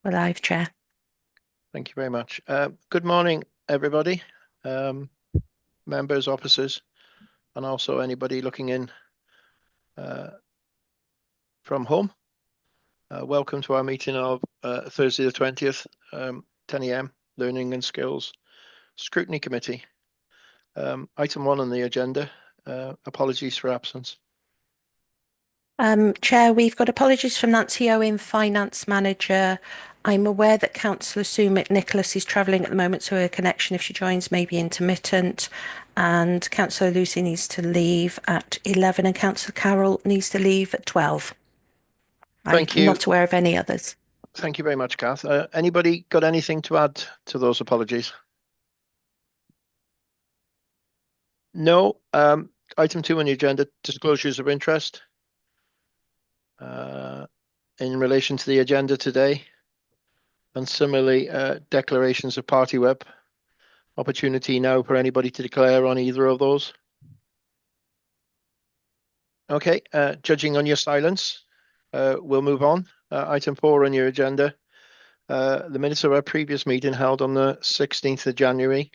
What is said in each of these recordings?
We're live, Chair. Thank you very much. Good morning, everybody, members, officers, and also anybody looking in from home. Welcome to our meeting of Thursday the 20th, 10 a.m. Learning and Skills Scrutiny Committee. Item 1 on the agenda, apologies for absence. Chair, we've got apologies from Nancy Owen, Finance Manager. I'm aware that Councillor Sue McNicholas is travelling at the moment, so her connection, if she joins, may be intermittent. And Councillor Lucy needs to leave at 11 and Councillor Carroll needs to leave at 12. Thank you. I'm not aware of any others. Thank you very much, Kath. Anybody got anything to add to those apologies? No. Item 2 on the agenda, disclosures of interest. In relation to the agenda today, and similarly, declarations of party web. Opportunity now for anybody to declare on either of those. Okay, judging on your silence, we'll move on. Item 4 on your agenda, the minutes of our previous meeting held on the 16th of January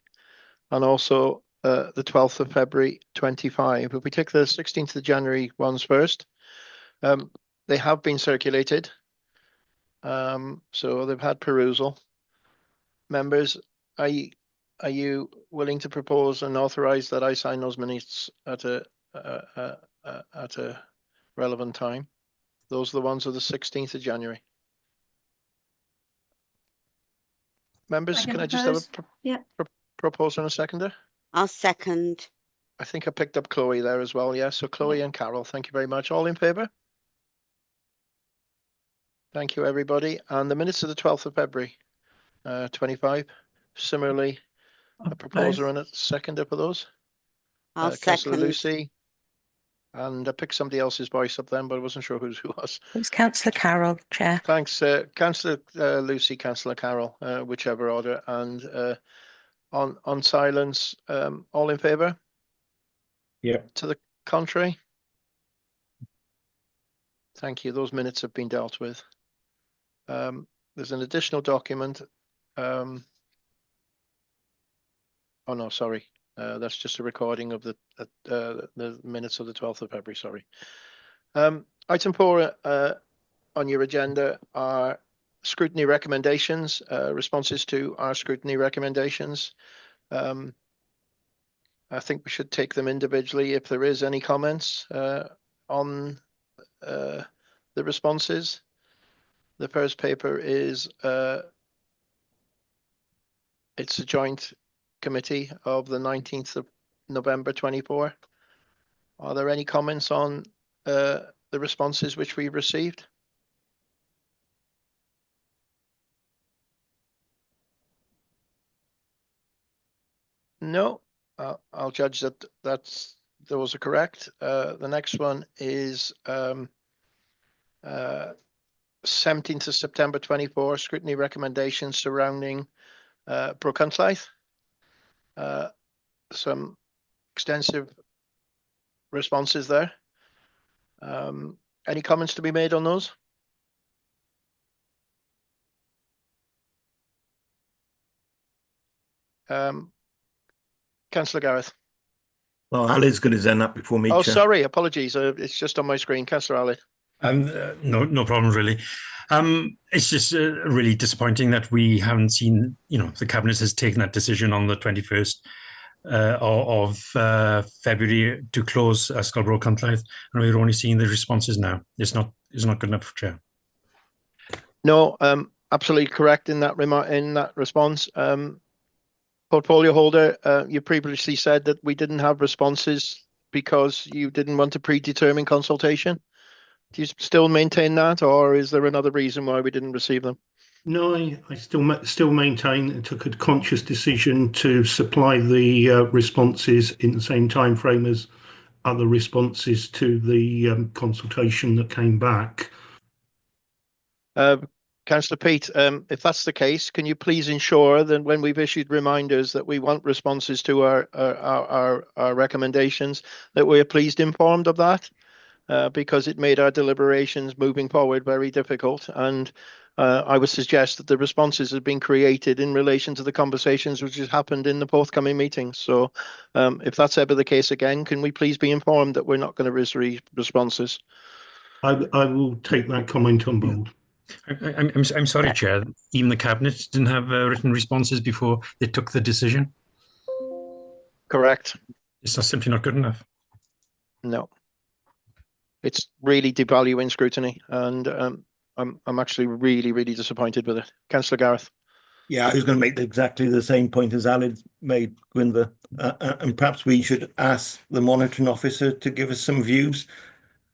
and also the 12th of February 25. If we take the 16th of January ones first, they have been circulated, so they've had perusal. Members, are you willing to propose and authorize that I sign those minutes at a relevant time? Those are the ones of the 16th of January. Members, can I just have a proposer and a seconder? I'll second. I think I picked up Chloe there as well. Yeah, so Chloe and Carol, thank you very much. All in favour? Thank you, everybody. And the minutes of the 12th of February 25, similarly, a proposer and a seconder for those. I'll Councillor second. Lucy, and I picked somebody else's voice up then, but I wasn't sure who was. It was Councillor Carroll, Chair. Thanks, Councillor Lucy, Councillor Carroll, whichever order. And on silence, all in favour? Yeah. To the contrary? Thank you. Those minutes have been dealt with. There's an additional document. Oh no, sorry. That's just a recording of the minutes of the 12th of February, sorry. Item 4 on your agenda are scrutiny recommendations, responses to our scrutiny recommendations. I think we should take them individually if there is any comments on the responses. The first paper is it's a joint committee of the 19th of November 24. Are there any comments on the responses which we've received? No, I'll judge that those are correct. The next one is 17th of September 24, scrutiny recommendations surrounding Brookenside. Some extensive responses there. Any comments to be made on those? Councillor Gareth. Well, Ali's got his hand up before me. Oh, Chair. sorry, apologies. It's just on my screen. Councillor Ali. No problem really. It's just really disappointing that we haven't seen, the Cabinet has taken that decision on the 21st of February to close Scarborough Cunliffe, and we're only seeing the responses now. It's not good enough, Chair. No, absolutely correct in that response. Portfolio holder, you previously said that we didn't have responses because you didn't want a predetermined consultation. Do you still maintain that, or is there another reason why we didn't receive them? No, I still maintain it took a conscious decision to supply the responses in the same time frame as other responses to the consultation that came back. Councillor Peat, if that's the case, can you please ensure that when we've issued reminders that we want responses to our recommendations, that we are pleased informed of that? because it made our deliberations moving forward very difficult. And I would suggest that the responses have been created in relation to the conversations which has happened in the forthcoming meetings. So if that's ever the case again, can we please be informed that we're not going to receive responses? I will take that comment on board. I'm sorry, Chair. Even the Cabinet didn't have written responses before they took the decision. Correct. It's not simply not good enough. No. It's really devaluing scrutiny, and I'm actually really disappointed with it. Councillor Gareth. Yeah, I was going to make exactly the same point as Aled made, Gwynfor. And perhaps we should ask the monitoring officer to give us some views,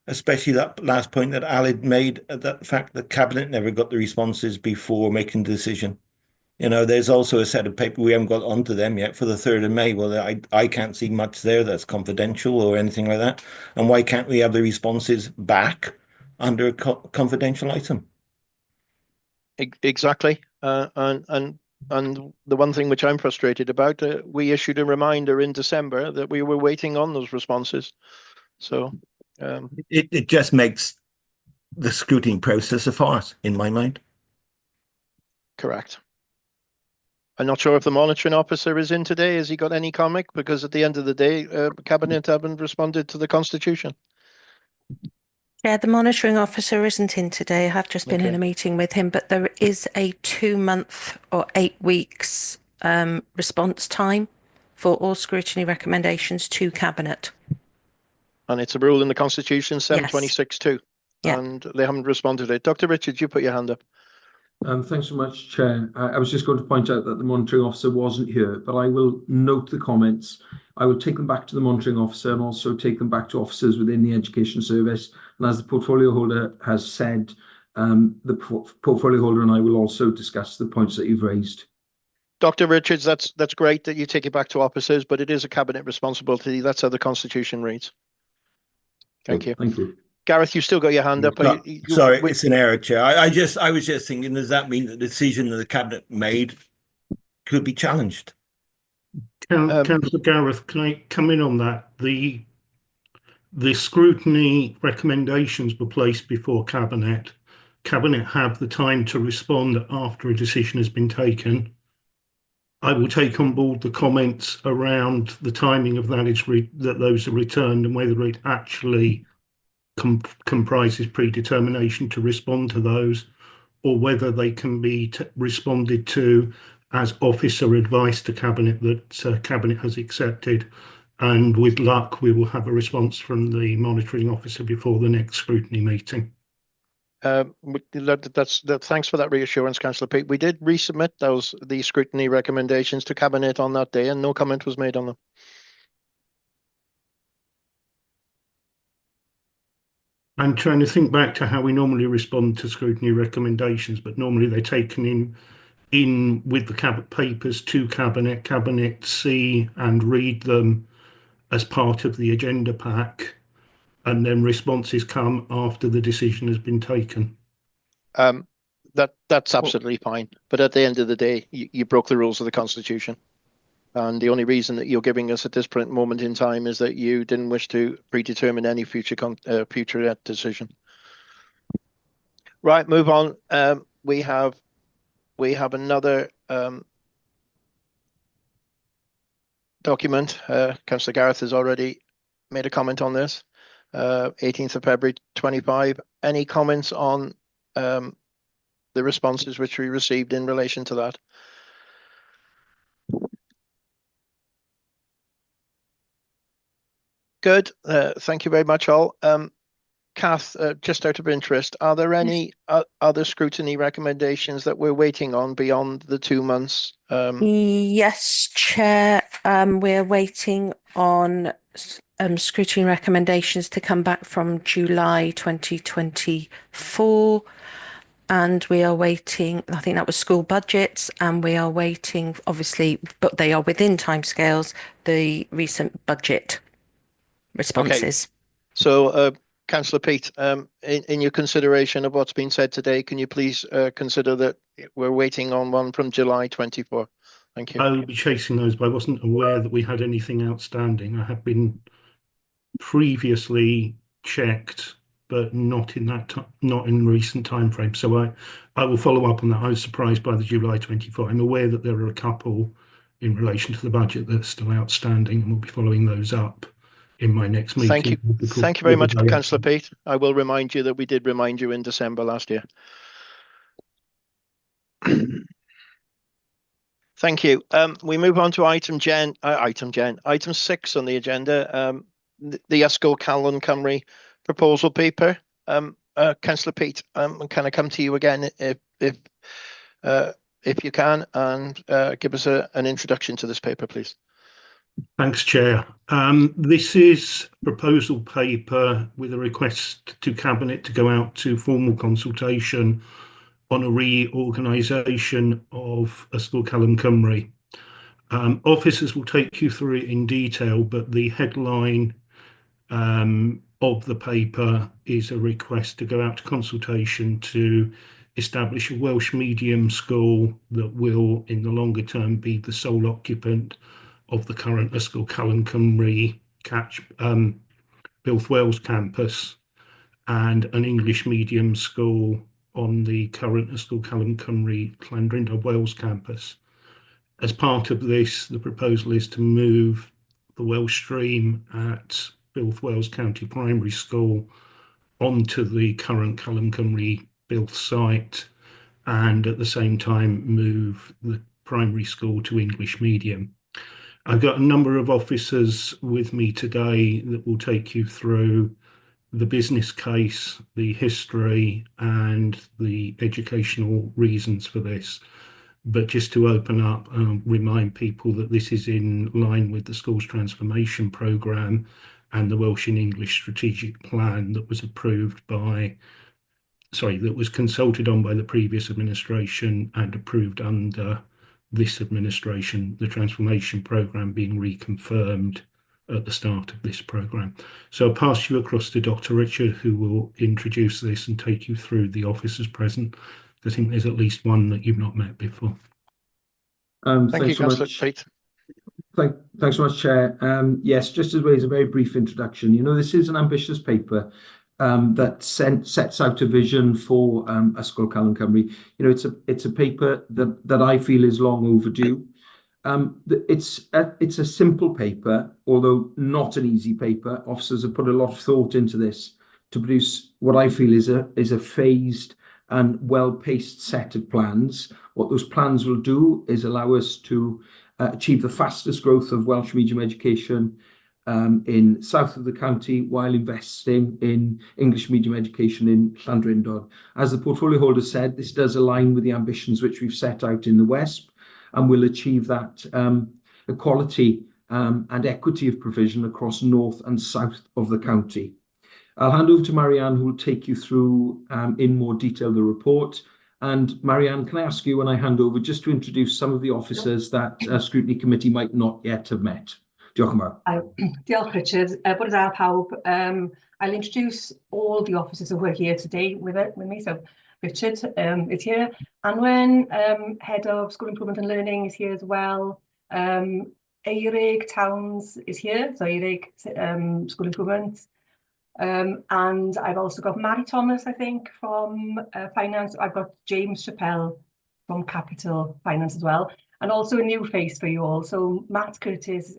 especially that last point that Aled made, that fact that Cabinet never got the responses before making the decision. You know, there's also a set of paper we haven't got onto them yet for the 3rd of May. Well, I can't see much there that's confidential or anything like that. And why can't we have the responses back under a confidential item? Exactly. And the one thing which I'm frustrated about, we issued a reminder in December that we were waiting on those responses. So it just makes the scrutiny process a farce in my mind. correct. I'm not sure if the monitoring officer is in today. Has he got any comment? Because at the end of the day, Cabinet haven't responded to the Constitution. Yeah, the monitoring officer isn't in today. I have just been in Okay. a meeting with him, but there is a 2-month or 8 weeks response time for all scrutiny recommendations to Cabinet. And it's a rule in the Constitution, 726(2). Yeah. And they haven't responded to it. Dr. Richards, you put your hand up. Thanks so much, Chair. I was just going to point out that the monitoring officer wasn't here, but I will note the comments. I will take them back to the monitoring officer and also take them back to officers within the Education Service. And as the portfolio holder has said, the portfolio holder and I will also discuss the points that you've raised. Dr. Richards, that's great that you take it back to officers, but it is a Cabinet responsibility. That's how the Constitution reads. Thank you. Thank you. Gareth, you still got your hand up. No, sorry, it's an error, Chair. I was just thinking, does that mean the decision that the Cabinet made could be challenged? Councillor Gareth, can I come in on that? The scrutiny recommendations were placed before Cabinet. Cabinet have the time to respond after a decision has been taken. I will take on board the comments around the timing of that that those are returned and whether it actually comprises predetermination to respond to those, or whether they can be responded to as officer advice to Cabinet that Cabinet has accepted. And with luck, we will have a response from the monitoring officer before the next scrutiny meeting. Thanks for that reassurance, Councillor Peake. We did resubmit the scrutiny recommendations to Cabinet on that day, and no comment was made on them. I'm trying to think back to how we normally respond to scrutiny recommendations, but normally they're taken in with the Cabinet papers to Cabinet. Cabinet see and read them as part of the agenda pack, and then responses come after the decision has been taken. That's absolutely fine. But at the end of the day, you broke the rules of the Constitution. And the only reason that you're giving us at this moment in time is that you didn't wish to predetermine any future decision. Right, move on. We have another document. Councillor Gareth has already made a comment on this. 18th of February 25. Any comments on the responses which we received in relation to that? Good. Thank you very much, all. Kath, just out of interest, are there any other scrutiny recommendations that we're waiting on beyond the 2 months? Yes, Chair. We're waiting on scrutiny recommendations to come back from July 2024. And we are waiting, I think that was school budgets, and we are waiting, obviously, but they are within timescales, the recent budget responses. Okay. So, Councillor Peake, in your consideration of what's been said today, can you please consider that we're waiting on one from July 24? Thank you. I will be chasing those, but I wasn't aware that we had anything outstanding. I have been previously checked, but not in recent time frame. So I will follow up on that. I was surprised by the July 24. I'm aware that there are a couple in relation to the budget that are still outstanding, and we'll be following those up in my next meeting. Thank you. Thank you very much, Councillor Pete. I will remind you that we did remind you in December last year. Thank you. We move on to item 6 on the agenda, the Ysgol Calon Cymru proposal paper. Councillor Pete, can I come to you again if you can, and give us an introduction to this paper, please? Thanks, Chair. This is a proposal paper with a request to Cabinet to go out to formal consultation on a reorganisation of Ysgol Calon Cymru. Officers will take you through it in detail, but the headline of the paper is a request to go out to consultation to establish a Welsh medium school that will, in the longer term, be the sole occupant of the current Ysgol Calon Cymru Builth Wales campus, and an English medium school on the current Ysgol Calon Cymru Llandrindod Wales campus. As part of this, the proposal is to move the Welsh stream at Builth Wales County Primary School onto the current Calon Cymru Builth site, and at the same time move the primary school to English medium. I've got a number of officers with me today that will take you through the business case, the history, and the educational reasons for this. But just to open up and remind people that this is in line with the Schools Transformation Programme and the Welsh and English Strategic Plan that was that was consulted on by the previous administration and approved under this administration, the transformation programme being reconfirmed at the start of this programme. So I'll pass you across to Dr. Richard, who will introduce this and take you through the officers present. I think there's at least one that you've not met before. Thank you, Councillor Pete. Thanks so much, Chair. Yes, just as a very brief introduction, this is an ambitious paper that sets out a vision for Ysgol Calon Cymru. It's a paper that I feel is long overdue. It's a simple paper, although not an easy paper. Officers have put a lot of thought into this to produce what I feel is a phased and well-paced set of plans. What those plans will do is allow us to achieve the fastest growth of Welsh medium education in south of the county, while investing in English medium education in Llandrindod. As the portfolio holder said, this does align with the ambitions which we've set out in the WESP, and will achieve that equality and equity of provision across north and south of the county. I'll hand over to Marianne, who will take you through in more detail the report. And Marianne, can I ask you, when I hand over, just to introduce some of the officers that Scrutiny Committee might not yet have met? Diolch yn fawr. Diolch, Richard. Bore da pawb. I'll introduce all the officers who are here today with me. So Richard is here. Anwen, Head of School Improvement and Learning, is here as well. Eirig Towns is here. So Eirig, School Improvement. And I've also got Mary Thomas, I think, from Finance. I've got James Chappell from Capital Finance as well. And also a new face for you all. So Matt Curtis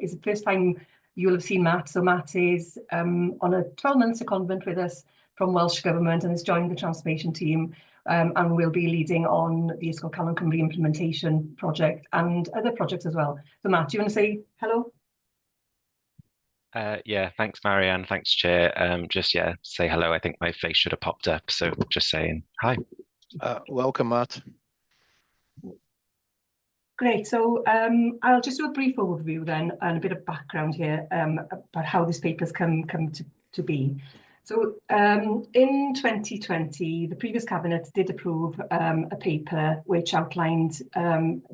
is the first time you'll have seen Matt. So Matt is on a 12-month secondment with us from Welsh Government and has joined the transformation team, and will be leading on the Ysgol Calon Cymru implementation project and other projects as well. So Matt, do you want to say hello? Yeah, thanks, Marianne. Thanks, Chair. Say hello. I think my face should have popped up. So just saying hi. Welcome, Matt. Great. So I'll just do a brief overview then and a bit of background here about how this paper's come to be. So in 2020, the previous Cabinet did approve a paper which outlined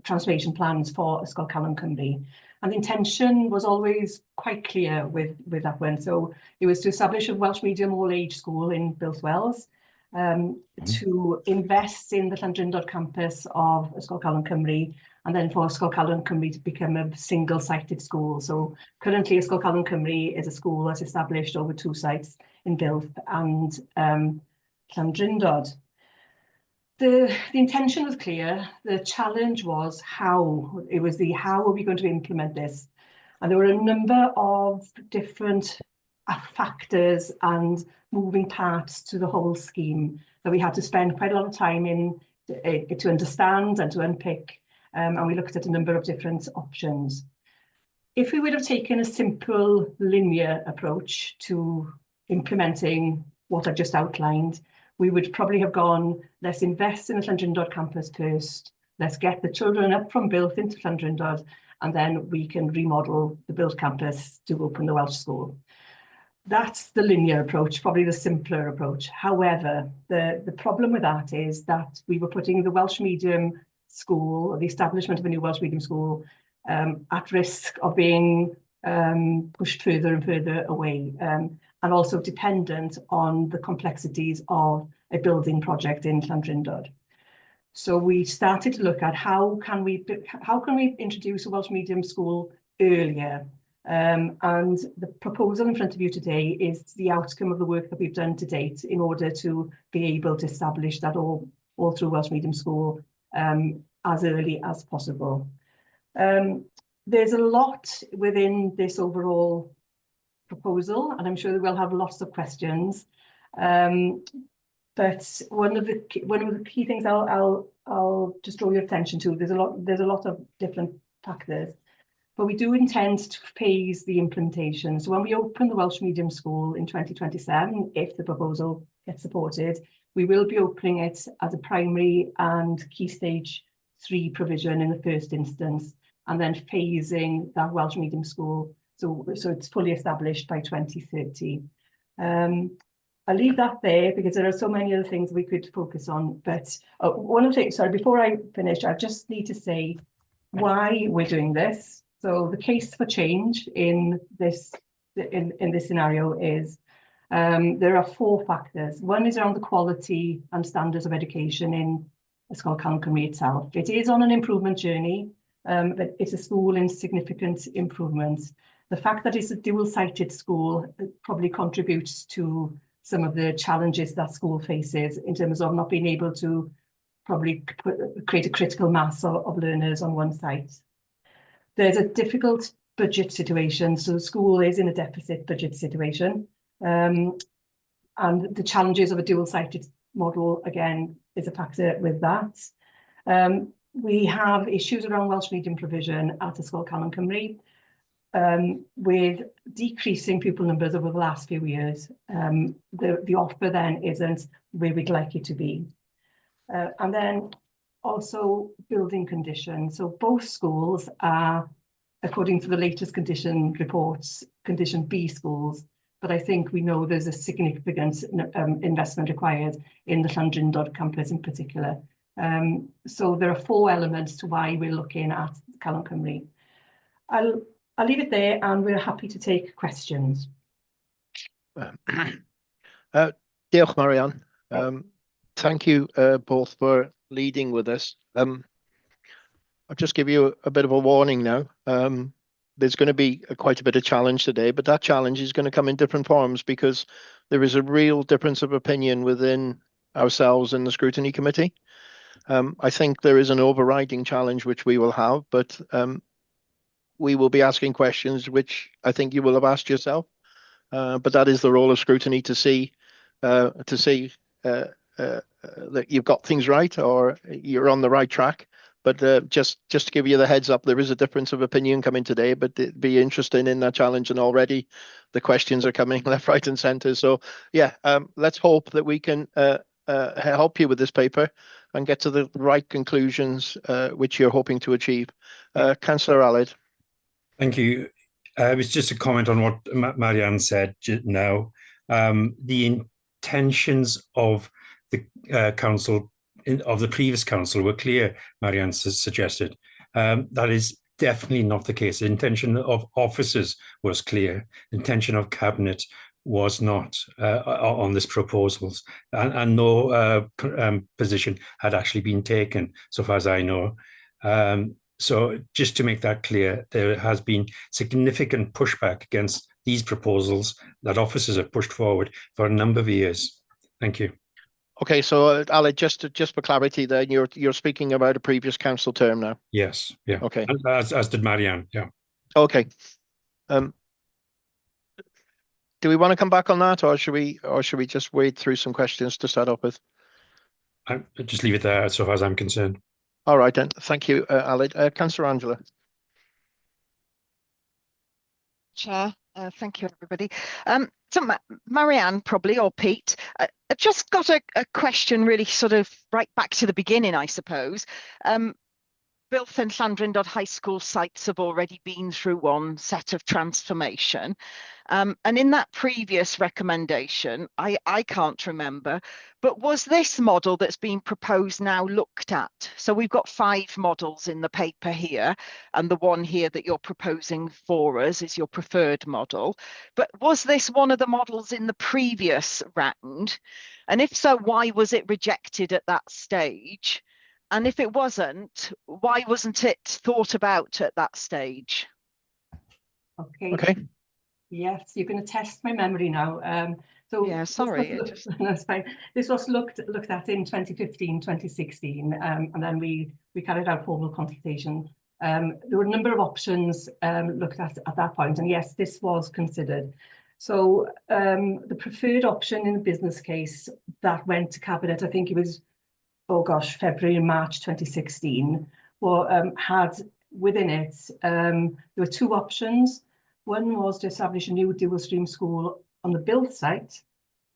transformation plans for Ysgol Calon Cymru. And the intention was always quite clear with that one. So it was to establish a Welsh medium all-age school in Builth Wales, to invest in the Llandrindod campus of Ysgol Calon Cymru, and then for Ysgol Calon Cymru to become a single-sited school. So currently Ysgol Calon Cymru is a school that's established over 2 sites in Builth and Llandrindod. The intention was clear. The challenge was how. It was the how are we going to implement this? And there were a number of different factors and moving parts to the whole scheme that we had to spend quite a lot of time in to understand and to unpick. And we looked at a number of different options. If we would have taken a simple linear approach to implementing what I've just outlined, we would probably have gone, let's invest in the Llandrindod campus first, let's get the children up from Builth into Llandrindod, and then we can remodel the Builth campus to open the Welsh school. That's the linear approach, probably the simpler approach. However, the problem with that is that we were putting the Welsh medium school, or the establishment of a new Welsh medium school, at risk of being pushed further and further away, and also dependent on the complexities of a building project in Llandrindod. So we started to look at how can we introduce a Welsh medium school earlier. And the proposal in front of you today is the outcome of the work that we've done to date in order to be able to establish that all through Welsh medium school as early as possible. There's a lot within this overall proposal, and I'm sure that we'll have lots of questions. But one of the key things I'll just draw your attention to, there's a lot of different factors, but we do intend to phase the implementation. So when we open the Welsh medium school in 2027, if the proposal gets supported, we will be opening it as a primary and key stage 3 provision in the first instance, and then phasing that Welsh medium school so it's fully established by 2030. I'll leave that there because there are so many other things we could focus on. But one of the things, sorry, before I finish, I just need to say why we're doing this. So the case for change in this scenario is there are 4 factors. One is around the quality and standards of education in Ysgol Calon Cymru itself. It is on an improvement journey, but it's a school in significant improvement. The fact that it's a dual-sited school probably contributes to some of the challenges that school faces in terms of not being able to probably create a critical mass of learners on one site. There's a difficult budget situation, so the school is in a deficit budget situation. And the challenges of a dual-sited model, again, is a factor with that. We have issues around Welsh medium provision at Ysgol Calon Cymru, with decreasing pupil numbers over the last few years. The offer then isn't where we'd like it to be. And then also building conditions. So both schools are, according to the latest condition reports, condition B schools, but I think we know there's a significant investment required in the Llandrindod campus in particular. So there are 4 elements to why we're looking at Calon Cymru. I'll leave it there, and we're happy to take questions. Diolch, Marianne. Thank you both for leading with us. I'll just give you a bit of a warning now. There's going to be quite a bit of challenge today, but that challenge is going to come in different forms because there is a real difference of opinion within ourselves and the scrutiny committee. I think there is an overriding challenge which we will have, but we will be asking questions which I think you will have asked yourself. But that is the role of scrutiny to see that you've got things right or you're on the right track. But just to give you the heads up, there is a difference of opinion coming today, but be interested in that challenge. And already the questions are coming left, right and centre. So yeah, let's hope that we can help you with this paper and get to the right conclusions which you're hoping to achieve. Councillor Aled. Thank you. It was just a comment on what Marianne said now. The intentions of the council, of the previous council, were clear, Marianne suggested. That is definitely not the case. The intention of officers was clear. The intention of cabinet was not on this proposals, and no position had actually been taken, so far as I know. So just to make that clear, there has been significant pushback against these proposals that officers have pushed forward for a number of years. Thank you. Okay, so Aled, just for clarity, then you're speaking about a previous council term now. Yes, yeah. Okay. As did Marianne, yeah. Okay. Do we want to come back on that, or should we just wade through some questions to start off with? I just leave it there so far as I'm concerned. All right then. Thank you, Aled. Councillor Angela. Chair, thank you, everybody. So Marianne, probably, or Pete, I just got a question really sort of right back to the beginning, I suppose. Bilth and Llandrindod High School sites have already been through one set of transformation. And in that previous recommendation, I can't remember, but was this model that's been proposed now looked at? So we've got 5 models in the paper here, and the one here that you're proposing for us is your preferred model. But was this one of the models in the previous round? And if so, why was it rejected at that stage? And if it wasn't, why wasn't it thought about at that stage? Okay. Yes, you're going to test my memory now. So yeah, sorry. That's fine. This was looked at in 2015, 2016, and then we carried out formal consultation. There were a number of options looked at that point, and yes, this was considered. So the preferred option in the business case that went to Cabinet, I think it was, oh gosh, February and March 2016, had within it, there were 2 options. One was to establish a new dual stream school on the Bilth site,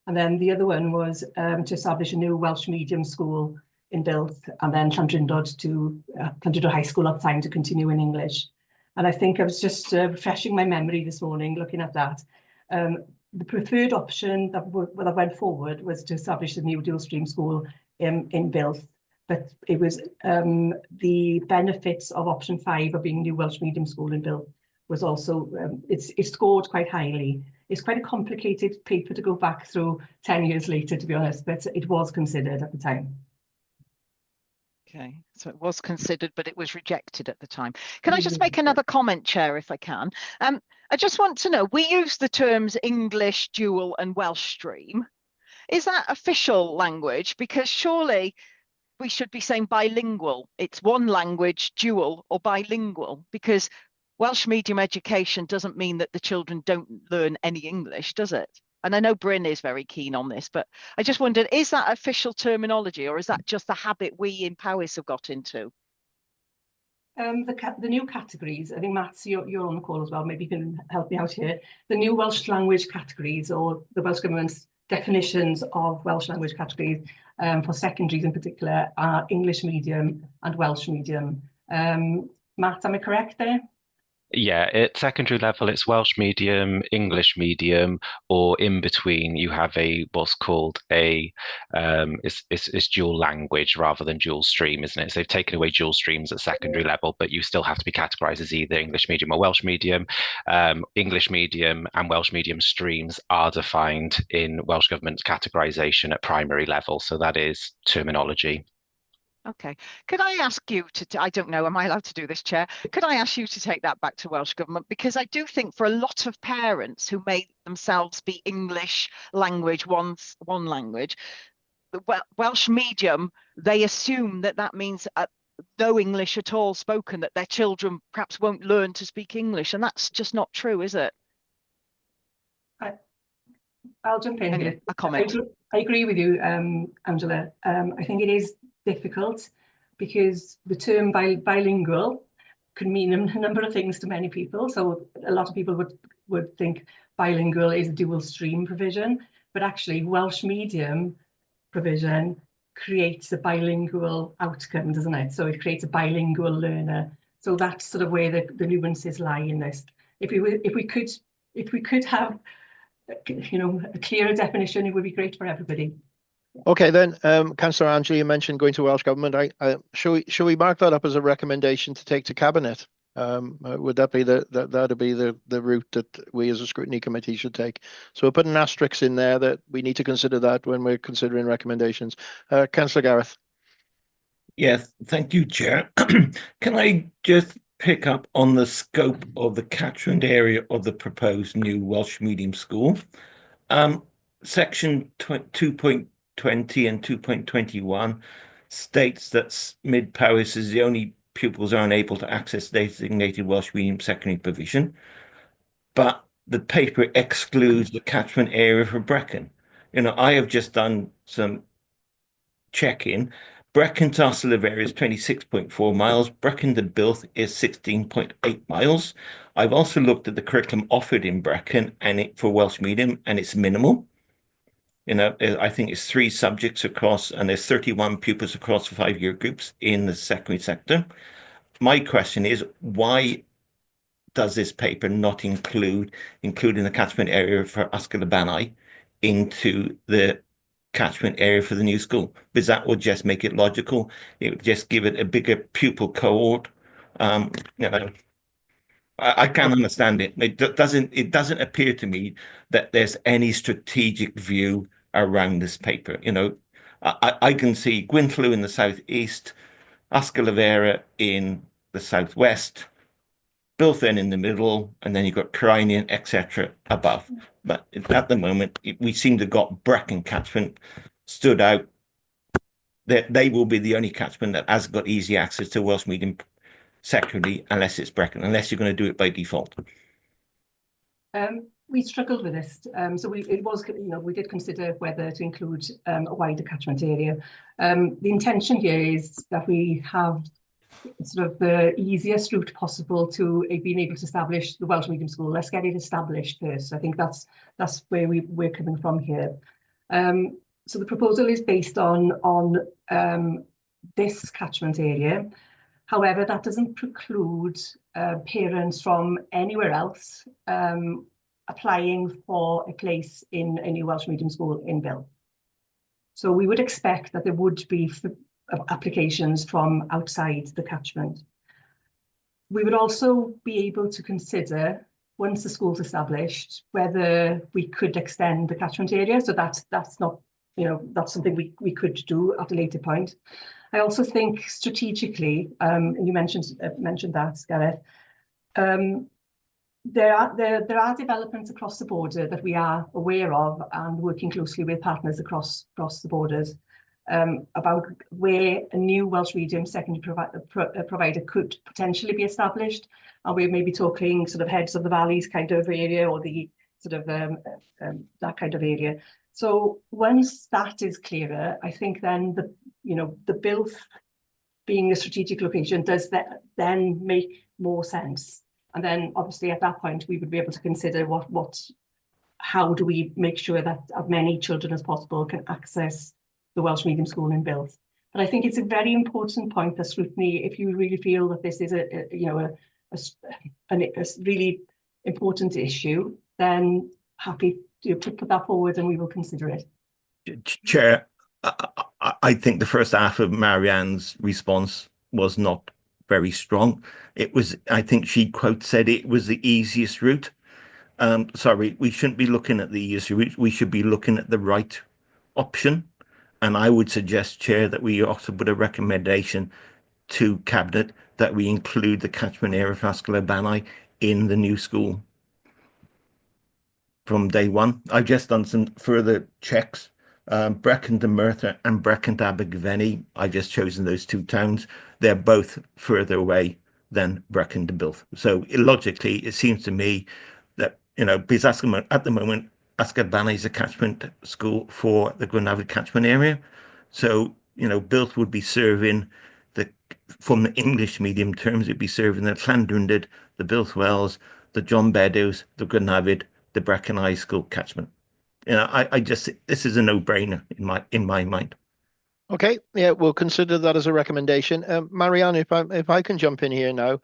and then the other one was to establish a new Welsh medium school in Bilth, and then Llandrindod High School at the time to continue in English. And I think I was just refreshing my memory this morning looking at that. The preferred option that went forward was to establish a new dual stream school in Bilth, but it was the benefits of option 5 of being new Welsh medium school in Bilth was also, it scored quite highly. It's quite a complicated paper to go back through 10 years later, to be honest, but it was considered at the time. Okay, so it was considered, but it was rejected at the time. Can I just make another comment, Chair, if I can? I just want to know, we use the terms English, dual and Welsh stream. Is that official language? Because surely we should be saying bilingual. It's one language, dual or bilingual, because Welsh medium education doesn't mean that the children don't learn any English, does it? And I know Bryn is very keen on this, but I just wondered, is that official terminology, or is that just the habit we in Powys have got into? The new categories, I think Matt, you're on the call as well, maybe you can help me out here. The new Welsh language categories, or the Welsh Government's definitions of Welsh language categories for secondaries in particular, are English medium and Welsh medium. Matt, am I correct there? Yeah, at secondary level, it's Welsh medium, English medium, or in between, you have what's called it's dual language rather than dual stream, isn't it? So they've taken away dual streams at secondary level, but you still have to be categorized as either English medium or Welsh medium. English medium and Welsh medium streams are defined in Welsh Government's categorization at primary level. So that is terminology. Okay, could I ask you to, I don't know, am I allowed to do this, Chair? Could I ask you to take that back to Welsh Government? Because I do think for a lot of parents who may themselves be English language, one language, Welsh medium, they assume that means no English at all spoken, that their children perhaps won't learn to speak English. And that's just not true, is it? I'll jump in here. A comment. I agree with you, Angela. I think it is difficult because the term bilingual can mean a number of things to many people. So a lot of people would think bilingual is a dual stream provision, but actually Welsh medium provision creates a bilingual outcome, doesn't it? So it creates a bilingual learner. So that's sort of where the nuances lie in this. If we could have, you know, a clearer definition, it would be great for everybody. Okay, then, Councillor Angela, you mentioned going to Welsh Government. Shall we mark that up as a recommendation to take to Cabinet? Would that be that'd be the route that we as a scrutiny committee should take? So we'll put an asterisk in there that we need to consider that when we're considering recommendations. Councillor Gareth. Yes, thank you, Chair. Can I just pick up on the scope of the catchment area of the proposed new Welsh medium school? Section 2.20 and 2.21 states that Mid Powys is the only pupils are unable to access designated Welsh medium secondary provision, but the paper excludes the catchment area for Brecon. I have just done some check-in. Brecon to Astley is 26.4 miles. Brecon to Bilth is 16.8 miles. I've also looked at the curriculum offered in Brecon for Welsh medium, and it's minimal. I think it's 3 subjects across, and there's 31 pupils across 5-year groups in the secondary sector. My question is, why does this paper not including the catchment area for Ysgol-y-Banau into the catchment area for the new school? Because that would just make it logical. It would just give it a bigger pupil cohort. I can't understand it. It doesn't appear to me that there's any strategic view around this paper. I can see Gwynflew in the southeast, Ysgol-y in the southwest, Bilfen in the middle, and then you've got Corinion, etc. above. But at the moment, we seem to have got Brecon catchment stood out. They will be the only catchment that has got easy access to Welsh medium secondary, unless it's Brecon, unless you're going to do it by default. We struggled with this, so we did consider whether to include a wider catchment area. The intention here is that we have sort of the easiest route possible to being able to establish the Welsh medium school. Let's get it established first. I think that's where we're coming from here. So the proposal is based on this catchment area. However, that doesn't preclude parents from anywhere else applying for a place in a new Welsh medium school in Bilth. So we would expect that there would be applications from outside the catchment. We would also be able to consider, once the school's established, whether we could extend the catchment area. So that's not, that's something we could do at a later point. I also think strategically, and you mentioned that, Gareth, there are developments across the border that we are aware of and working closely with partners across the borders about where a new Welsh medium secondary provider could potentially be established. And we're maybe talking sort of Heads of the Valleys kind of area, or the sort of that kind of area. So once that is clearer, I think then the Bilth being a strategic location does that then make more sense. And then obviously at that point we would be able to consider how do we make sure that as many children as possible can access the Welsh medium school in Bilth. But I think it's a very important point for scrutiny. If you really feel that this is a really important issue, then happy to put that forward and we will consider it. Chair, I think the first half of Marianne's response was not very strong. I think she said it was the easiest route. Sorry, we shouldn't be looking at the easiest route. We should be looking at the right option. And I would suggest, Chair, that we also put a recommendation to Cabinet that we include the catchment area for Ysgol-y-Banau in the new school from day one. I've just done some further checks. Brecon to Merthyr and Brecon to Abergavenny, I've just chosen those 2 towns. They're both further away than Brecon to Bilth. So logically, it seems to me that, because at the moment, Ysgol-y-Banau is a catchment school for the Gwynafryd catchment area. So, Bilth would be serving from the English medium terms, it'd be serving the Llandrindod, the Bilth Wells, the John Beddoes, the Gwynafryd, the Brecon High School catchment. This is a no-brainer in my mind. Okay, yeah, we'll consider that as a recommendation. Marianne, if I can jump in here now,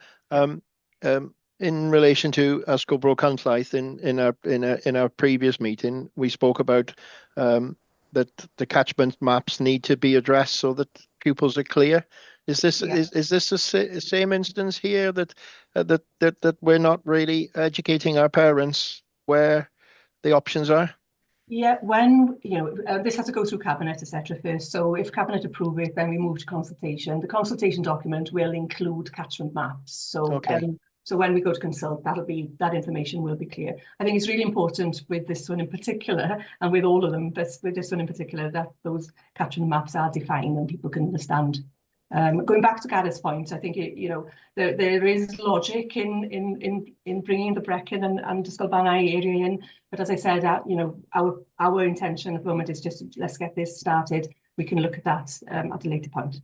in relation to Ysgol-Bro Canllaeth, in our previous meeting, we spoke about that the catchment maps need to be addressed so that pupils are clear. Is this the same instance here that we're not really educating our parents where the options are? Yeah, when, this has to go through Cabinet, etc. first. So if Cabinet approve it, then we move to consultation. The consultation document will include catchment maps. So, Okay. so when we go to consult, that information will be clear. I think it's really important with this one in particular, and with all of them, but with this one in particular, that those catchment maps are defined and people can understand. Going back to Gareth's point, I think there is logic in bringing the Brecon and Ysgol Banau area in. But as I said, our intention at the moment is just let's get this started. We can look at that at a later point.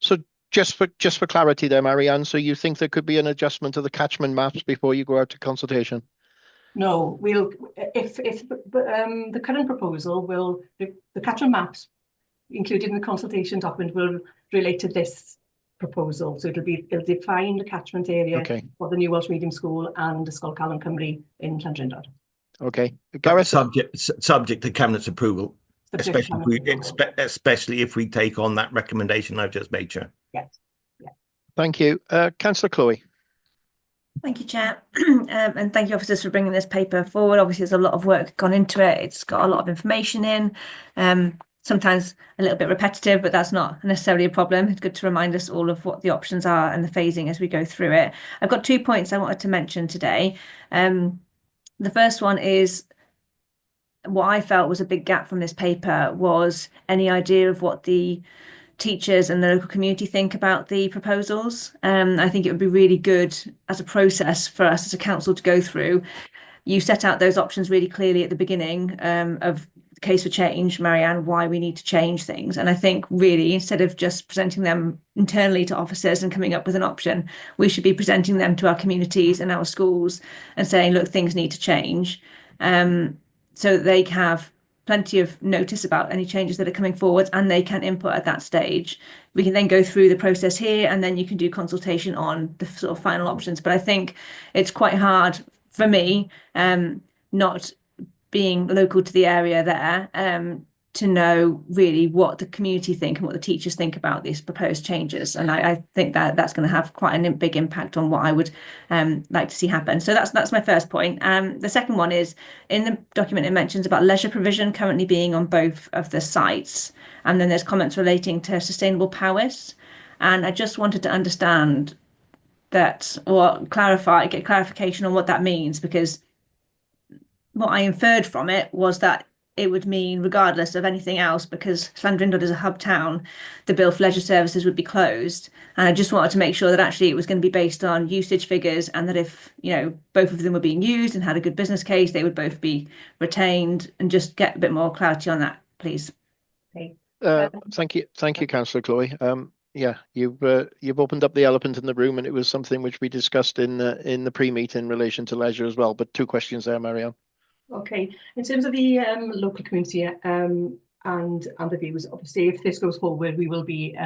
So just for clarity there, Marianne, so you think there could be an adjustment to the catchment maps before you go out to consultation? No, if the current proposal will, the catchment maps included in the consultation document will relate to this proposal. So it'll define the catchment area for the new Welsh Medium School and Ysgol Calon Cymru in Llandrindod. Okay, Gareth. Subject to Cabinet's approval, especially if we take on that recommendation I've just made, Chair. Yes. Yeah. Thank you, Councillor Chloe. Thank you, Chair, and thank you, officers, for bringing this paper forward. Obviously, there's a lot of work gone into it. It's got a lot of information in. Sometimes a little bit repetitive, but that's not necessarily a problem. It's good to remind us all of what the options are and the phasing as we go through it. I've got 2 points I wanted to mention today. The first one is what I felt was a big gap from this paper was any idea of what the teachers and the local community think about the proposals. I think it would be really good as a process for us as a council to go through. You set out those options really clearly at the beginning of the case for change, Marianne, why we need to change things. And I think really, instead of just presenting them internally to officers and coming up with an option, we should be presenting them to our communities and our schools and saying, look, things need to change, so that they have plenty of notice about any changes that are coming forward and they can input at that stage. We can then go through the process here and then you can do consultation on the sort of final options. But I think it's quite hard for me, not being local to the area there, to know really what the community think and what the teachers think about these proposed changes. And I think that that's going to have quite a big impact on what I would like to see happen. So that's my first point. The second one is, in the document it mentions about leisure provision currently being on both of the sites. And then there's comments relating to sustainable powers. And I just wanted to understand that, or get clarification on what that means, because what I inferred from it was that it would mean, regardless of anything else, because Llandrindod is a hub town, the bill for leisure services would be closed. And I just wanted to make sure that actually it was going to be based on usage figures, and that if, both of them were being used and had a good business case, they would both be retained, and just get a bit more clarity on that, please. Okay. Thank you, Councillor Chloe. Yeah, you've opened up the elephant in the room, and it was something which we discussed in the pre-meet in relation to leisure as well. But 2 questions there, Marianne. Okay, in terms of the local community and the views, obviously, if this goes forward, we will be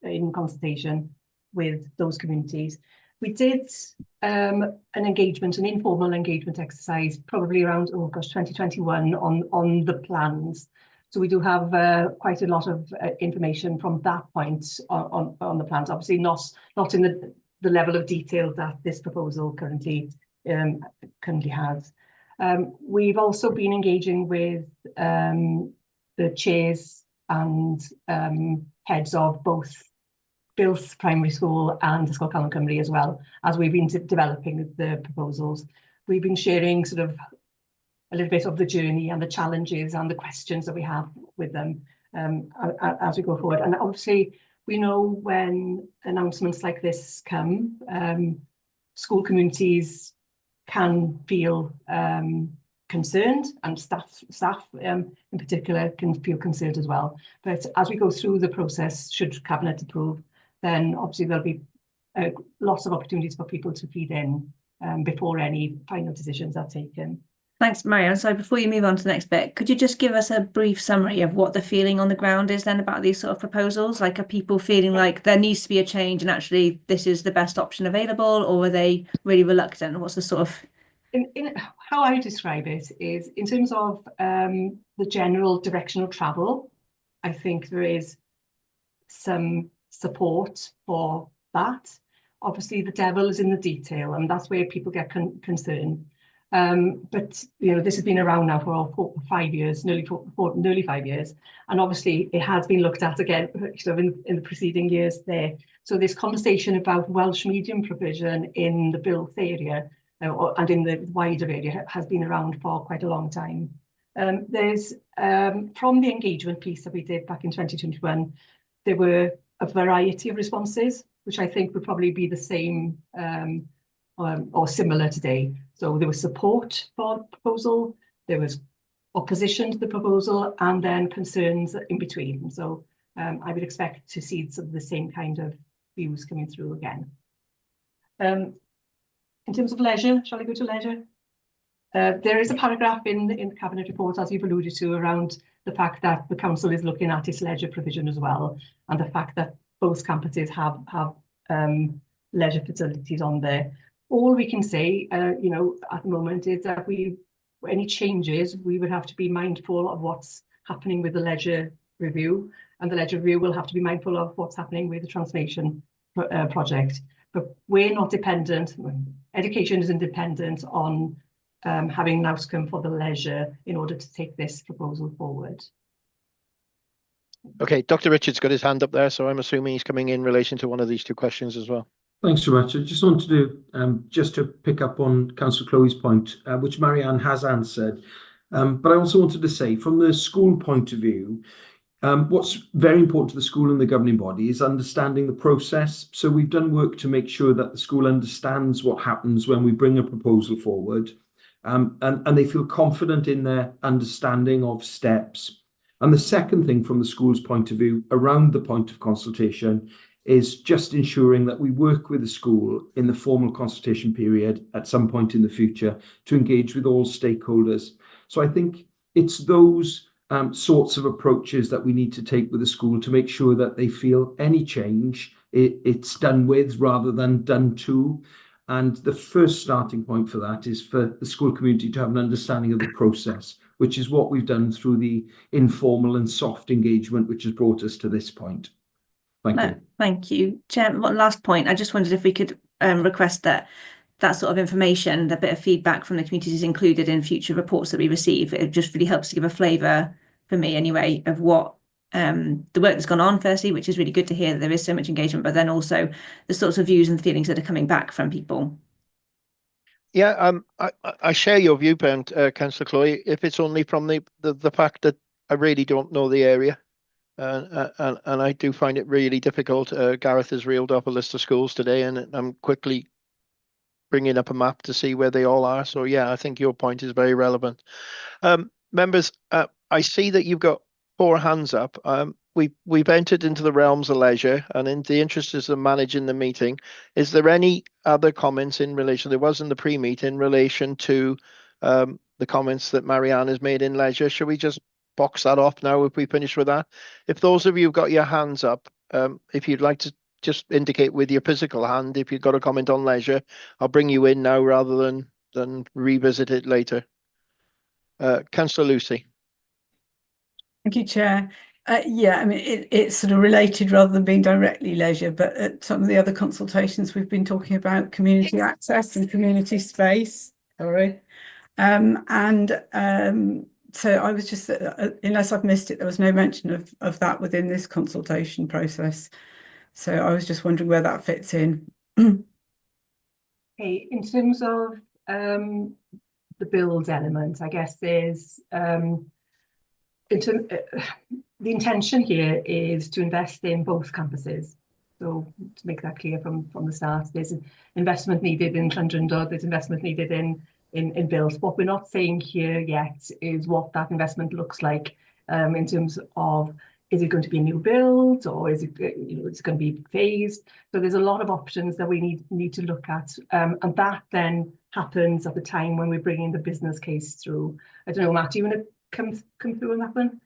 in consultation with those communities. We did an informal engagement exercise, probably around 2021 on the plans. So we do have quite a lot of information from that point on the plans. Obviously, not in the level of detail that this proposal currently has. We've also been engaging with the chairs and heads of both Builth Primary School and Ysgol Calon Cymru as well, as we've been developing the proposals. We've been sharing sort of a little bit of the journey and the challenges and the questions that we have with them as we go forward. And obviously, we know when announcements like this come, school communities can feel concerned, and staff in particular can feel concerned as well. But as we go through the process, should Cabinet approve, then obviously there'll be lots of opportunities for people to feed in before any final decisions are taken. Thanks, Marianne. So before you move on to the next bit, could you just give us a brief summary of what the feeling on the ground is then about these sort of proposals? Like, are people feeling like there needs to be a change and actually this is the best option available, or are they really reluctant? What's the sort of... In how I describe it is, in terms of the general direction of travel, I think there is some support for that. Obviously, the devil is in the detail, and that's where people get concerned. But this has been around now for 5 years, nearly 5 years, and obviously it has been looked at again in the preceding years there. So this conversation about Welsh medium provision in the Builth area and in the wider area has been around for quite a long time. There's from the engagement piece that we did back in 2021, there were a variety of responses, which I think would probably be the same or similar today. So there was support for the proposal, there was opposition to the proposal, and then concerns in between. So I would expect to see some of the same kind of views coming through again. In terms of leisure, shall I go to leisure? There is a paragraph in the Cabinet report, as you've alluded to, around the fact that the council is looking at its leisure provision as well, and the fact that both campuses have leisure facilities on there. All we can say, at the moment is that any changes, we would have to be mindful of what's happening with the leisure review, and the leisure review will have to be mindful of what's happening with the transformation project. But we're not dependent, education is independent on having an outcome for the leisure in order to take this proposal forward. Okay, Dr. Richards got his hand up there, so I'm assuming he's coming in relation to one of these two questions as well. Thanks so much. I just wanted to just to pick up on Councillor Chloe's point, which Marianne has answered. But I also wanted to say, from the school point of view, what's very important to the school and the governing body is understanding the process. So we've done work to make sure that the school understands what happens when we bring a proposal forward, and they feel confident in their understanding of steps. And the second thing from the school's point of view around the point of consultation is just ensuring that we work with the school in the formal consultation period at some point in the future to engage with all stakeholders. So I think it's those sorts of approaches that we need to take with the school to make sure that they feel any change, it's done with rather than done to. And the first starting point for that is for the school community to have an understanding of the process, which is what we've done through the informal and soft engagement, which has brought us to this point. Thank you. Thank you. Chair, one last point. I just wondered if we could request that sort of information, a bit of feedback from the communities is included in future reports that we receive. It just really helps to give a flavour, for me anyway, of what the work that's gone on, firstly, which is really good to hear that there is so much engagement, but then also the sorts of views and feelings that are coming back from people. Yeah, I share your viewpoint, Councillor Chloe, if it's only from the fact that I really don't know the area. And I do find it really difficult. Gareth has reeled up a list of schools today, and I'm quickly bringing up a map to see where they all are. So yeah, I think your point is very relevant. Members, I see that you've got 4 hands up. We've entered into the realms of leisure, and in the interest of managing the meeting, is there any other comments in relation? There was in the pre-meet in relation to the comments that Marianne has made in leisure. Should we just box that off now if we finish with that? If those of you who've got your hands up, if you'd like to just indicate with your physical hand if you've got a comment on leisure, I'll bring you in now rather than revisit it later. Councillor Lucy. Thank you, Chair. Yeah, I mean, it's sort of related rather than being directly leisure, but at some of the other consultations we've been talking about community access and community space. Sorry. So I was just, unless I've missed it, there was no mention of that within this consultation process. So I was just wondering where that fits in. Okay, in terms of the build element, I guess there's the intention here is to invest in both campuses. So to make that clear from the start, there's investment needed in Llandrindod, there's investment needed in Builth. What we're not saying here yet is what that investment looks like in terms of, is it going to be a new build, or is it, it's going to be phased? So there's a lot of options that we need to look at, and that then happens at the time when we're bringing the business case through. I don't know, Matt, do you want to come through on that one?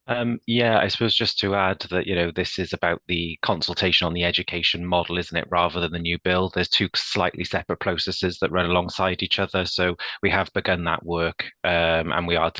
Yeah, I suppose just to add that, this is about the consultation on the education model, isn't it, rather than the new bill. There's two slightly separate processes that run alongside each other. So we have begun that work, and we are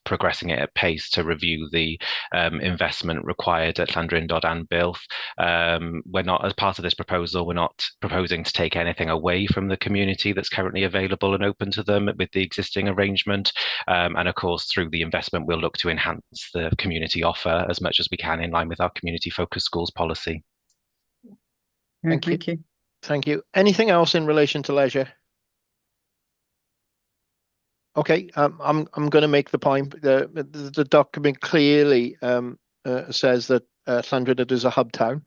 progressing it at pace to review the investment required at Llandrindod and Builth. We're not, as part of this proposal, we're not proposing to take anything away from the community that's currently available and open to them with the existing arrangement. And of course, through the investment, we'll look to enhance the community offer as much as we can in line with our community focused schools policy. Thank you. Thank you. Anything else in relation to leisure? Okay, I'm going to make the point. The document clearly says that Llandrindod is a hub town.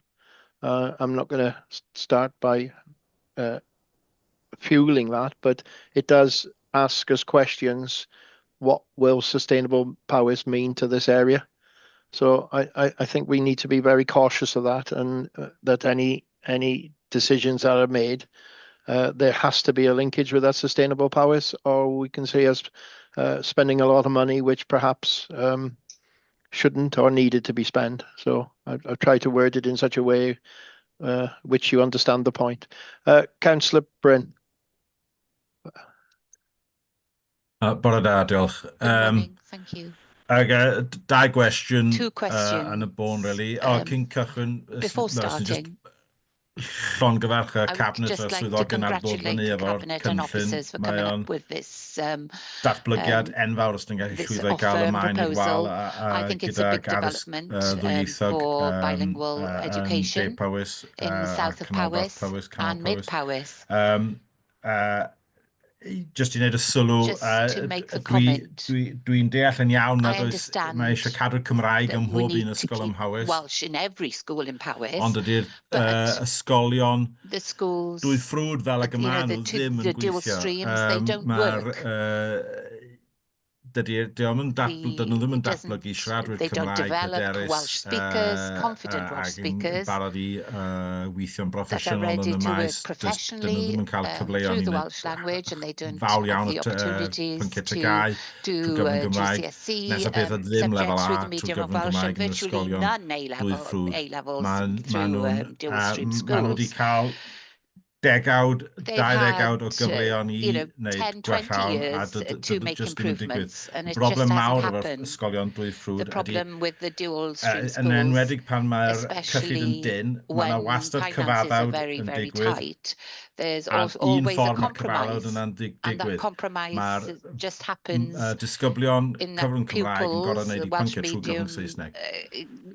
I'm not going to start by fueling that, but it does ask us questions. What will sustainable powers mean to this area? So I think we need to be very cautious of that, and that any decisions that are made, there has to be a linkage with that sustainable powers, or we can see us spending a lot of money which perhaps shouldn't or needed to be spent. So I've tried to word it in such a way which you understand the point. Councillor Bryn. Bore da, diolch. Thank you. Dau gwestiwn. Two questions. Yn y bôn, really. Cyn cychwyn... Before starting, llongyfarch y I would cabinet just a like to swyddogion ar ddod congratulate fyny the efo'r Cabinet and officers for coming up with this datblygiad enfawr os ni'n gallu this llwyddo i gael offer and ymlaen i'r wal proposal. I think it's a big development for bilingual education in the south of Powys and mid Powys. Just i wneud y sylw, Just to make the comment, dwi'n deall yn iawn nad I oes, understand mae eisiau cadw'r Cymraeg ym that we mhob un need to ysgol ym keep Mhawys. Welsh in every school in Powys, Ond ydy'r but ysgolion the schools, dwy ffrwd fel y gyma nhw ddim yn the dual gweithio. streams, they don't work. Dydyn nhw ddim yn datblygu siaradwyr They don't Cymraeg develop hyderus Welsh speakers, confident Welsh ac yn speakers barod i weithio'n that are broffesiynol yn ready y to work maes. Dydyn nhw professionally ddim yn cael cyfleoedd through the i Welsh language, and they don't fawr iawn have the opportunities pynciau to tygau do trwy gyfrwng Gymraeg. GCSE Nes y peth ddim lefel subjects A through the trwy medium of gyfrwng Welsh, and Gymraeg yn yr virtually ysgolion none dwy ffrwd. A-levels through dual stream Maen nhw wedi schools. cael degawd, They've 20 o had, gyfleon i 10, wneud 20 gwellawn a years to make just ddim yn digwydd. improvements, and it just Broblem hasn't mawr efo'r happened. ysgolion dwy The ffrwd ydy problem with the dual stream yn schools, enwedig pan mae'r cyllid yn especially dyn, mae yna when wastad finances are cyfaddawd very, yn very digwydd. tight, there's A un always a ffordd mae'r cyfaddawd compromise, yna'n and that digwydd. compromise just happens disgyblion in that cyfrwng Cymraeg yn gorau pupils, wneud the i Welsh pynciau trwy medium, gyfrwng Saesneg.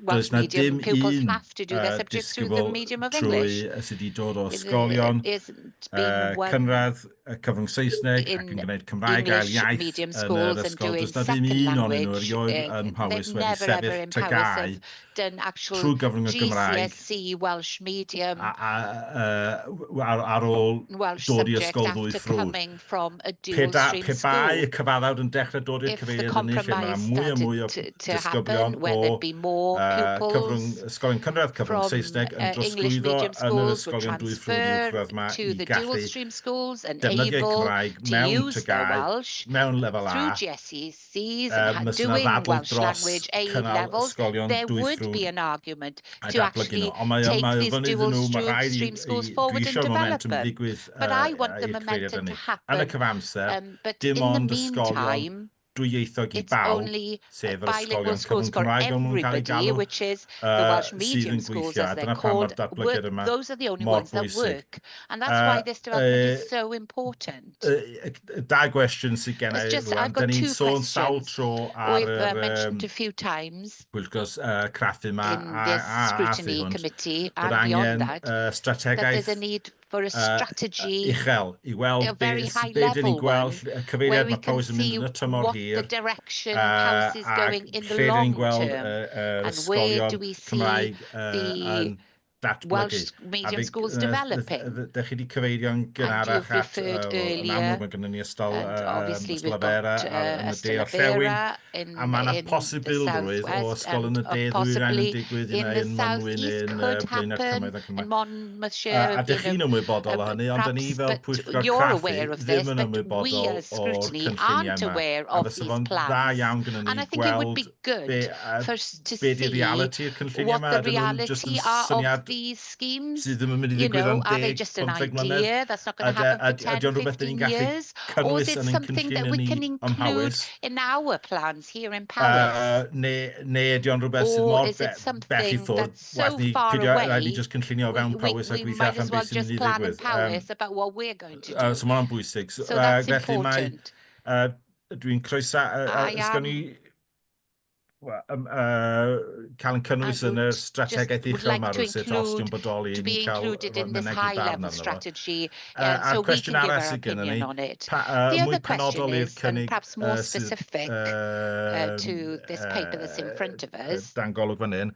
Welsh na medium dim pupils un have to do their subjects through the disgybl medium of trwy English. sydd wedi dod o ysgolion Isn't being one cynradd cyfrwng Saesneg ac yn in gwneud Cymraeg ail English iaith medium yn schools yr and ysgol. doing Does na ddim second un ohonyn nhw language. erioed yn Mhawys They've wedi never ever sefyll in Powys tygau have done actual trwy gyfrwng y Gymraeg GCSE Welsh medium ar ôl Welsh dod i subject ysgol ddwy after ffrwd. coming from a Pe dual stream bai y school. cyfaddawd yn dechrau dod i'r If the cyfeiriad yn lle, mae compromise mwy a mwy o started to disgyblion happen, where o there'd be more cyfrwng pupils ysgolion cynradd cyfrwng from Saesneg yn English drosglwyddo medium yn yr schools would ysgolion dwy ffrwd transfer uwchradd yma to i the dual gallu stream schools and defnyddio'u able Cymraeg to mewn use their tygau, Welsh mewn lefel through A. GCSEs and Mas yna doing ddadl Welsh dros language A cynnal levels, ysgolion there dwy would be ffrwd an argument a to datblygu actually nhw. Ond mae take these fyny dual iddyn nhw, mae rhaid stream schools dwi forward and eisiau'r develop momentum them. ddigwydd But I want the i'r cyfeiriad momentum hynny. to Yn y happen. cyfamser, But dim in the ond ysgolion meantime, dwyieithog i it's bawb, only sef yr bilingual ysgolion schools cyfrwng for Cymraeg fel nhw'n cael ei everybody, galw, which is the Welsh sydd medium yn schools, gweithio. as they're Dyna pan called. mae'r datblygiad yma Those are the only mor ones that bwysig. work. And that's why this development is so important. Dau gwestiwn sydd gen i rwan. I've got Da ni'n two sôn sawl questions. tro ar We've mentioned a few times pwyllgos craffu yma in this scrutiny committee and beyond that, that strategaeth there's a need for a strategy uchel i weld a very high be dyn ni'n level gweld one, y where cyfeiriad we mae can Powys yn mynd see yn y tymor what the hir direction Powys is going in the lle dyn long ni'n gweld term, and where ysgolion do we see Cymraeg the datblygu. Welsh medium schools developing. Dych chi wedi cyfeirio'n gynharach you've referred yn amlwg mae gennym ni ystol and obviously we've ystolabera got yn y de Ystol y orllewin. Bera in A mae yna the posibilrwydd o southwest, ysgol yn y and de ddwyrain yn possibly digwydd in yna the yn Mynwyn southeast yn could Blaenau happen Cymoedd ac yn in y Monmouthshire. A dych chi'n ymwybodol o hynny, ond dyn ni fel Perhaps, but pwyllgor you're craffu aware of ddim this, yn but we ymwybodol as o'r scrutiny cynlluniau aren't yma. aware A of fysa these fo'n dda plans. iawn gyda ni And I think it would be gweld good be for us to di see reality i'r cynlluniau what yma. the Ydyn nhw'n just yn reality are of syniad these schemes. sydd ddim yn mynd i You ddigwydd know, am are they 10, just an 15 mlynedd? idea that's not going to happen for 10, Ydy o'n rhywbeth 15 ni'n gallu years? Or is cynnwys it yn ein something that cynlluniau we ni can ym include Mhawys? in our plans here in Powys? Neu ydy o'n rhywbeth sydd Or mor is it bell i something ffwrdd, that's so waeth ni far pidio rhaid ni away, just cynllunio fewn Powys a we gweithio might allan as well beth sy'n just mynd i plan in ddigwydd. Powys about what we're going to do. So mae hwnna'n bwysig. So that's Felly mae important. dwi'n croesa, I ysgon am ni cael yn cynnwys yn yr strategaeth would uchel like yma to rwsyd os di'n include, bodoli to i be ni cael included in this mynegu barn high-level arno fo. strategy, A'r so we cwestiwn can give arall our sydd gynnon opinion ni, on it. mwy The other penodol question i'r is, and cynnig perhaps more sydd specific to this paper that's in front of us, dan golwg fan hyn.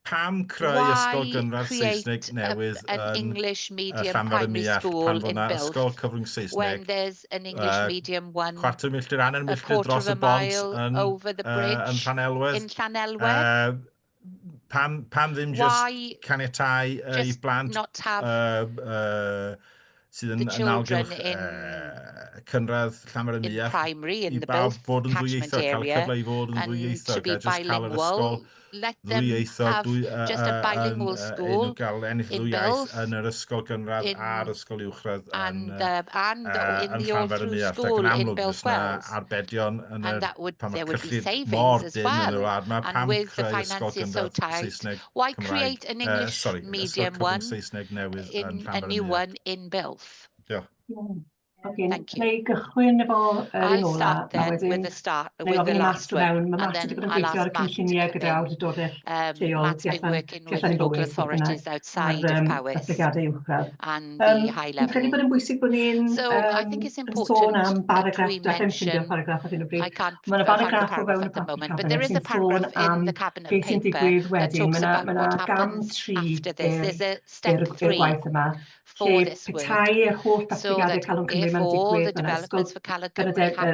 Pam creu ysgol why gynradd Saesneg create newydd an yn English medium Llanfair y primary Muallt school pan fod in yna ysgol Builth cyfrwng when Saesneg there's an English medium one cwarter milltir, hanner a milltir quarter dros of y a bont mile over the yn bridge Llanelwedd? in Llanelwedd? Pam ddim Why just caniatáu i just blant not have sydd the yn children algylch cynradd Llanfair y in Muallt primary in i the bawb Builth fod yn catchment ddwyieithog, cael y area cyfle i fod yn and to ddwyieithog be a just cael yr ysgol bilingual? Let them ddwyieithog have just a bilingual school gael ennill in ddwy iaith Builth yn yr ysgol gynradd in a'r ysgol uwchradd and in yn the Llanfair y all-through Muallt ac school yn in amlwg Builth fes na Wells. arbedion yn And yr that would pan there mae'r would be cyllid mor savings as dyn yn yr well. wlad yma, And pam with the creu ysgol finances so gynradd tight, Saesneg why Cymraeg, create an English ysgol medium cyfrwng one Saesneg newydd yn in a Llanfair y new Muallt? one in Builth? Diolch. Thank you. Neu gychwyn efo yr un I'll ola, start a then wedyn with the start neu with the ofyn i last Matt o one, mewn. Mae and Matt wedi then bod yn I'll gweithio ar ask y Matt to cynlluniau come gyda in. awdurdodau lleol Matt's tu been allan working tu with allan i local Bowys, beth bynnag, authorities outside of ar Powys datblygiadau uwchradd. and the high Fi'n credu bod level. yn bwysig bod ni'n So I think it's sôn important am that baragraff, we dallai'n ffindio'r mention, paragraff ar hyn o bryd. I can't Mae yna find the baragraff o paragraph fewn y at the papur moment, but cabinet there is a sy'n sôn paragraph in am the cabinet beth sy'n paper digwydd that wedyn. talks about Mae what yna gam happens 3 after this. There's a step i'r 3 gwaith yma, for lle this work, petai yr holl so datblygiadau that Calon Cymru if mewn all the digwydd, mae yna developments for Calon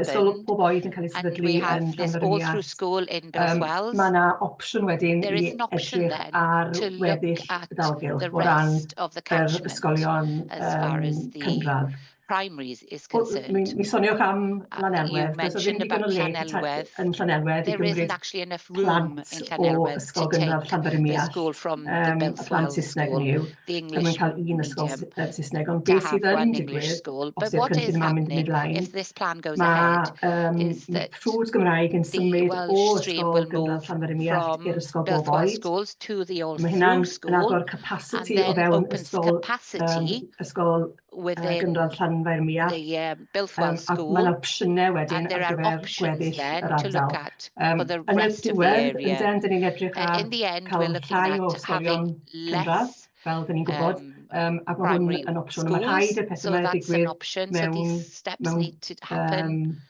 ysgol Cymru pob oed yn cael ei and sefydlu we have yn this Llanfair y all-through Muallt. school in Builth Wells, Mae yna opsiwn wedyn there i is an option edrych then ar to look weddill at y dalgylch the o ran rest of the yr catchment ysgolion as far as the cynradd. primaries is concerned. Mi soniwch am You Llanelwedd. Does ddim mentioned digon o about le Llanelwedd. yn Llanelwedd i There isn't gymryd actually enough room plant in o Llanelwedd ysgol to gynradd take Llanfair y the Muallt. school from the Y Builth plant Wells Saesneg school, hynny yw. the Mae'n English cael un ysgol medium, Saesneg, ond to beth sydd have yn one English digwydd, school. os But yw'r what is cynllun yma'n mynd i happening mlaen, if this plan goes ahead is that ffrwd Gymraeg yn the symud o Welsh stream ysgol will gynradd move Llanfair y Muallt i'r from ysgol Builth bob Wells oed. schools to the Mae hynna'n all-through school, agor and capacity o then fewn opens ysgol capacity ysgol within gynradd Llanfair y Muallt. the Builth Wells Ac school, mae'n opsiynau wedyn and there ar are gyfer options gweddill then yr to look ardal. at for the Yn y rest of the diwedd, area. dyn ni'n edrych ar In the end, cael we're looking llai o at ysgolion having cynradd, less fel dyn ni'n gwybod, ac mae hwn primary yn opsiwn. Mae rhaid schools, y pethau so yma that's an digwydd option. So mewn, these steps mewn, need to happen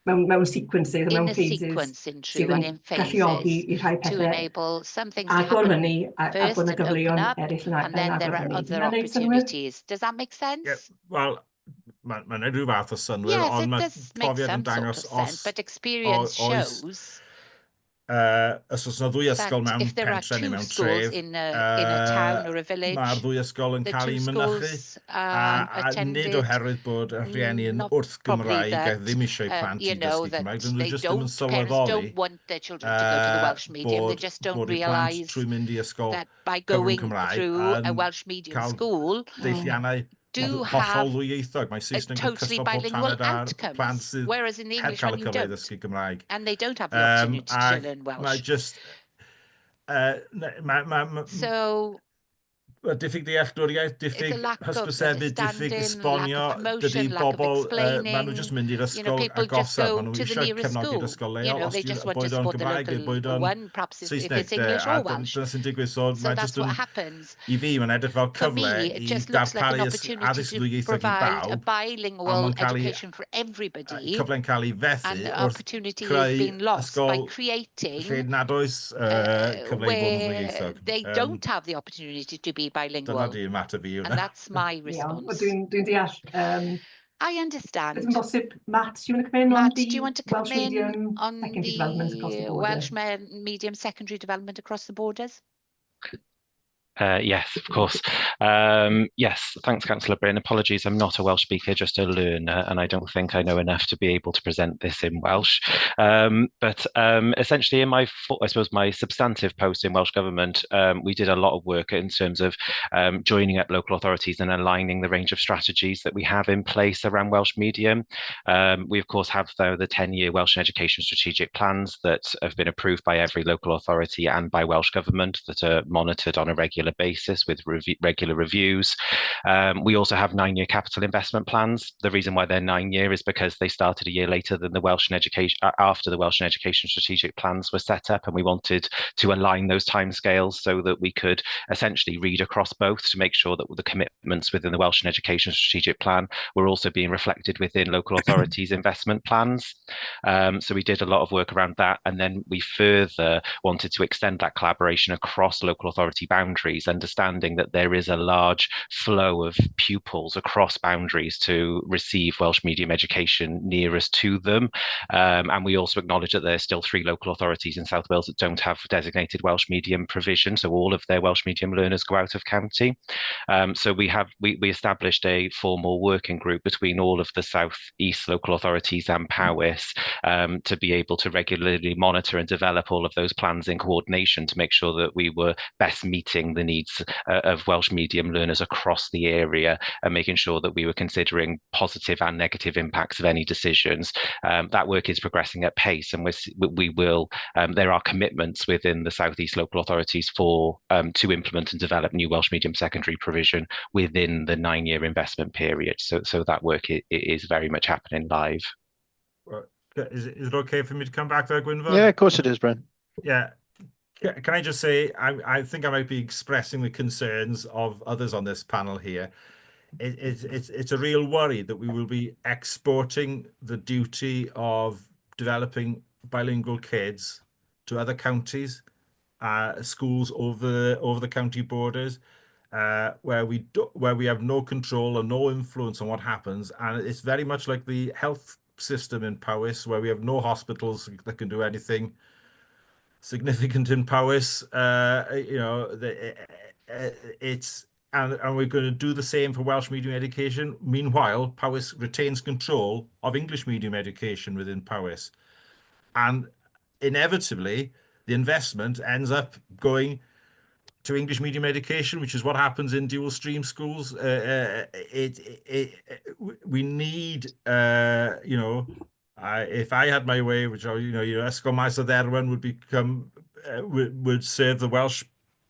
mewn sequences, in mewn a phases, sequence in sydd true yn and in galluogi phases i rhai to pethau enable some things to agor happen fyny a first bod yna and open gyfleoedd up, eraill and then yn there agor are fyny. other Dyna wneud synnwyr? opportunities. Does that make sense? Wel, mae'n neud rhyw fath o synwyr, Yes, ond it mae does make profiad yn some sort dangos of sense, but experience oes shows os oes yna ddwy ysgol that mewn if there are pentre neu two mewn schools tref, in a town or a village, mae'r ddwy ysgol yn the cael two ei mynychu, schools a nid attended oherwydd bod y rhieni yn not wrth probably Gymraeg a that, ddim eisiau plant you i know, ddysgu that Cymraeg, dyn nhw they jyst ddim yn don't, parents sylweddoli don't want their children to go to the Welsh medium. They just don't bod eu plant realise trwy mynd i ysgol that by cyfrwng going Cymraeg through a yn Welsh medium cael school, deilliannau do hollol have ddwyieithog. Mae a Saesneg yn totally cystal pob bilingual taned ar plant outcomes, sydd whereas in the heb English cael one y you cyfle i don't. ddysgu Gymraeg. And they don't have the opportunity to learn Mae Welsh. just... So diffyg dealltwriaeth, diffyg hysbysebu, diffyg esbonio, dydy bobl, maen nhw jyst mynd i'r ysgol agosaf, maen nhw eisiau cefnogi'r ysgol leol, os yw boed o'n Gymraeg neu boed o'n Saesneg, dyna sy'n digwydd, so mae'n jyst yn, i fi, mae'n edrych fel cyfle i darparu addysg ddwyieithog i bawb, a mae'n cael ei, cyfle'n cael ei fethu wrth creu ysgol lle nad oes cyfle i fod yn ddwyieithog. They don't have the opportunity to be bilingual. Dyna di ymateb i hwnna. And that's my response. Dwi'n deall. I understand. It's impossible. Matt, do you want to come in Matt, on the do you want to come Welsh in medium on secondary development across the the border? Welsh medium secondary development across the borders? Yes, of course. Yes, thanks, Councillor Bryn. Apologies, I'm not a Welsh speaker, just a learner, and I don't think I know enough to be able to present this in Welsh. But essentially, in my, I suppose, my substantive post in Welsh Government, we did a lot of work in terms of joining up local authorities and aligning the range of strategies that we have in place around Welsh medium. We, of course, have the 10-year Welsh Education strategic plans that have been approved by every local authority and by Welsh Government that are monitored on a regular basis with regular reviews. We also have 9-year capital investment plans. The reason why they're 9-year is because they started a year later than the Welsh and Education, after the Welsh and Education strategic plans were set up, and we wanted to align those timescales so that we could essentially read across both to make sure that the commitments within the Welsh and Education strategic plan were also being reflected within local authorities' investment plans. So we did a lot of work around that, and then we further wanted to extend that collaboration across local authority boundaries, understanding that there is a large flow of pupils across boundaries to receive Welsh medium education nearest to them. And we also acknowledge that there's still 3 local authorities in South Wales that don't have designated Welsh medium provision, so all of their Welsh medium learners go out of county. So we established a formal working group between all of the South East local authorities and Powys to be able to regularly monitor and develop all of those plans in coordination to make sure that we were best meeting the needs of Welsh medium learners across the area, and making sure that we were considering positive and negative impacts of any decisions. That work is progressing at pace, and we will. There are commitments within the South East local authorities for to implement and develop new Welsh medium secondary provision within the 9-year investment period. So that work is very much happening live. Is it okay for me to come back there, Gwynfor? Yeah, of course it is, Brent. Yeah. Can I just say, I think I might be expressing the concerns of others on this panel here. It's a real worry that we will be exporting the duty of developing bilingual kids to other counties, schools over the county borders, where we have no control or no influence on what happens. And it's very much like the health system in Powys, where we have no hospitals that can do anything significant in Powys. You know, and we're going to do the same for Welsh medium education. Meanwhile, Powys retains control of English medium education within Powys, and inevitably the investment ends up going to English medium education, which is what happens in dual stream schools. We need, you know, if I had my way, which, you know, Ysgol Maes y Dderwen would become, would serve the Welsh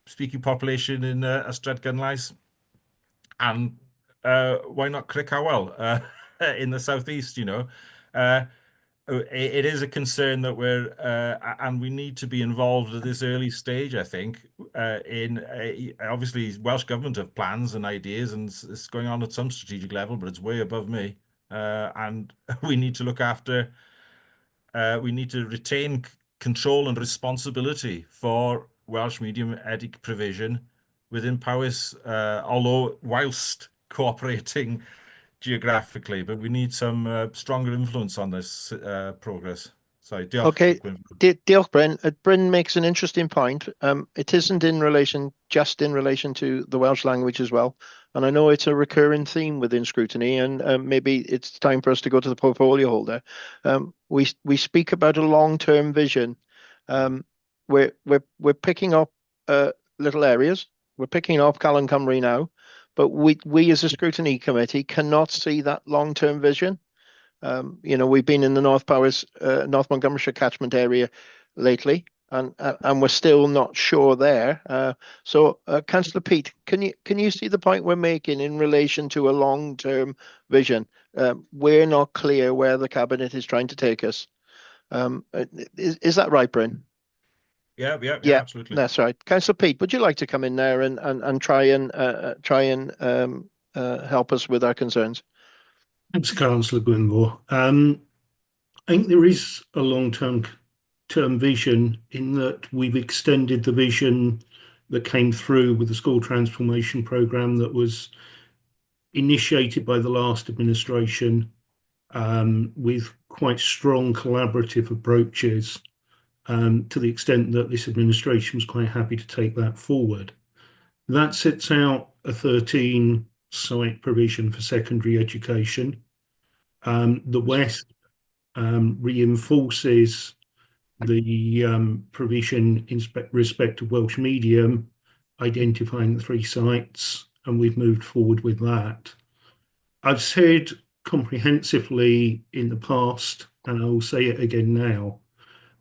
speaking population in Ystrad Gynlais, and why not Crickhowell in the southeast, you know. It is a concern that we're, and we need to be involved at this early stage, I think, obviously Welsh Government have plans and ideas, and it's going on at some strategic level, but it's way above me. And we need to look after, we need to retain control and responsibility for Welsh medium edic provision within Powys, although whilst cooperating geographically, but we need some stronger influence on this progress. Sorry, okay, diolch, Bryn. Bryn makes an interesting point. It isn't just in relation to the Welsh language as well. And I know it's a recurring theme within scrutiny, and maybe it's time for us to go to the portfolio holder. We speak about a long-term vision. We're picking up little areas. We're picking up Calon Cymru now. But we as a scrutiny committee cannot see that long-term vision. You know, we've been in the North Powys, North Montgomeryshire catchment area lately. and we're still not sure there. So, Councillor Peat, can you see the point we're making in relation to a long-term vision? We're not clear where the cabinet is trying to take us. Is that right, Bryn? Yeah, Yeah, absolutely. that's right. Councillor Peat, would you like to come in there and try and help us with our concerns? Thanks, Councillor Gwynfor. I think there is a long-term vision in that we've extended the vision that came through with the school transformation programme that was initiated by the last administration, with quite strong collaborative approaches, to the extent that this administration was quite happy to take that forward. That sets out a 13-site provision for secondary education. The West reinforces the provision in respect of Welsh medium, identifying the 3 sites, and we've moved forward with that. I've said comprehensively in the past, and I will say it again now,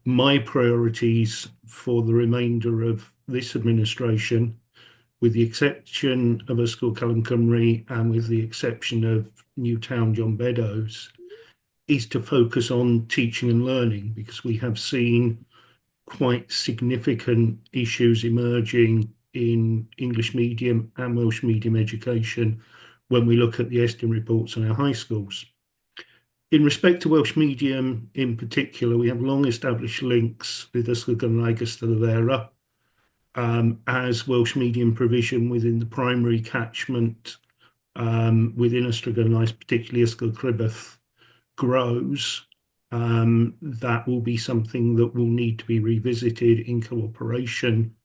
my priorities for the remainder of this administration, with the exception of Ysgol Callum Cymru and with the exception of Newtown John Beddoes, is to focus on teaching and learning, because we have seen quite significant issues emerging in English medium and Welsh medium education when we look at the Estyn reports on our high schools. In respect to Welsh medium in particular, we have long established links with Ysgol Gymraeg Ystad y Fera, as Welsh medium provision within the primary catchment within Ystrad Gymraeg, particularly Ysgol Crybeth, grows. That will be something that will need to be revisited in cooperation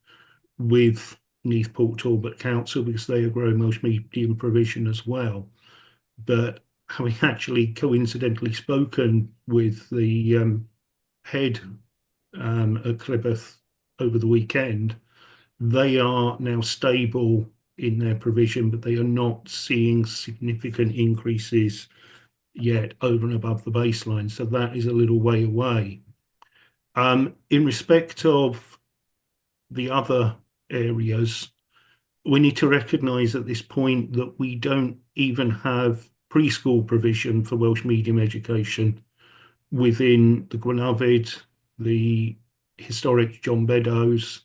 with Neath Port Talbot Council, because they are growing Welsh medium provision as well. But having actually coincidentally spoken with the head at Crybeth over the weekend, they are now stable in their provision, but they are not seeing significant increases yet over and above the baseline. So that is a little way away. In respect of the other areas, we need to recognise at this point that we don't even have preschool provision for Welsh medium education within the Gwenavyd, the historic John Beddoes,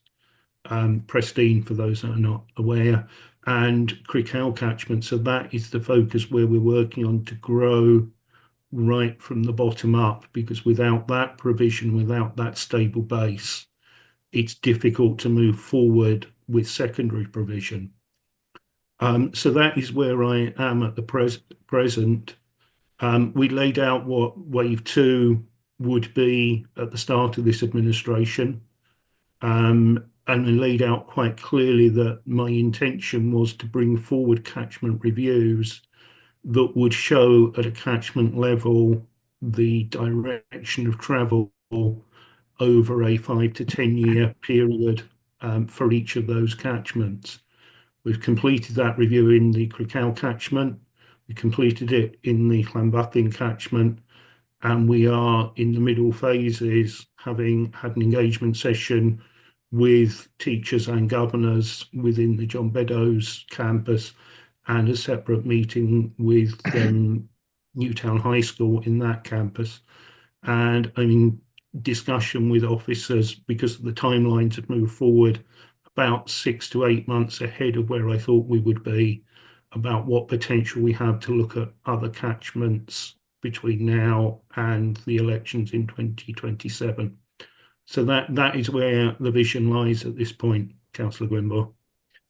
Prestine, for those that are not aware, and Crickhow catchment. So that is the focus where we're working on to grow right from the bottom up, because without that provision, without that stable base, it's difficult to move forward with secondary provision. So that is where I am at the present. We laid out what wave 2 would be at the start of this administration, and we laid out quite clearly that my intention was to bring forward catchment reviews that would show at a catchment level the direction of travel over a 5 to 10 year period for each of those catchments. We've completed that review in the Crickhow catchment, we completed it in the Llanbathin catchment, and we are in the middle phases, having had an engagement session with teachers and governors within the John Beddoes campus, and a separate meeting with Newtown High School in that campus. And I'm in discussion with officers, because the timelines had moved forward about 6 to 8 months ahead of where I thought we would be, about what potential we have to look at other catchments between now and the elections in 2027. So that is where the vision lies at this point, Councillor Gwynfor.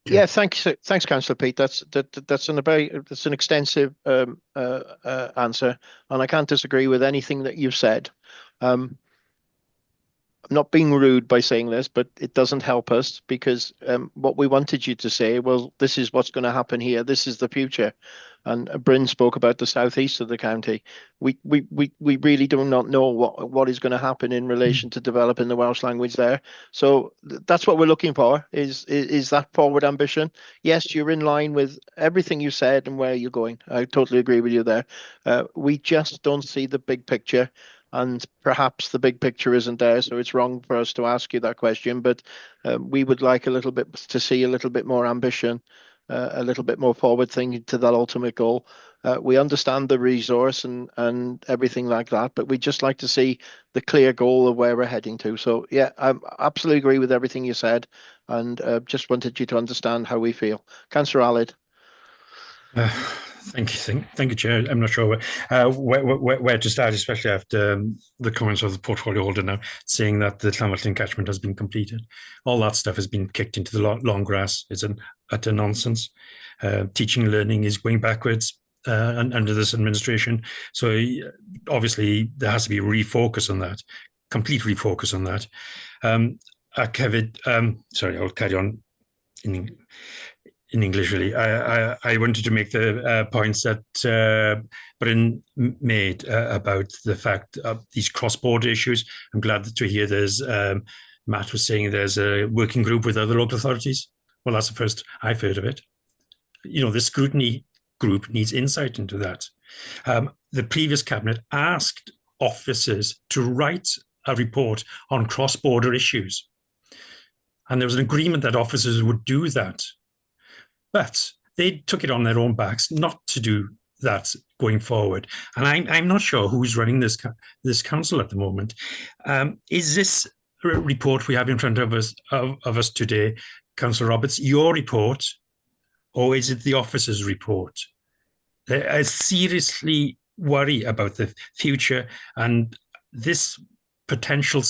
Yeah, thanks, Councillor Peat. That's an extensive answer, and I can't disagree with anything that you've said. I'm not being rude by saying this, but it doesn't help us, because what we wanted you to say, well, this is what's going to happen here. This is the future. And Bryn spoke about the southeast of the county. We really do not know what is going to happen in relation to developing the Welsh language there. So that's what we're looking for, is that forward ambition. Yes, you're in line with everything you said and where you're going. I totally agree with you there. We just don't see the big picture. and perhaps the big picture isn't there, so it's wrong for us to ask you that question. But we would like a little bit to see a little bit more ambition, a little bit more forward thinking to that ultimate goal. We understand the resource and everything like that, but we'd just like to see the clear goal of where we're heading to. So yeah, I absolutely agree with everything you said, and just wanted you to understand how we feel. Councillor Aled. Thank you, Chair. I'm not sure where to start, especially after the comments of the portfolio holder now saying that the Llanfyllin catchment has been completed. All that stuff has been kicked into the long grass. It's an utter nonsense. Teaching and learning is going backwards under this administration. So obviously there has to be a refocus on that, complete refocus on that. Sorry, I'll carry on in English, really. I wanted to make the points that Bryn made about the fact of these cross-border issues. I'm glad to hear there's, Matt was saying there's a working group with other local authorities. Well, that's the first I've heard of it. You know, the scrutiny group needs insight into that. The previous cabinet asked officers to write a report on cross-border issues. And there was an agreement that officers would do that. But they took it on their own backs not to do that going forward. And I'm not sure who's running this council at the moment. Is this report we have in front of us today, Councillor Roberts, your report, or is it the officers' report? I seriously worry about the future, and this potential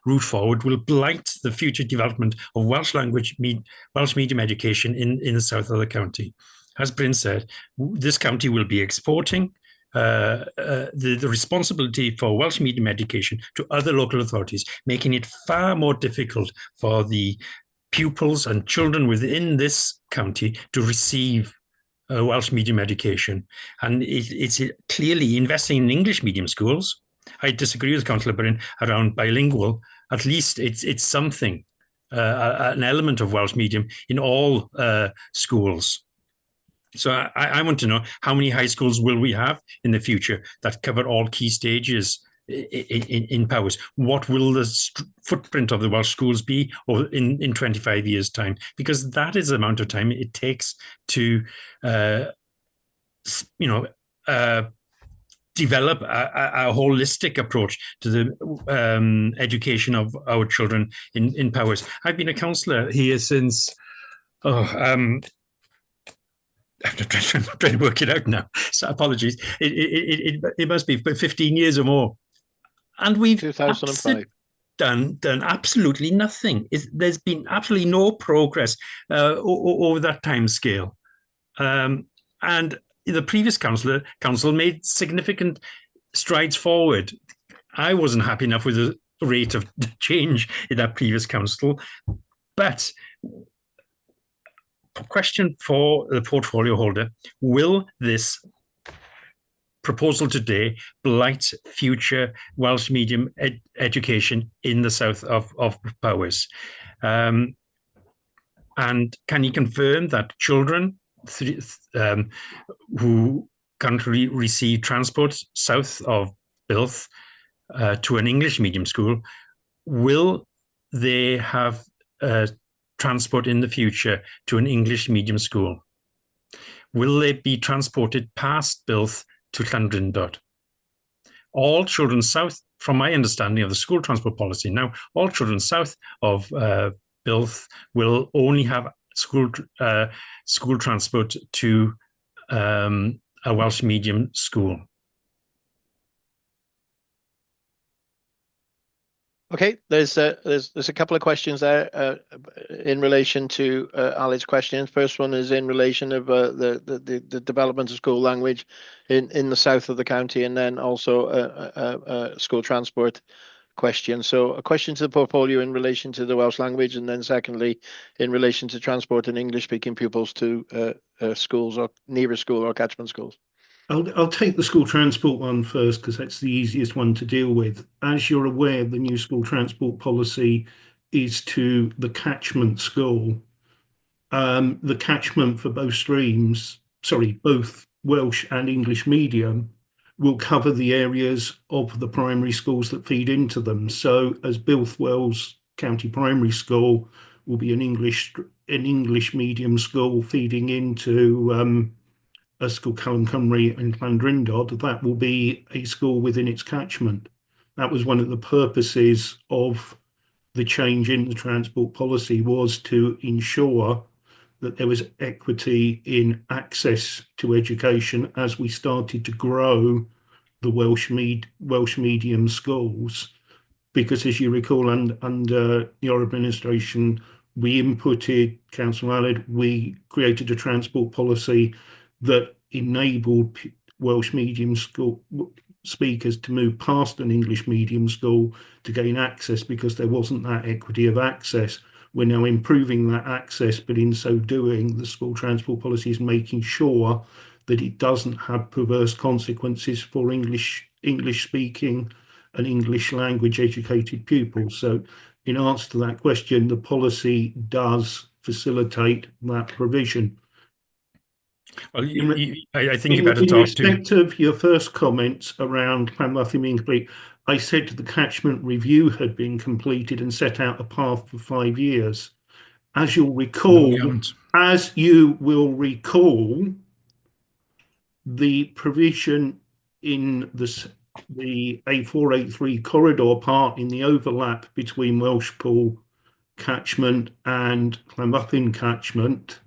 route forward will blight the future development of Welsh medium education in the south of the county. As Bryn said, this county will be exporting the responsibility for Welsh medium education to other local authorities, making it far more difficult for the pupils and children within this county to receive Welsh medium education. And it's clearly investing in English medium schools. I disagree with Councillor Bryn around bilingual. At least it's something, an element of Welsh medium in all schools. So I want to know, how many high schools will we have in the future that cover all key stages in Powys? What will the footprint of the Welsh schools be in 25 years' time? Because that is the amount of time it takes to, develop a holistic approach to the education of our children in Powys. I've been a councillor here since, I'm trying to work it out now, so apologies. It must be 15 years or more. And we've 2005. done absolutely nothing. There's been absolutely no progress over that time scale. And the previous council made significant strides forward. I wasn't happy enough with the rate of change in that previous council, but question for the portfolio holder: will this proposal today blight future Welsh medium education in the south of Powys? And can you confirm that children who currently receive transport south of Builth to an English medium school, will they have transport in the future to an English medium school? Will they be transported past Builth to Llandrindod? All children south, from my understanding of the school transport policy now, all children south of Builth will only have school transport to a Welsh medium school. Okay, there's a couple of questions there in relation to Aled's question. First one is in relation of the development of school language in the south of the county, and then also a school transport question. So a question to the portfolio in relation to the Welsh language, and then secondly in relation to transport and English speaking pupils to schools or nearest school or catchment schools. I'll take the school transport one first because that's the easiest one to deal with. As you're aware, the new school transport policy is to the catchment school. The catchment for both streams, both Welsh and English medium, will cover the areas of the primary schools that feed into them. So as Bilthwells County Primary School will be an English medium school feeding into a school Callum Cymru and Llandrindod, that will be a school within its catchment. That was one of the purposes of the change in the transport policy, was to ensure that there was equity in access to education as we started to grow the Welsh medium schools. Because as you recall, under your administration, we inputted, Councillor Aled, we created a transport policy that enabled Welsh medium school speakers to move past an English medium school to gain access, because there wasn't that equity of access. We're now improving that access, but in so doing, the school transport policy is making sure that it doesn't have perverse consequences for English speaking and English language educated pupils. So in answer to that question, the policy does facilitate that provision. Well, I think you better talk to... In respect of your first comments around Llanfairpwll Incomplete, I said the catchment review had been completed and set out a path for 5 years. As you'll recall, the provision in the A483 corridor part in the overlap between Welshpool catchment and Llanfairpwll catchment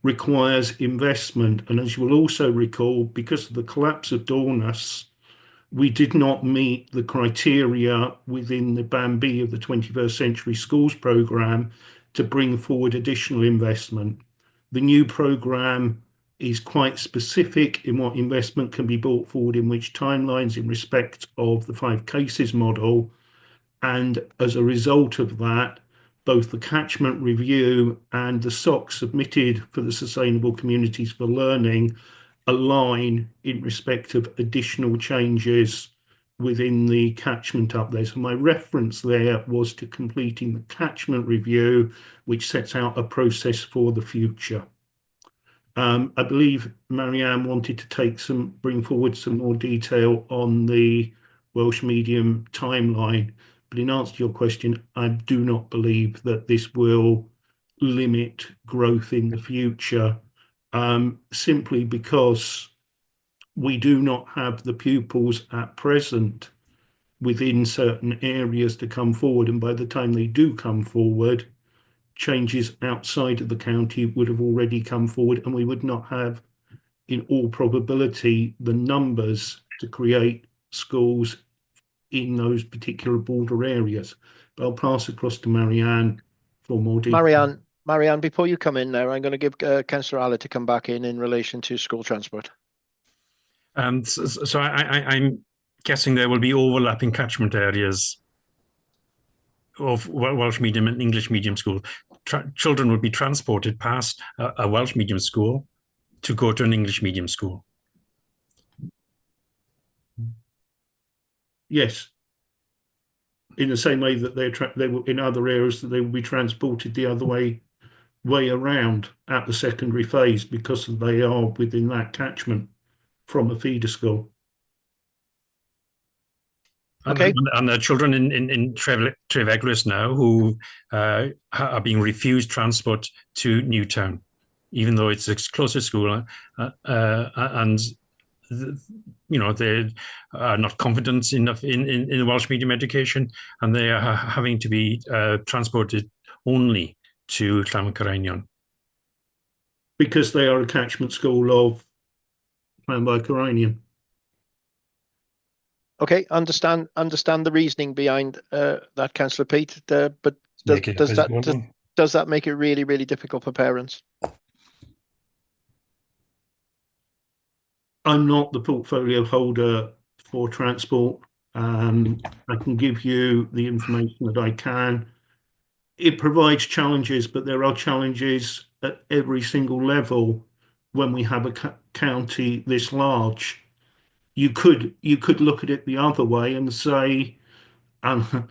requires investment. And as you will also recall, because of the collapse of Dornus, we did not meet the criteria within the Band B of the 21st Century Schools programme to bring forward additional investment. The new programme is quite specific in what investment can be brought forward in which timelines in respect of the 5 cases model. And as a result of that, both the catchment review and the SOC submitted for the Sustainable Communities for Learning align in respect of additional changes within the catchment up there. So my reference there was to completing the catchment review, which sets out a process for the future. I believe Marianne wanted to bring forward some more detail on the Welsh medium timeline. But in answer to your question, I do not believe that this will limit growth in the future, simply because we do not have the pupils at present within certain areas to come forward. And by the time they do come forward, changes outside of the county would have already come forward, and we would not have, in all probability, the numbers to create schools in those particular border areas. But I'll pass across to Marianne for more detail. Marianne, before you come in there, I'm going to give Councillor Aled to come back in relation to school transport. So I'm guessing there will be overlapping catchment areas of Welsh medium and English medium school. Children will be transported past a Welsh medium school to go to an English medium school. Yes, in the same way that they will in other areas, that they will be transported the other way around at the secondary phase, because they are within that catchment from a feeder school. Okay. And the children in Trefeglwys now who are being refused transport to Newtown, even though it's the closest school, and they are not confident enough in the Welsh medium education, and they are having to be transported only to Llanfairpwll. Because they are a catchment school of Llanfairpwll. Okay, understand the reasoning behind that, Councillor Pete. But does that make it really, really difficult for parents? I'm not the portfolio holder for transport. I can give you the information that I can. It provides challenges, but there are challenges at every single level when we have a county this large. You could look at it the other way and say, and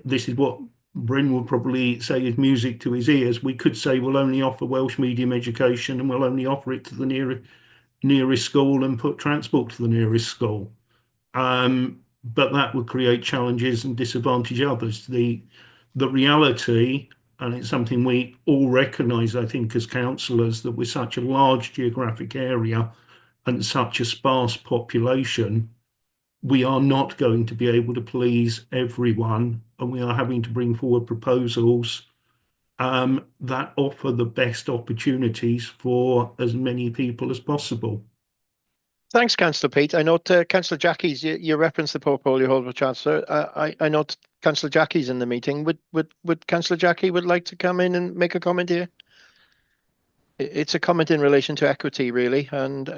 this is what Bryn would probably say is music to his ears. We could say we'll only offer Welsh medium education and we'll only offer it to the nearest school and put transport to the nearest school. but that would create challenges and disadvantage others. The reality, and it's something we all recognise, I think, as councillors, that with such a large geographic area and such a sparse population, we are not going to be able to please everyone, and we are having to bring forward proposals that offer the best opportunities for as many people as possible. Thanks, Councillor Pete. I note Councillor Jackie's, you referenced the portfolio holder, Chancellor. I note Councillor Jackie's in the meeting. Would Councillor Jackie would like to come in and make a comment here? It's a comment in relation to equity, really, and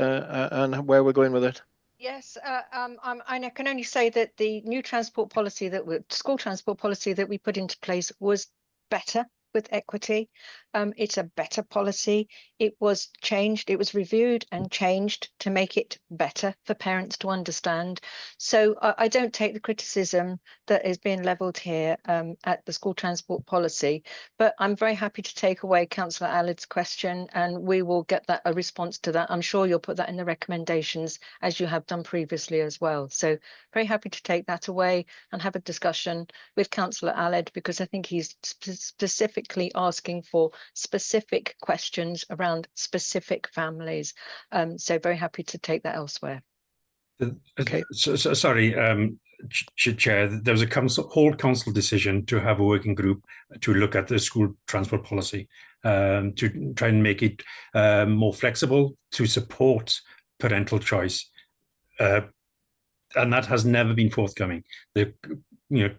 where we're going with it. Yes, I can only say that the new transport policy school transport policy that we put into place was better with equity. It's a better policy. It was changed, it was reviewed and changed to make it better for parents to understand. So I don't take the criticism that is being levelled here at the school transport policy, but I'm very happy to take away Councillor Allard's question, and we will get a response to that. I'm sure you'll put that in the recommendations as you have done previously as well. So very happy to take that away and have a discussion with Councillor Allard, because I think he's specifically asking for specific questions around specific families. So very happy to take that elsewhere. Okay. Sorry, Chair, there was a whole council decision to have a working group to look at the school transport policy, to try and make it more flexible to support parental choice. And that has never been forthcoming.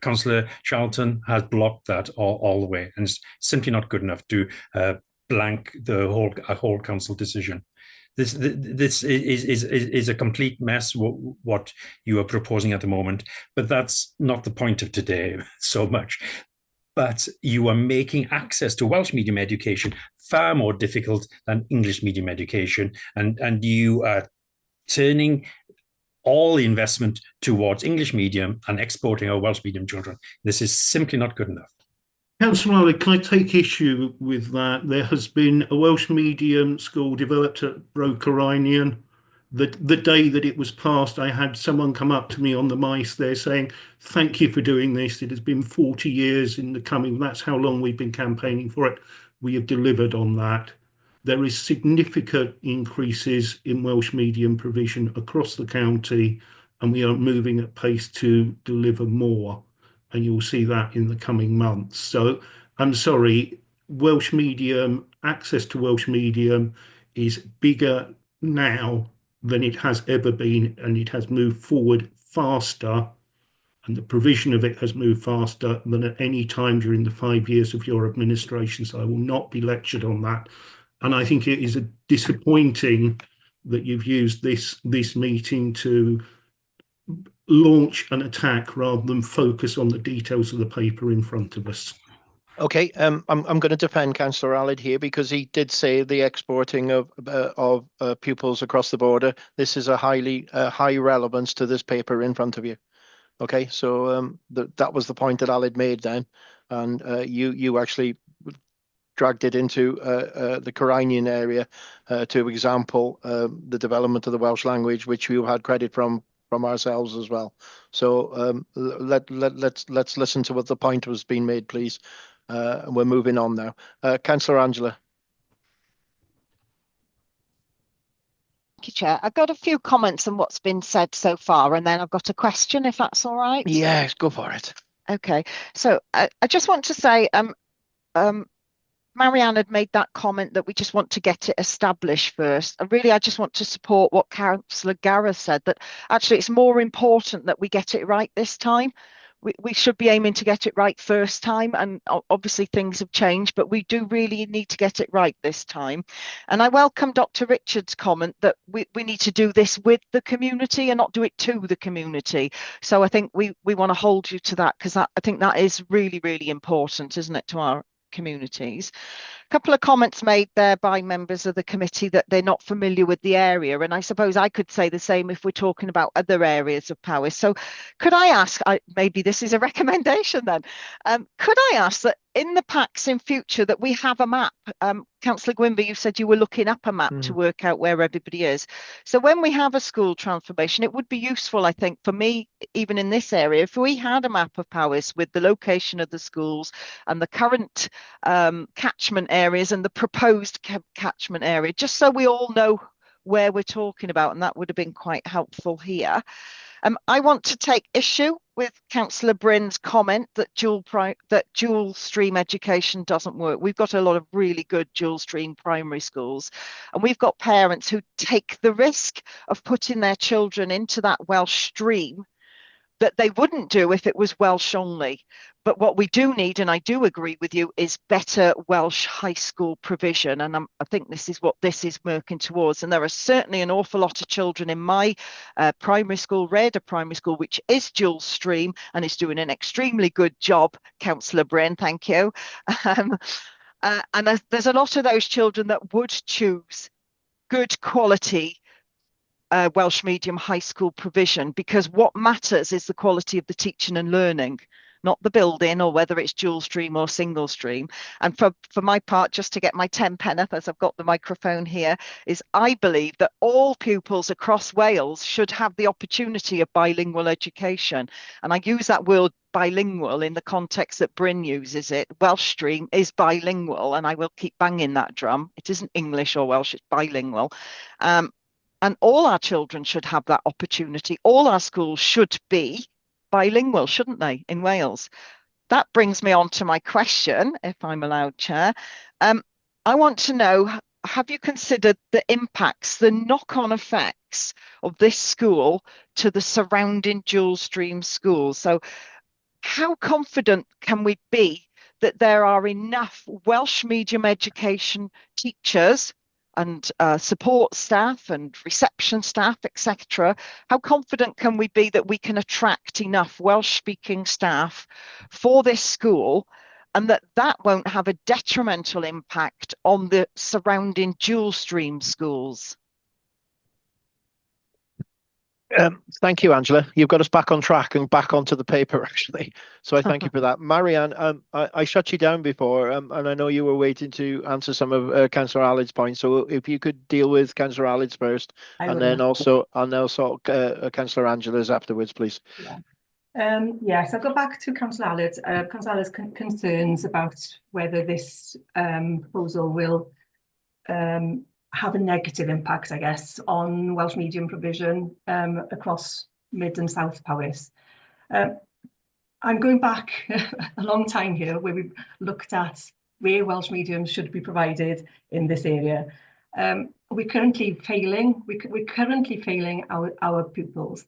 Councillor Charlton has blocked that all the way, and it's simply not good enough to blank the whole council decision. This is a complete mess, what you are proposing at the moment, but that's not the point of today so much. But you are making access to Welsh medium education far more difficult than English medium education, and you are turning all the investment towards English medium and exporting our Welsh medium children. This is simply not good enough. Councillor Allard, can I take issue with that? There has been a Welsh medium school developed at Brokerinion. The day that it was passed, I had someone come up to me on the mice there saying, "Thank you for doing this. It has been 40 years in the coming." That's how long we've been campaigning for it. We have delivered on that. There is significant increases in Welsh medium provision across the county, and we are moving at pace to deliver more, and you'll see that in the coming months. So I'm sorry, Welsh medium, access to Welsh medium is bigger now than it has ever been, and it has moved forward faster, and the provision of it has moved faster than at any time during the 5 years of your administration. So I will not be lectured on that. And I think it is disappointing that you've used this meeting to launch an attack rather than focus on the details of the paper in front of us. Okay, I'm going to defend Councillor Allard here, because he did say the exporting of pupils across the border. This is a high relevance to this paper in front of you. Okay, so that was the point that Allard made then, and you actually dragged it into the Corinion area to example the development of the Welsh language, which you had credit from ourselves as well. So let's listen to what the point was being made, please. We're moving on now. Councillor Angela. Thank you, Chair. I've got a few comments on what's been said so far, and then I've got a question, if that's all right. Yes, go for it. Okay, so I just want to say, Marianne had made that comment that we just want to get it established first. And really, I just want to support what Councillor Gareth said, that actually it's more important that we get it right this time. We should be aiming to get it right first time, and obviously things have changed, but we do really need to get it right this time. And I welcome Dr. Richard's comment that we need to do this with the community and not do it to the community. So I think we want to hold you to that, because I think that is really, really important, isn't it, to our communities. couple of comments made there by members of the committee that they're not familiar with the area, and I suppose I could say the same if we're talking about other areas of Powys. So could I ask, maybe this is a recommendation then, could I ask that in the packs in future that we have a map? Councillor Gwynfor, you said you were looking up a map to work out where everybody is. So when we have a school transformation, it would be useful, I think, for me, even in this area, if we had a map of Powys with the location of the schools and the current catchment areas and the proposed catchment area, just so we all know where we're talking about, and that would have been quite helpful here. I want to take issue with Councillor Bryn's comment that dual stream education doesn't work. We've got a lot of really good dual stream primary schools, and we've got parents who take the risk of putting their children into that Welsh stream that they wouldn't do if it was Welsh only. But what we do need, and I do agree with you, is better Welsh high school provision. And I think this is what this is working towards. And there are certainly an awful lot of children in my primary school, Rhayader Primary School, which is dual stream and is doing an extremely good job, Councillor Bryn, thank you. And there's a lot of those children that would choose good quality Welsh medium high school provision, because what matters is the quality of the teaching and learning, not the building or whether it's dual stream or single stream. And for my part, just to get my 10 penneth, as I've got the microphone here, is I believe that all pupils across Wales should have the opportunity of bilingual education. And I use that word bilingual in the context that Bryn uses it. Welsh stream is bilingual, and I will keep banging that drum. It isn't English or Welsh, it's bilingual. And all our children should have that opportunity. All our schools should be bilingual, shouldn't they, in Wales? That brings me on to my question, if I'm allowed, Chair. I want to know, have you considered the impacts, the knock-on effects of this school to the surrounding dual stream schools? So how confident can we be that there are enough Welsh medium education teachers and support staff and reception staff, etc.? How confident can we be that we can attract enough Welsh-speaking staff for this school, and that won't have a detrimental impact on the surrounding dual stream schools? Thank you, Angela. You've got us back on track and back onto the paper, actually. So I thank you for that. Marianne, I shut you down before, and I know you were waiting to answer some of Councillor Allard's points. So if you could deal with Councillor Allard's first, and then also Councillor Angela's afterwards, please. Yeah. Yes, I'll go back to Councillor Allard's. Councillor Allard's concerns about whether this proposal will have a negative impact, I guess, on Welsh medium provision across Mid and South Powys. I'm going back a long time here, where we've looked at where Welsh medium should be provided in this area. We're currently failing. We're currently failing our pupils.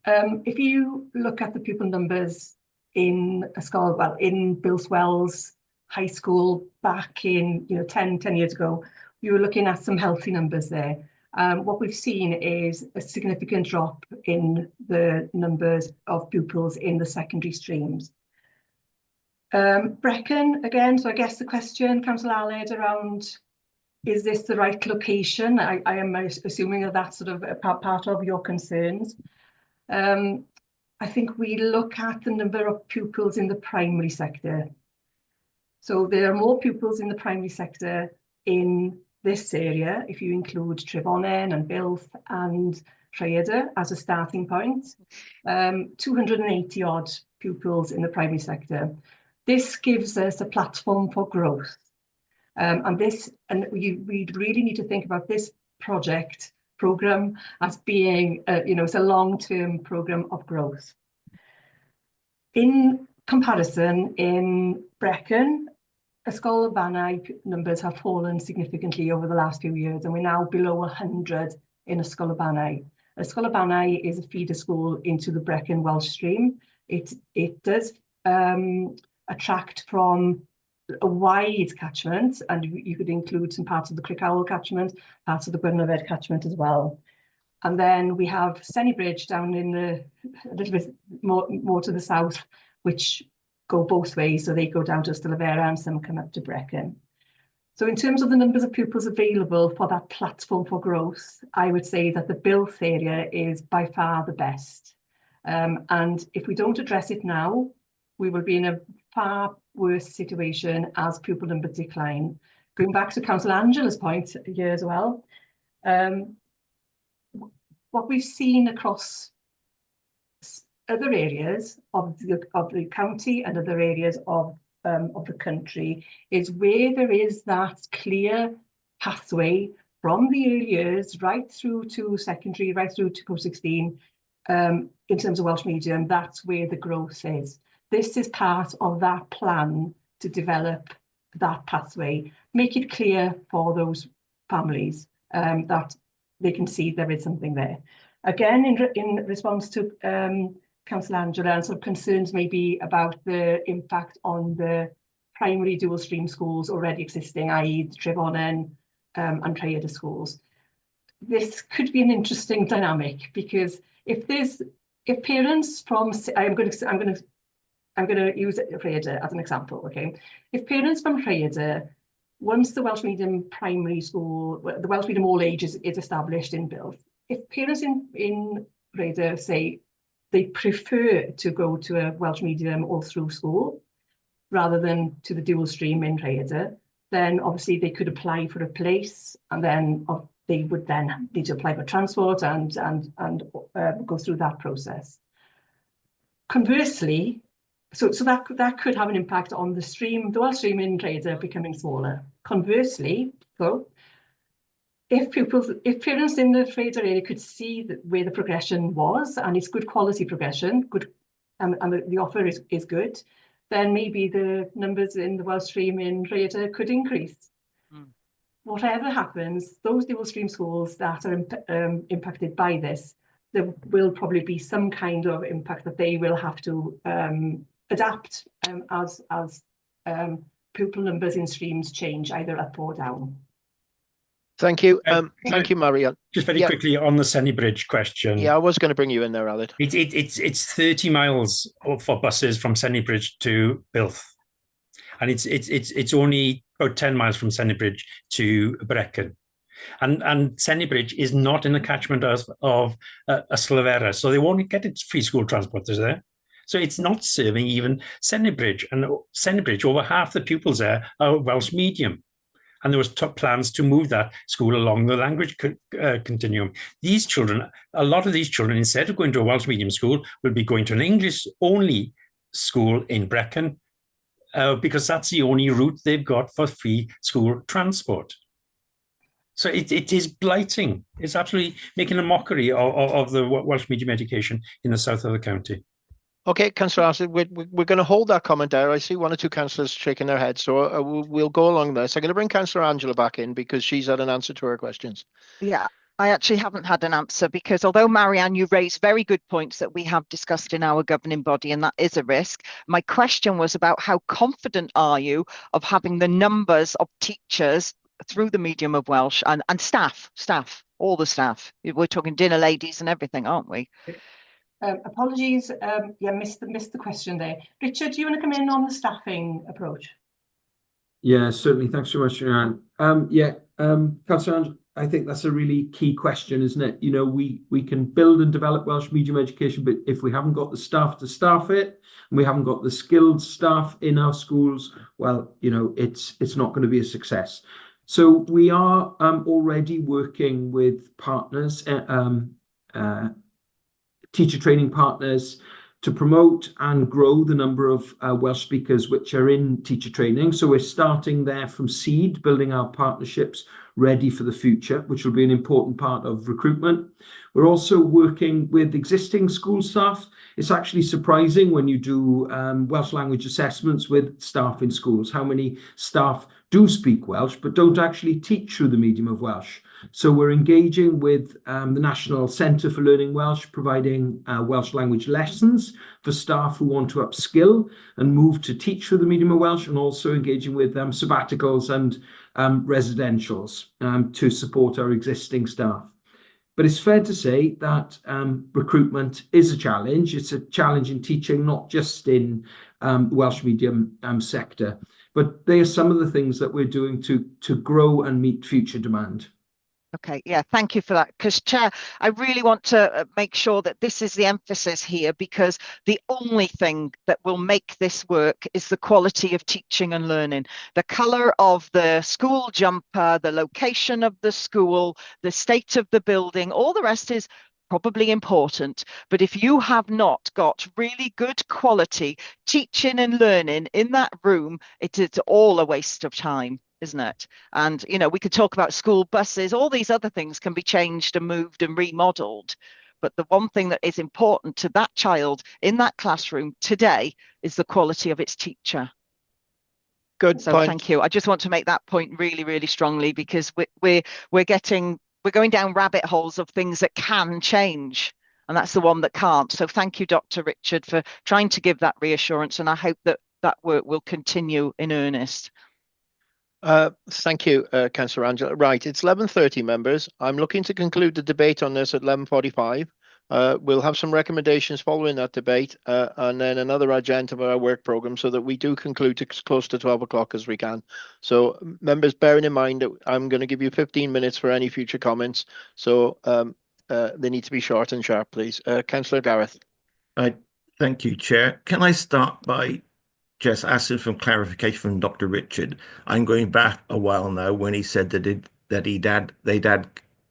If you look at the pupil numbers in in Bilswells High School back in 10 years ago, you were looking at some healthy numbers there. What we've seen is a significant drop in the numbers of pupils in the secondary streams. Brecon, again, so I guess the question, Councillor Allard, around, is this the right location? I am assuming that that's sort of a part of your concerns. I think we look at the number of pupils in the primary sector. So there are more pupils in the primary sector in this area, if you include Trefonen and Bilth and Rhayader as a starting point, 280 odd pupils in the primary sector. This gives us a platform for growth. And we really need to think about this programme as being, it's a long-term programme of growth. In comparison, in Brecon, Ysgol Banau numbers have fallen significantly over the last few years, and we're now below 100 in Ysgol Banau. Ysgol Banau is a feeder school into the Brecon Welsh stream. It does attract from a wide catchment, and you could include some parts of the Crickhowell catchment, parts of the Gwynedd catchment as well. And then we have Sennybridge down in a little bit more to the south, which go both ways, so they go down to Ystalyfera and some come up to Brecon. So in terms of the numbers of pupils available for that platform for growth, I would say that the Builth area is by far the best. And if we don't address it now, we will be in a far worse situation as pupil numbers decline. Going back to Councillor Angela's point here as well, what we've seen across other areas of the county and other areas of the country is where there is that clear pathway from the early years right through to secondary, right through to post-16, in terms of Welsh medium, that's where the growth is. This is part of that plan to develop that pathway, make it clear for those families that they can see there is something there. Again, in response to Councillor Angela, and some concerns maybe about the impact on the primary dual stream schools already existing, i.e. the Trefonen and Rhaeadr schools. This could be an interesting dynamic, because if parents from, I'm going to use Rhaeadr as an example, okay? If parents from Rhaeadr, once the Welsh medium primary school, the Welsh medium all ages is established in Builth, if parents in Rhaeadr say they prefer to go to a Welsh medium all through school rather than to the dual stream in Rhaeadr, then obviously they could apply for a place, and then they would then need to apply for transport and go through that process. Conversely, so that could have an impact on the Welsh stream in Rhaeadr becoming smaller. Conversely, though, if parents in the Rhaeadr area could see where the progression was, and it's good quality progression, and the offer is good, then maybe the numbers in the Welsh stream in Rhaeadr could increase. Whatever happens, those dual stream schools that are impacted by this, there will probably be some kind of impact that they will have to adapt as pupil numbers in streams change, either up or down. Thank you. Thank you, Marianne. Just very quickly on the Sennybridge question. Yeah, I was going to bring you in there, Aled. It's 30 miles for buses from Sennybridge to Builth, and it's only about 10 miles from Sennybridge to Brecon, and Sennybridge is not in the catchment of Yslafera, so they won't get its free school transport there. So it's not serving even Sennybridge, and Sennybridge, over half the pupils there are Welsh medium. And there was plans to move that school along the language continuum. These children, a lot of these children, instead of going to a Welsh medium school, will be going to an English-only school in Brecon, because that's the only route they've got for free school transport. So it is blighting. It's absolutely making a mockery of the Welsh medium education in the south of the county. Okay, Councillor Arthur, we're going to hold that comment there. I see one or two councillors shaking their heads, so we'll go along this. I'm going to bring Councillor Angela back in because she's had an answer to her questions. Yeah, I actually haven't had an answer, because although, Marianne, you raised very good points that we have discussed in our governing body, and that is a risk. My question was about how confident are you of having the numbers of teachers through the medium of Welsh and staff, all the staff. We're talking dinner ladies and everything, aren't we? Apologies, yeah, missed the question there. Richard, do you want to come in on the staffing approach? Yeah, certainly. Thanks so much, Joanne. Councillor, I think that's a really key question, isn't it? You know, we can build and develop Welsh medium education, but if we haven't got the staff to staff it, and we haven't got the skilled staff in our schools, well, you know, it's not going to be a success. So we are already working with partners, teacher training partners, to promote and grow the number of Welsh speakers which are in teacher training. So we're starting there from seed, building our partnerships ready for the future, which will be an important part of recruitment. We're also working with existing school staff. It's actually surprising when you do Welsh language assessments with staff in schools, how many staff do speak Welsh but don't actually teach through the medium of Welsh. So we're engaging with the National Centre for Learning Welsh, providing Welsh language lessons for staff who want to upskill and move to teach through the medium of Welsh, and also engaging with sabbaticals and residentials to support our existing staff. But it's fair to say that recruitment is a challenge. It's a challenge in teaching, not just in the Welsh medium sector. But they are some of the things that we're doing to grow and meet future demand. Okay, yeah, thank you for that. Because, Chair, I really want to make sure that this is the emphasis here, because the only thing that will make this work is the quality of teaching and learning. The colour of the school jumper, the location of the school, the state of the building, all the rest is probably important. But if you have not got really good quality teaching and learning in that room, it is all a waste of time, isn't it? And, you know, we could talk about school buses, all these other things can be changed and moved and remodeled. But the one thing that is important to that child in that classroom today is the quality of its teacher. Good so point. Thank you. I just want to make that point really, really strongly, because we're going down rabbit holes of things that can change. And that's the one that can't. So thank you, Dr. Richard, for trying to give that reassurance. And I hope that that work will continue in earnest. Thank you, Councillor Angela. Right, it's 11:30, members. I'm looking to conclude the debate on this at 11:45. We'll have some recommendations following that debate, and then another agenda of our work programme, so that we do conclude as close to 12 o'clock as we can. So, members, bearing in mind that I'm going to give you 15 minutes for any future comments, so they need to be short and sharp, please. Councillor Gareth. Thank you, Chair. Can I start by just asking for clarification from Dr. Richard? I'm going back a while now when he said that they'd had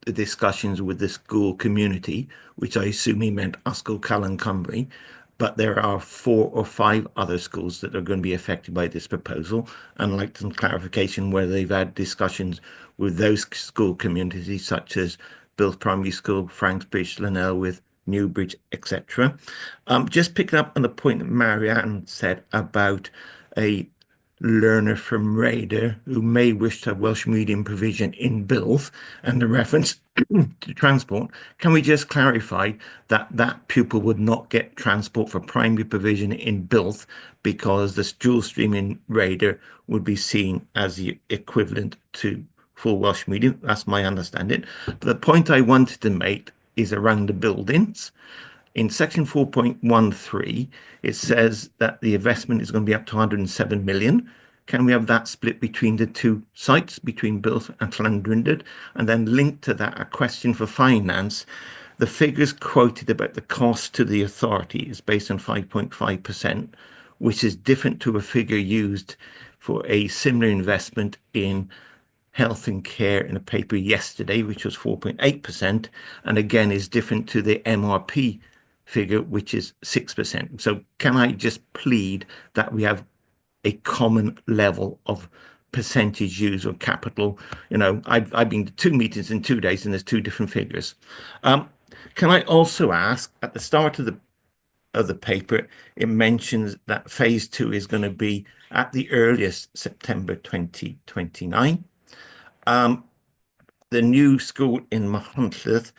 the discussions with the school community, which I assume he meant Uscal, Callan, Cumbria, but there are 4 or 5 other schools that are going to be affected by this proposal, and I'd like some clarification whether they've had discussions with those school communities, such as Bills Primary School, Franksbridge, Llanelwydd, Newbridge, etc. Just picking up on the point that Marianne said about a learner from Raider who may wish to have Welsh medium provision in Bilth, and the reference to transport, can we just clarify that that pupil would not get transport for primary provision in Bilth, because the dual stream in Raider would be seen as the equivalent to full Welsh medium? That's my understanding. But the point I wanted to make is around the buildings. In section 4.13, it says that the investment is going to be up to 107 million. Can we have that split between the 2 sites, between Bilth and Llandrindod? And then linked to that, a question for finance. The figures quoted about the cost to the authority is based on 5.5%, which is different to a figure used for a similar investment in health and care in a paper yesterday, which was 4.8%, and again is different to the MRP figure, which is 6%. So can I just plead that we have a common level of percentage use of capital? You know, I've been to 2 meetings in 2 days, and there's 2 different figures. Can I also ask, at the start of the paper, it mentions that phase 2 is going to be at the earliest September 2029. The new school in Machynlleth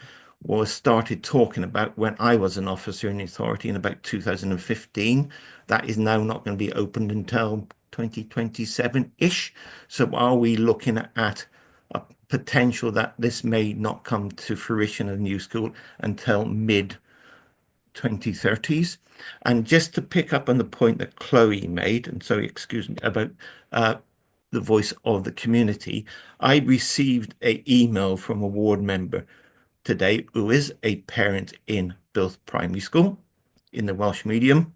was started talking about when I was an officer in the authority in about 2015. That is now not going to be opened until 2027-ish. So are we looking at a potential that this may not come to fruition of the new school until mid-2030s? And just to pick up on the point that Chloe made, and sorry, excuse me, about the voice of the community, I received an email from a ward member today who is a parent in Bilth Primary School in the Welsh medium,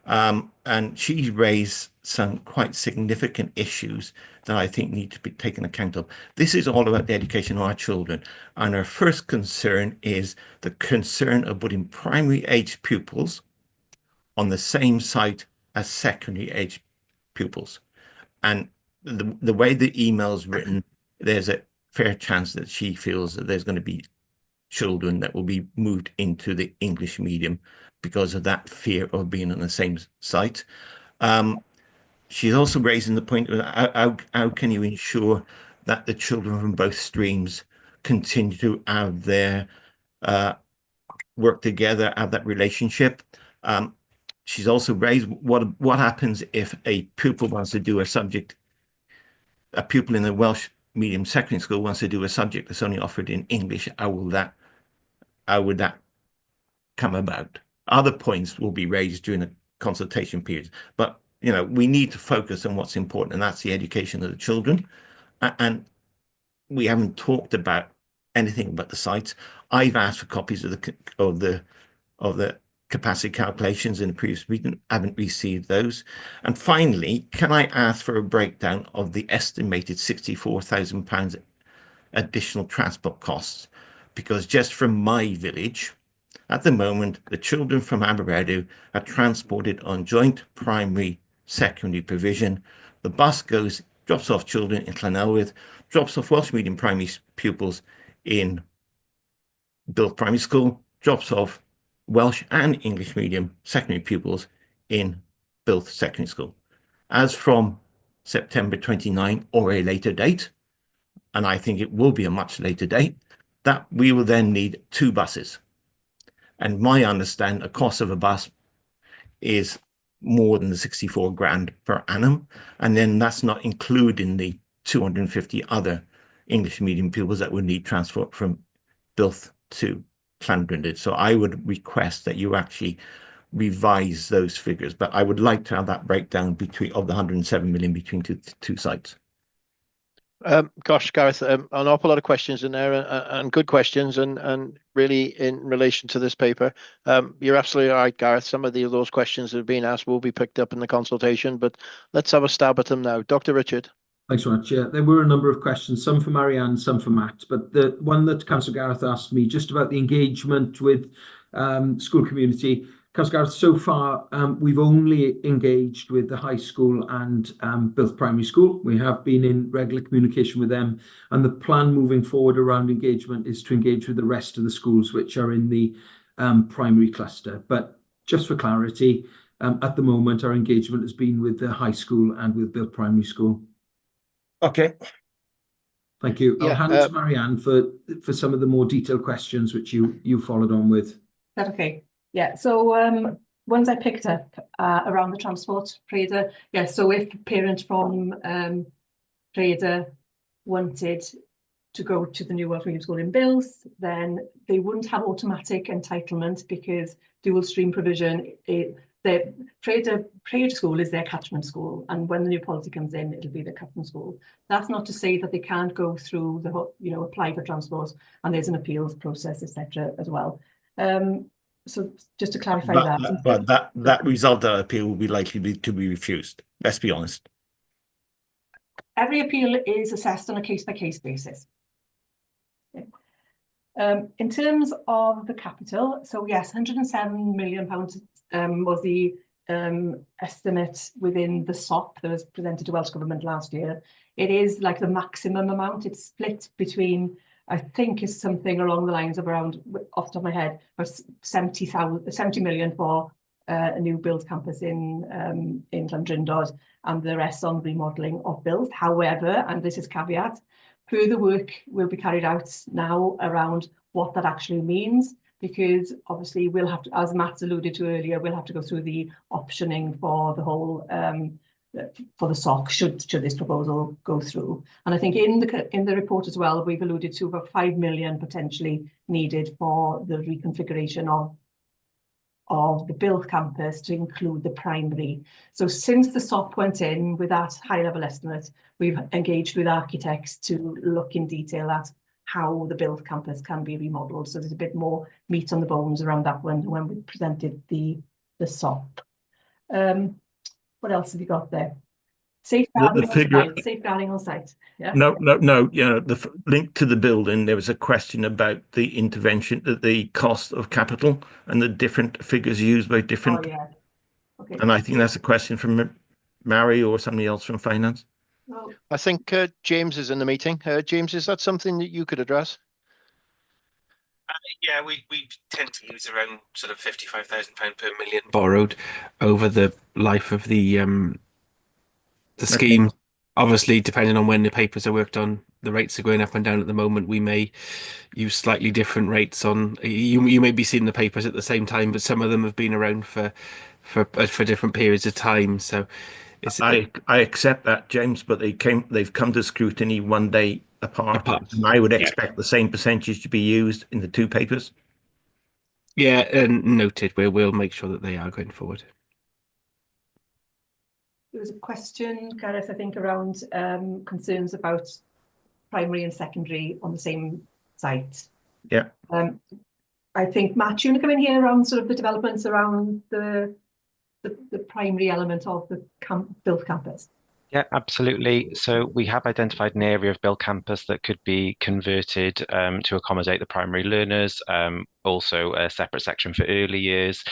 and she raised some quite significant issues that I think need to be taken account of. This is all about the education of our children, and our first concern is the concern of putting primary age pupils on the same site as secondary age pupils. And the way the email is written, there's a fair chance that she feels that there's going to be children that will be moved into the English medium because of that fear of being on the same site. She's also raising the point of how can you ensure that the children from both streams continue to have their work together, have that relationship. She's also raised what happens if a pupil wants to do a subject, a pupil in the Welsh medium secondary school wants to do a subject that's only offered in English. How would that come about? Other points will be raised during the consultation period, but we need to focus on what's important, and that's the education of the children. And we haven't talked about anything about the sites. I've asked for copies of the capacity calculations in the previous meeting. Haven't received those. And finally, can I ask for a breakdown of the estimated £64,000 additional transport costs? Because just from my village, at the moment, the children from Aberedo are transported on joint primary secondary provision. The bus drops off children in Llanelwydd, drops off Welsh medium primary pupils in Builth Primary School, drops off Welsh and English medium secondary pupils in Builth Secondary School. As from September 29 or a later date, and I think it will be a much later date, that we will then need 2 buses. And my understanding, the cost of a bus is more than the 64 grand per annum. And then that's not including the 250 other English medium pupils that would need transport from Builth to Llandrindod. So I would request that you actually revise those figures, but I would like to have that breakdown of the 107 million between two sites. Gosh, Gareth, an awful lot of questions in there, and good questions, and really in relation to this paper. You're absolutely right, Gareth. Some of those questions that have been asked will be picked up in the consultation, but let's have a stab at them now. Dr. Richard. Thanks very much. Yeah, there were a number of questions, some for Marianne, some for Matt, but the one that Councillor Gareth asked me just about the engagement with school community. Councillor Gareth, so far we've only engaged with the high school and Builth Primary School. We have been in regular communication with them, and the plan moving forward around engagement is to engage with the rest of the schools which are in the primary cluster. But just for clarity, at the moment our engagement has been with the high school and with Builth Primary School. Okay. Thank you. I'll hand it to Marianne for some of the more detailed questions which you followed on with. Is that okay? Yeah, so ones I picked up around the transport, Preda. Yeah, so if a parent from Preda wanted to go to the new Welsh Medium School in Builth, then they wouldn't have automatic entitlement because dual stream provision, the Preda school is their catchment school, and when the new policy comes in, it'll be the catchment school. That's not to say that they can't go through the apply for transport, and there's an appeals process, etc. as well. So just to clarify but that result of appeal will be likely to be refused. Let's be honest. Every appeal is assessed on a case-by-case basis. In terms of the capital, so yes, £107 million was the estimate within the SOP that was presented to Welsh Government last year. It is like the maximum amount. It's split between, I think, is something along the lines of around, off the top of my head, 70 million for a new Builth campus in Llandrindod, and the rest on remodelling of Builth. However, and this is caveat, further work will be carried out now around what that actually means, because obviously we'll have to, as Matt's alluded to earlier, we'll have to go through the optioning for the whole for the SOC should this proposal go through. And I think in the report as well, we've alluded to about 5 million potentially needed for the reconfiguration of the Builth campus to include the primary. So since the SOP went in with that high level estimate, we've engaged with architects to look in detail at how the Builth campus can be remodelled. So there's a bit more meat on the bones around that one when we presented the SOP. What else have you got there? Safeguarding on site. Yeah. No. The link to the building, there was a question about the intervention, the cost of capital and the different figures used by different. Oh, yeah. Okay. And I think that's a question from Mary or somebody else from finance. Well, I think James is in the meeting. James, is that something that you could address? Yeah, we tend to use around sort of £55,000 per million borrowed over the life of the scheme. Obviously, depending on when the papers are worked on, the rates are going up and down at the moment. We may use slightly different rates on. You may be seeing the papers at the same time, but some of them have been around for different periods of time. So, I accept that, James, but they've come to scrutiny one day apart. And I would expect the same percentage to be used in the two papers. Yeah, and noted. We'll make sure that they are going forward. there was a question, Gareth, I think, around concerns about primary and secondary on the same site. Yeah. I think, Matt, do you want to come in here around sort of the developments around the primary element of the built campus? Yeah, absolutely. So we have identified an area of built campus that could be converted to accommodate the primary learners. Also a separate section for early years.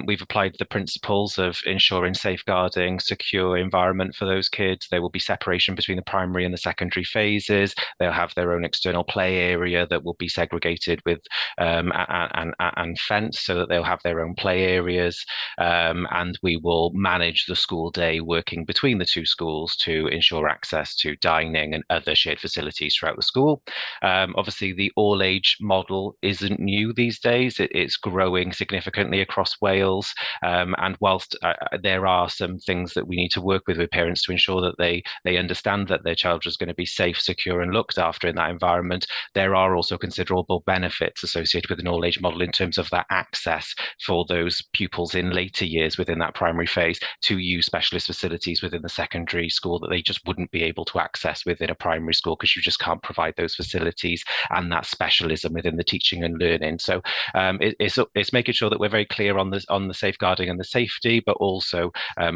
We've applied the principles of ensuring safeguarding, secure environment for those kids. There will be separation between the primary and the secondary phases. They'll have their own external play area that will be segregated with and fenced so that they'll have their own play areas. And we will manage the school day working between the two schools to ensure access to dining and other shared facilities throughout the school. Obviously, the all-age model isn't new these days. It's growing significantly across Wales, and whilst there are some things that we need to work with parents to ensure that they understand that their child is going to be safe, secure and looked after in that environment, there are also considerable benefits associated with an all-age model in terms of that access for those pupils in later years within that primary phase to use specialist facilities within the secondary school that they just wouldn't be able to access within a primary school, because you just can't provide those facilities and that specialism within the teaching and learning. So it's making sure that we're very clear on the safeguarding and the safety, but also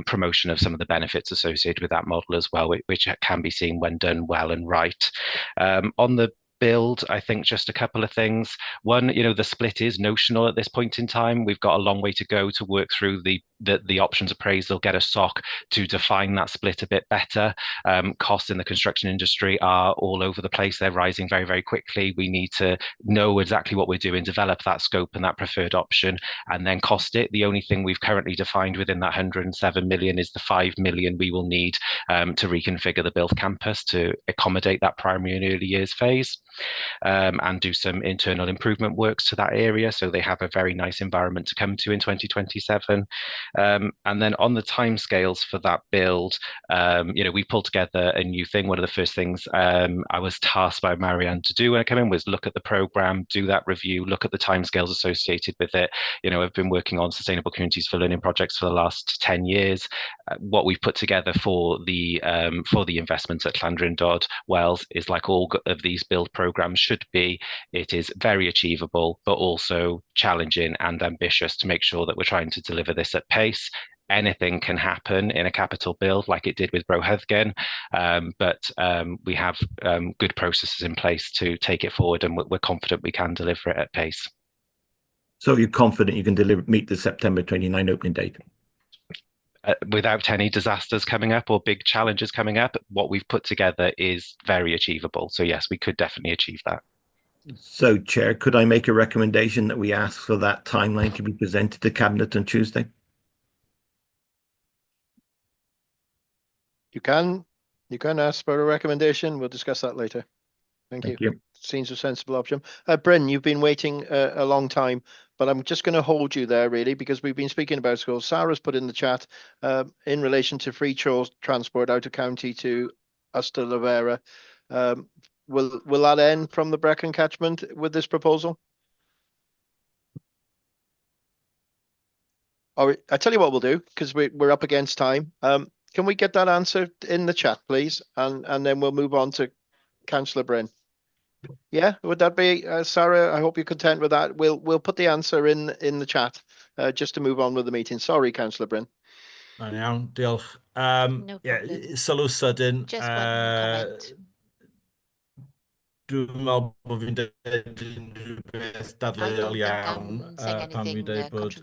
promotion of some of the benefits associated with that model as well, which can be seen when done well and right. On the build, I think just a couple of things. One, the split is notional at this point in time. We've got a long way to go to work through the options appraisal, get a SOC to define that split a bit better. Costs in the construction industry are all over the place. They're rising very, very quickly. We need to know exactly what we're doing, develop that scope and that preferred option, and then cost it. The only thing we've currently defined within that 107 million is the 5 million we will need to reconfigure the built campus to accommodate that primary and early years phase. And do some internal improvement works to that area so they have a very nice environment to come to in 2027. And then on the timescales for that build, we pulled together a new thing. One of the first things I was tasked by Marianne to do when I came in was look at the programme, do that review, look at the timescales associated with it. I've been working on Sustainable Communities for Learning projects for the last 10 years. What we've put together for the investments at Llandrindod Dodd Wells is like all of these build programmes should be. It is very achievable, but also challenging and ambitious to make sure that we're trying to deliver this at pace. Anything can happen in a capital build like it did with Brohydgen, but we have good processes in place to take it forward, and we're confident we can deliver it at pace. So you're confident you can meet the September 29 opening date? Without any disasters coming up or big challenges coming up, what we've put together is very achievable. So yes, we could definitely achieve that. So, Chair, could I make a recommendation that we ask for that timeline to be presented to Cabinet on Tuesday? You can ask for a recommendation. We'll discuss that later. Thank you. Seems a sensible option. Bryn, you've been waiting a long time, but I'm just going to hold you there really, because we've been speaking about schools. Sarah's put in the chat in relation to free transport out of county to Uster Lavera. Will that end from the Brecon catchment with this proposal? Or I tell you what we'll do, because we're up against time. Can we get that answer in the chat, please? And then we'll move on to Councillor Bryn. Yeah, would that be, Sarah? I hope you're content with that. We'll put the answer in the chat just to move on with the meeting. Sorry, Councillor Bryn. Iawn, diolch. No yeah, problem. sylw sydyn. Just one comment. Dwi'n meddwl bod fi'n dweud unrhyw beth dadleuol iawn pan fi'n dweud bod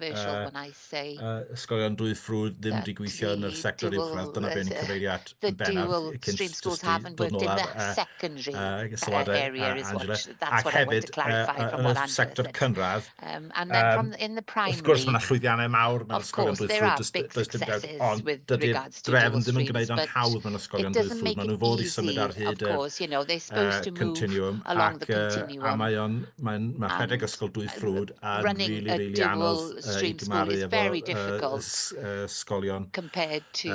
ysgolion dwy ffrwd ddim wedi gweithio yn yr sector uwchradd. Dyna be'n cyfeiriad yn bennaf stream schools haven't worked in the secondary area is what that's what I want to clarify from what Angela. Ac hefyd, yn y sector cynradd, and then from in the primary, wrth gwrs mae yna llwyddiannau mawr mewn of ysgolion course dwy there are ffrwd, big does dim doubt, successes ond with dydy'r regards to drefn dual ddim yn streams, gwneud yn but hawdd mewn it ysgolion dwy doesn't ffrwd. make Maen nhw it fod i symud easy, ar of hyd course, they're supposed to move continuum, along the a continuum, mae rhedeg ysgol dwy ffrwd a running really, a really dual anodd stream i school gymaru is very difficult ysgolion compared to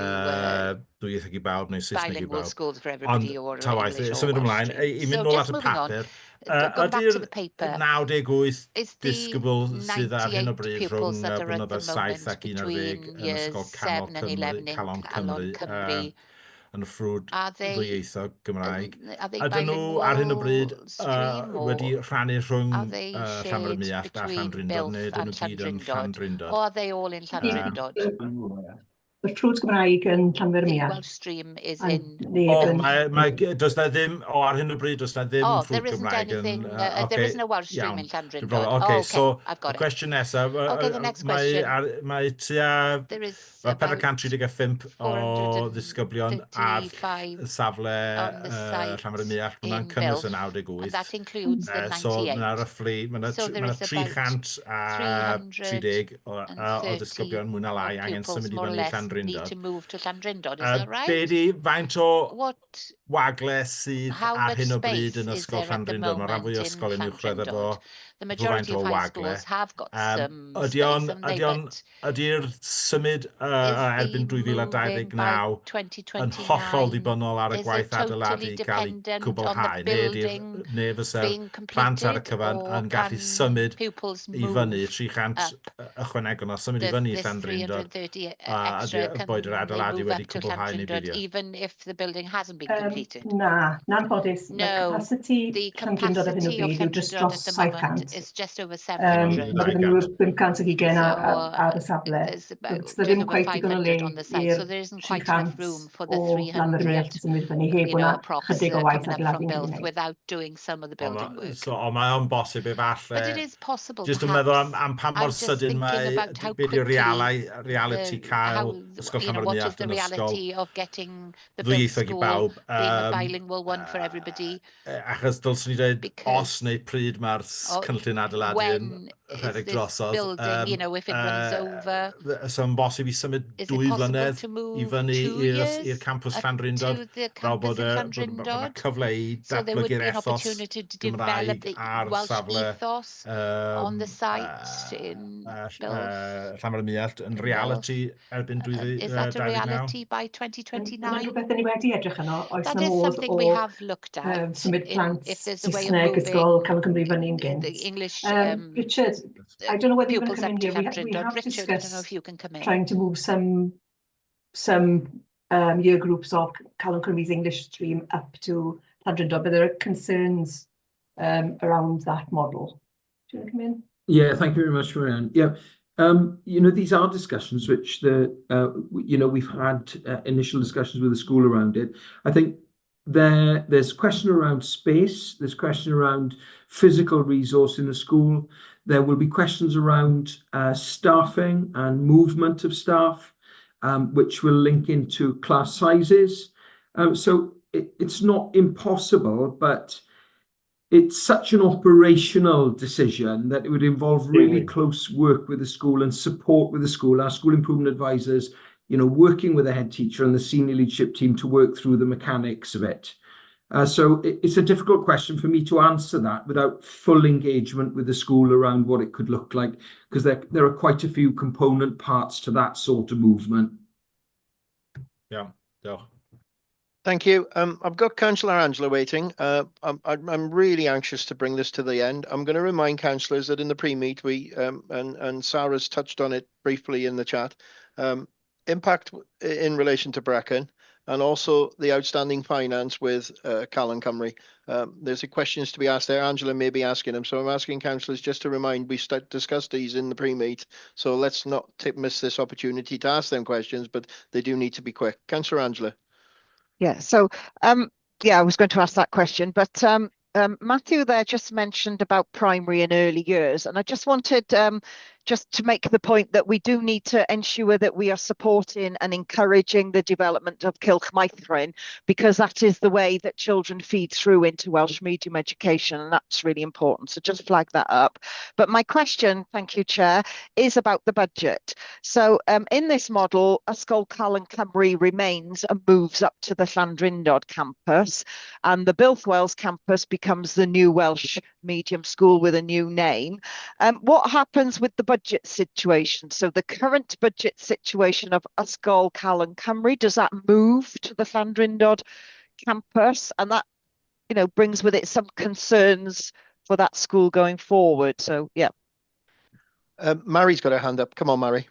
dwyieithog i bawb neu Saesneg i bilingual bawb. schools for everybody or ta waith, English or symud Welsh ymlaen, stream. i mynd So nôl just at y moving on, papur, Going back to the paper, 98 is the disgybl sydd ar hyn o 98 bryd pupils rhwng that are at the blynyddoedd 7 moment ac 11 between yn years ysgol 7 and 11 in Calon Calon Cymru, yn y ffrwd are they ddwyieithog Gymraeg. Ydyn nhw ar hyn o bryd bilingual stream, wedi or rhannu rhwng are they Llanfair shared Myallt a between Llandrindod, neu Builth ydyn and nhw gyd yn Llandrindod, or Llandrindod? are they all in Llandrindod? Y ffrwd Gymraeg yn Llanfair The Myallt. Welsh stream is And in. Does na ddim, ar hyn o bryd, does na ddim Oh, ffrwd there isn't Gymraeg anything. yn... There isn't a Welsh stream in Llandrindod. Okay, Okay, so I've got y cwestiwn nesaf, Okay, the next question. mae tua There is 435 o ddisgyblion ar 435 safle on the site Llanfair Myallt, hwnna'n in cynnwys y Builth, 98. and that includes the So 98. mae'na roughly, So there is about 330 o ddisgyblion mwy na lai angen pupils symud i more or fyny i less need Llandrindod. to move to Llandrindod, is that right? Be di faint o What, wagle sydd how ar much hyn o bryd space yn is ysgol there at the Llandrindod? Mae rhan moment fwy o in ysgol yn uwchradd efo Llandrindod? The majority of high wagle. schools have got some Ydy space, o'n, haven't they? But ydy'r symud erbyn is the moving 2029 by yn hollol 2029, ddibynol ar y is gwaith it totally adeiladu gael ei dependent on the cwblhau, building neu fysa'r being plant ar y completed, cyfan or yn gallu can symud pupils i fyny move 300 up ychwanegol o symud i fyny i this Llandrindod 330 a extra? boed yr Can they adeiladu move wedi up to cwblhau neu Llandrindod beidio? even if the building hasn't been completed? Na'n ffodus. No, Capacity the Llandrindod ar hyn o capacity of bryd yw just Llandrindod dros at the moment 700. is just over Mae 700. gyda nhw 520 ar y safle. There's So about it's ddim just over quite digon o le 500 on the site, so there isn't quite enough 300 room for the o Llanfair Myallt 300, yn symud fyny heb hwnna approx chydig o waith coming up from adeiladu'n Builth gwneud. without doing some of the building work. So, mae o'n bosib But it efallai. is possible, Jyst yn meddwl perhaps. am pan I'm mor just sydyn thinking mae, about how be di'r quickly, reality cael ysgol Llanfair what is Myallt the yn ysgol reality of getting the Builth ddwyieithog i school bawb. being a bilingual one for everybody? Achos dylswn ni dweud os neu pryd mae'r cynllun adeiladu yn When is rhedeg this drosodd. building, if it runs over? So yn bosib i symud Is it 2 possible flynedd to i move fyny 2 years i'r campws to Llandrindod. the Fel campus in bod yna Llandrindod? cyfle i So there would be datblygu'r an ethos opportunity to develop Gymraeg the ar Welsh safle ethos on the site in Builth. Llanfair Myallt yn reality erbyn Is that a 2029. reality by Mae'n 2029? rhywbeth ni wedi edrych yno, oes That na is modd something we o have looked at. symud plant If there's a way of Saesneg ysgol moving Calon Cymru fyny'n gynt. the English Richard, I don't know whether you're going to pupils come up in to here. We Llandrindod. have Richard, I don't know if discussed you can come in. trying to move some year groups of Calon Cymru's English stream up to Llandrindod, but there are concerns around that model. Do you want to come in? Yeah, thank you very much, Marianne. Yeah, these are discussions which we've had initial discussions with the school around it. I think there's a question around space, there's a question around physical resource in the school. There will be questions around staffing and movement of staff, which will link into class sizes. So it's not impossible, but it's such an operational decision that it would involve really close work with the school and support with the school, our school improvement advisors, working with the head teacher and the senior leadership team to work through the mechanics of it. So it's a difficult question for me to answer that without full engagement with the school around what it could look like, because there are quite a few component parts to that sort of movement. Yeah. Thank you. I've got Councillor Angela waiting. I'm really anxious to bring this to the end. I'm going to remind councillors that in the pre-meet we and Sarah's touched on it briefly in the chat. Impact in relation to Brecon and also the outstanding finance with Calon Cymru. There's questions to be asked there. Angela may be asking them, so I'm asking councillors just to remind we discussed these in the pre-meet. So let's not miss this opportunity to ask them questions, but they do need to be quick. Councillor Angela. Yeah, so I was going to ask that question, but Matthew there just mentioned about primary and early years, and I just wanted just to make the point that we do need to ensure that we are supporting and encouraging the development of Cylchmaethrin, because that is the way that children feed through into Welsh medium education, and that's really important. So just flag that up. But my question, thank you, Chair, is about the budget. So in this model, Ysgol Calon Cymru remains and moves up to the Llandrindod campus, and the Builth Wells campus becomes the new Welsh medium school with a new name. What happens with the budget situation? So the current budget situation of Ysgol Calon Cymru, does that move to the Llandrindod campus? And that brings with it some concerns for that school going forward. So, yeah. Mary's got her hand up. Come on, Mary.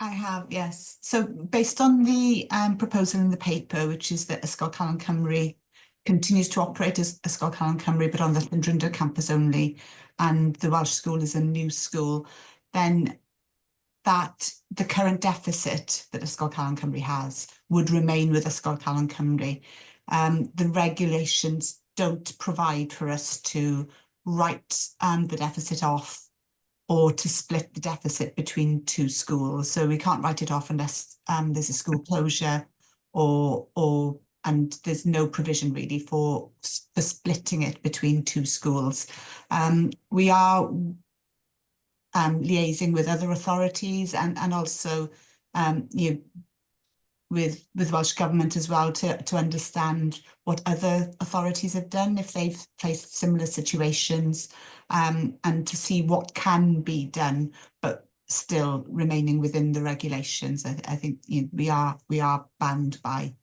I have, yes. So based on the proposal in the paper, which is that Ysgol Calon Cymru continues to operate as Ysgol Calon Cymru, but on the Llangryndr campus only, and the Welsh school is a new school, then that the current deficit that Ysgol Calon Cymru has would remain with Ysgol Calon Cymru. The regulations don't provide for us to write the deficit off or to split the deficit between two schools. So we can't write it off unless there's a school closure and there's no provision really for splitting it between two schools. We are liaising with other authorities and also with Welsh Government as well to understand what other authorities have done if they've faced similar situations, and to see what can be done, but still remaining within the regulations. I think we are bound by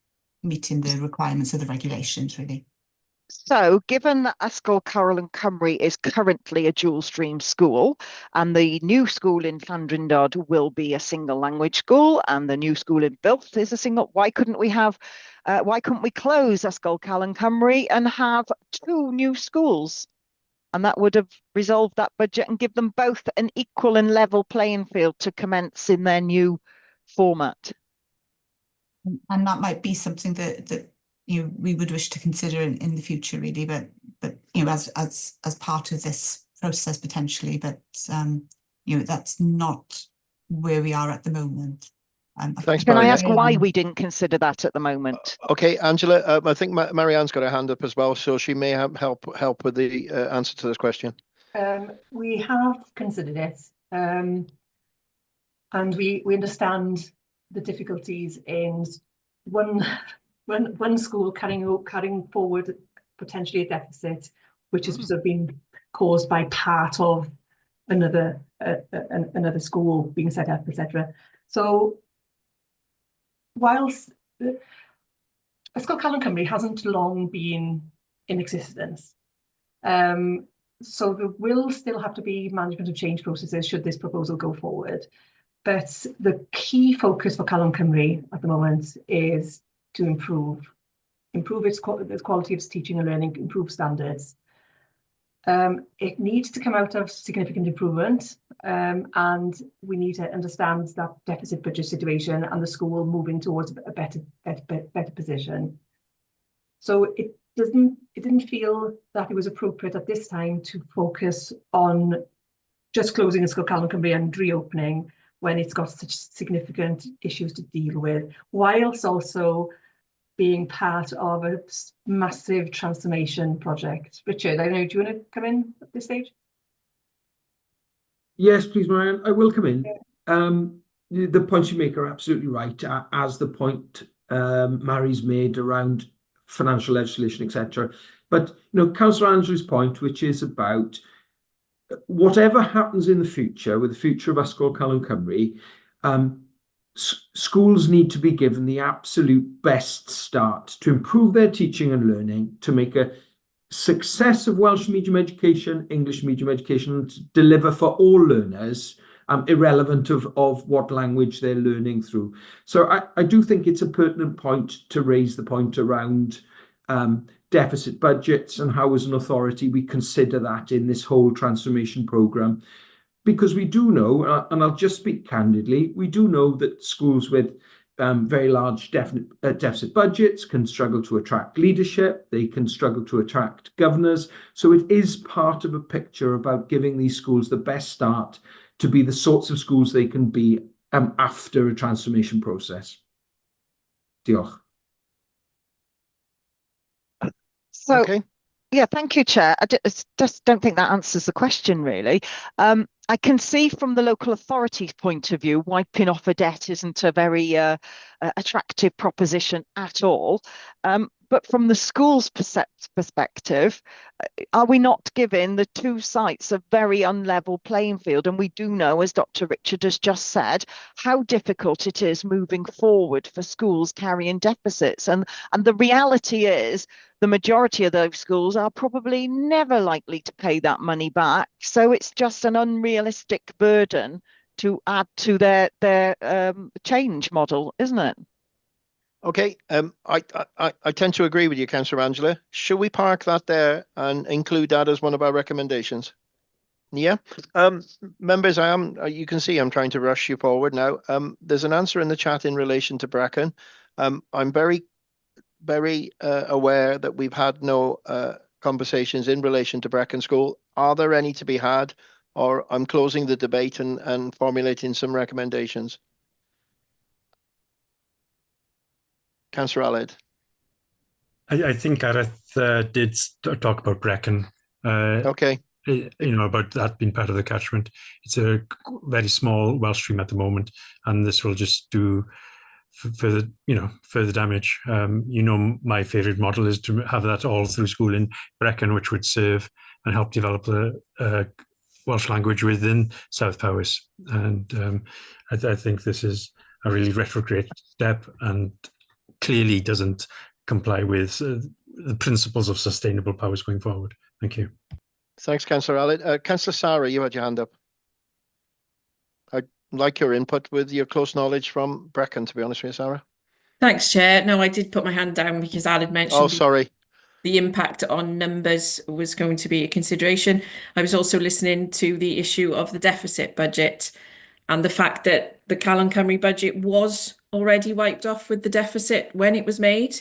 meeting the requirements of the regulations, really. So, given that Ysgol Calon Cymru is currently a dual stream school, and the new school in Llandrindod will be a single language school, and the new school in Builth is a single, why couldn't we close Ysgol Calon Cymru and have two new schools? And that would have resolved that budget and give them both an equal and level playing field to commence in their new format. And that might be something that we would wish to consider in the future, really, but as part of this process potentially, but that's not where we are at the moment. Thanks, Can I Mary. ask why we didn't consider that at the moment? Okay, Angela, I think Marianne's got her hand up as well, so she may help with the answer to this question. We have considered it, and we understand the difficulties in one school carrying forward potentially a deficit, which has sort of been caused by part of another school being set up, etc. So, whilst Ysgol Calon Cymru hasn't long been in existence, so there will still have to be management of change processes should this proposal go forward. But the key focus for Calon Cymru at the moment is to improve its quality of its teaching and learning, improve standards. It needs to come out of significant improvement, and we need to understand that deficit budget situation and the school moving towards a better position. So it didn't feel that it was appropriate at this time to focus on just closing Ysgol Calon Cymru and reopening when it's got such significant issues to deal with, whilst also being part of a massive transformation project. Richard, I don't know, do you want to come in at this stage? Yes, please, Marianne. I will come in. The points you make are absolutely right, as the point Mary's made around financial legislation, etc. But Councillor Andrew's point, which is about whatever happens in the future with the future of Ysgol Calon Cymru, schools need to be given the absolute best start to improve their teaching and learning, to make a success of Welsh medium education, English medium education, and to deliver for all learners, irrelevant of what language they're learning through. So I do think it's a pertinent point to raise the point around deficit budgets and how as an authority we consider that in this whole transformation programme. Because we do know, and I'll just speak candidly, we do know that schools with very large deficit budgets can struggle to attract leadership, they can struggle to attract governors. So it is part of a picture about giving these schools the best start to be the sorts of schools they can be after a transformation process. Diolch. So, okay. Yeah, thank you, Chair. I just don't think that answers the question, really. I can see from the local authority's point of view, wiping off a debt isn't a very attractive proposition at all. But but from the school's perspective, are we not giving the two sites a very unlevel playing field? And we do know, as Dr. Richard has just said, how difficult it is moving forward for schools carrying deficits. And the reality is the majority of those schools are probably never likely to pay that money back. So it's just an unrealistic burden to add to their change model, isn't it? Okay, I tend to agree with you, Councillor Angela. Should we park that there and include that as one of our recommendations? Yeah. Members, you can see I'm trying to rush you forward now. There's an answer in the chat in relation to Brecon. I'm very aware that we've had no conversations in relation to Brecon School. Are there any to be had? Or I'm closing the debate and formulating some recommendations. Councillor Aled. I think Gareth did talk about Brecon. Okay. You know, about that being part of the catchment. It's a very small Welsh stream at the moment, and this will just do further damage. You know, my favourite model is to have that all through school in Brecon, which would serve and help develop the Welsh language within South Powys. And I think this is a really retrograde step and clearly doesn't comply with the principles of sustainable powers going forward. Thank you. Thanks, Councillor Aled. Councillor Sarah, you had your hand up. I'd like your input with your close knowledge from Brecon, to be honest with you, Sarah. Thanks, Chair. No, I did put my hand down because Aled mentioned Oh, sorry. The impact on numbers was going to be a consideration. I was also listening to the issue of the deficit budget and the fact that the Calon Cymru budget was already wiped off with the deficit when it was made.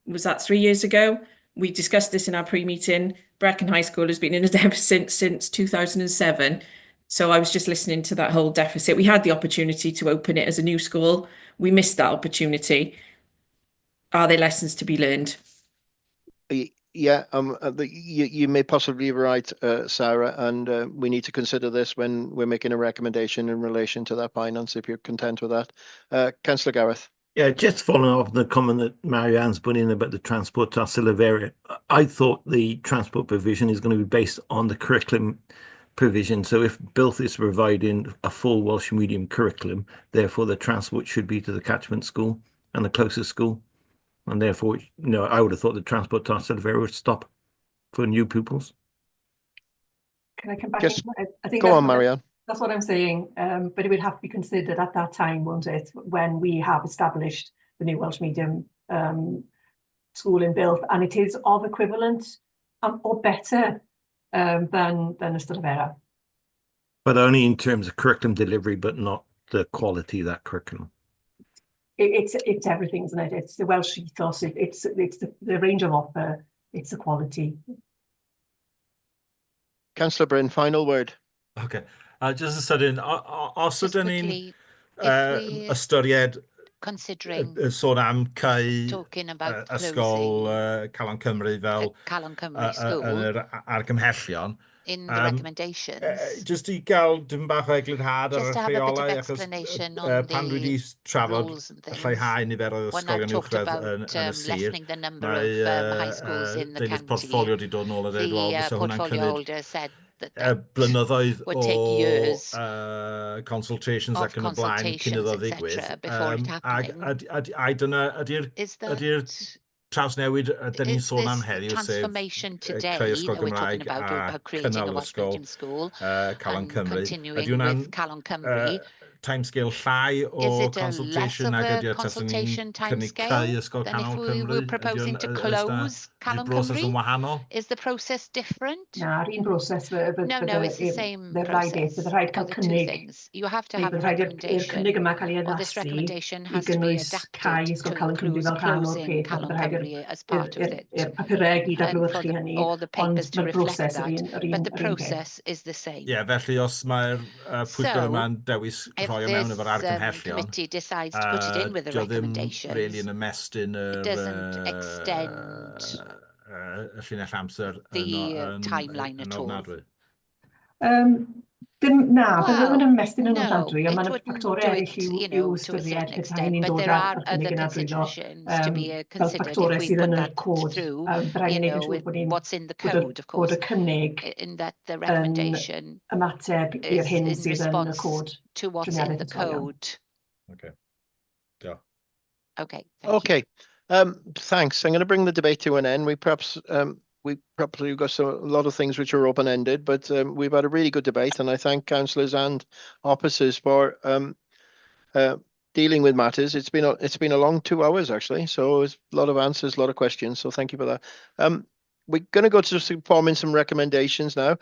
Was that 3 years ago? We discussed this in our pre-meeting. Brecon High School has been in a deficit since 2007. So I was just listening to that whole deficit. We had the opportunity to open it as a new school. We missed that opportunity. Are there lessons to be learned? Yeah, you may possibly be right, Sarah, and we need to consider this when we're making a recommendation in relation to that finance, if you're content with that. Councillor Gareth. Yeah, just following up the comment that Marianne's put in about the transport to Silveria. I thought the transport provision is going to be based on the curriculum provision. So if Builth is providing a full Welsh medium curriculum, therefore the transport should be to the catchment school and the closest school. And therefore, I would have thought the transport to Silveria would stop for new pupils. Can I come back? Yes. I think Go on, Marianne. That's what I'm saying, but it would have to be considered at that time, won't it, when we have established the new Welsh medium school in Builth, and it is of equivalent or better than Ystad-y-Vera. But only in terms of curriculum delivery, but not the quality of that curriculum. It's everything, isn't it? It's the Welsh ethos. It's the range of offer. It's the quality. Councillor Bryn, final word. Okay. Just a sudden, os ydyn ni'n ystyried considering sôn am cau talking about ysgol Calon Cymru fel Calon Cymru school yn yr argymhellion, in the recommendations, just i gael dim bach o eglurhad ar y just to have a bit of rheolau, achos explanation on pan dwi wedi the trafod rules and things. lleihau niferoedd When ysgolion I've talked uwchradd about yn y sir, lessening the number of high schools in the deunydd county, portfolio wedi dod nôl a dweud, wel, the fysa hwnna'n portfolio cymryd holder said that blynyddoedd would take years o consultations of ac yn y blaen cyn iddo consultations, ddigwydd. etc., before it happening. A dyna ydy'r trawsnewid dyn ni'n Is sôn am this heddiw, sef transformation today creu ysgol that we're talking Gymraeg about creating a cynnal Welsh ysgol medium school Calon and Cymru. continuing with Calon Cymru? Timescale llai o Is it a less consultation of nag a ydy o taswn ni'n consultation cynnig timescale creu ysgol than if Canol we Cymru? were proposing to close Calon broses yn Cymru? wahanol? Is the process different? Na, un broses. No, it's the same process Bydd rhaid for cael the two cynnig. things. You have to have a Bydd rhaid i'r recommendation, cynnig yma cael ei or this addasu recommendation i has to be gynnwys cau adapted ysgol to Calon Cymru include fel rhan o'r closing peth. Calon Bydd rhaid Cymru as part of it, i'r papurau gyd and for adlewyrchu hynny, all the ond papers to mae'r reflect broses that, but the process is the same. Ie, felly os mae'r pwyllgor yma'n dewis If rhoi o mewn efo'r this argymhellion, committee decides to put it in with the dio ddim recommendations, really yn ymestyn it doesn't extend y llinell amser the timeline at all. Um, Na, bydde Wel, yn ymestyn yn no, ymddadwy, ond it mae'n wouldn't ffactorau do eraill it, i'w you know, to a ystyried certain petai extent, ni'n but dod there ar are other cynnig yn arwyddo considerations to be fel considered if ffactorau we sydd put yn y that cod. through, Byddai you ni'n neud yn know, siŵr with bod ni'n what's in the bod y, code, of bod course, y cynnig in that the yn recommendation ymateb i'r is hyn in sydd yn y response cod to what's in driniaeth the ysgolion. code. Okay. Yeah. Okay, thank you. Okay. Thanks. I'm going to bring the debate to an end. We probably got a lot of things which are open-ended, but we've had a really good debate, and I thank councillors and officers for dealing with matters. It's been a long 2 hours actually, so it's a lot of answers, a lot of questions. So thank you for that. We're going to go to forming some recommendations now.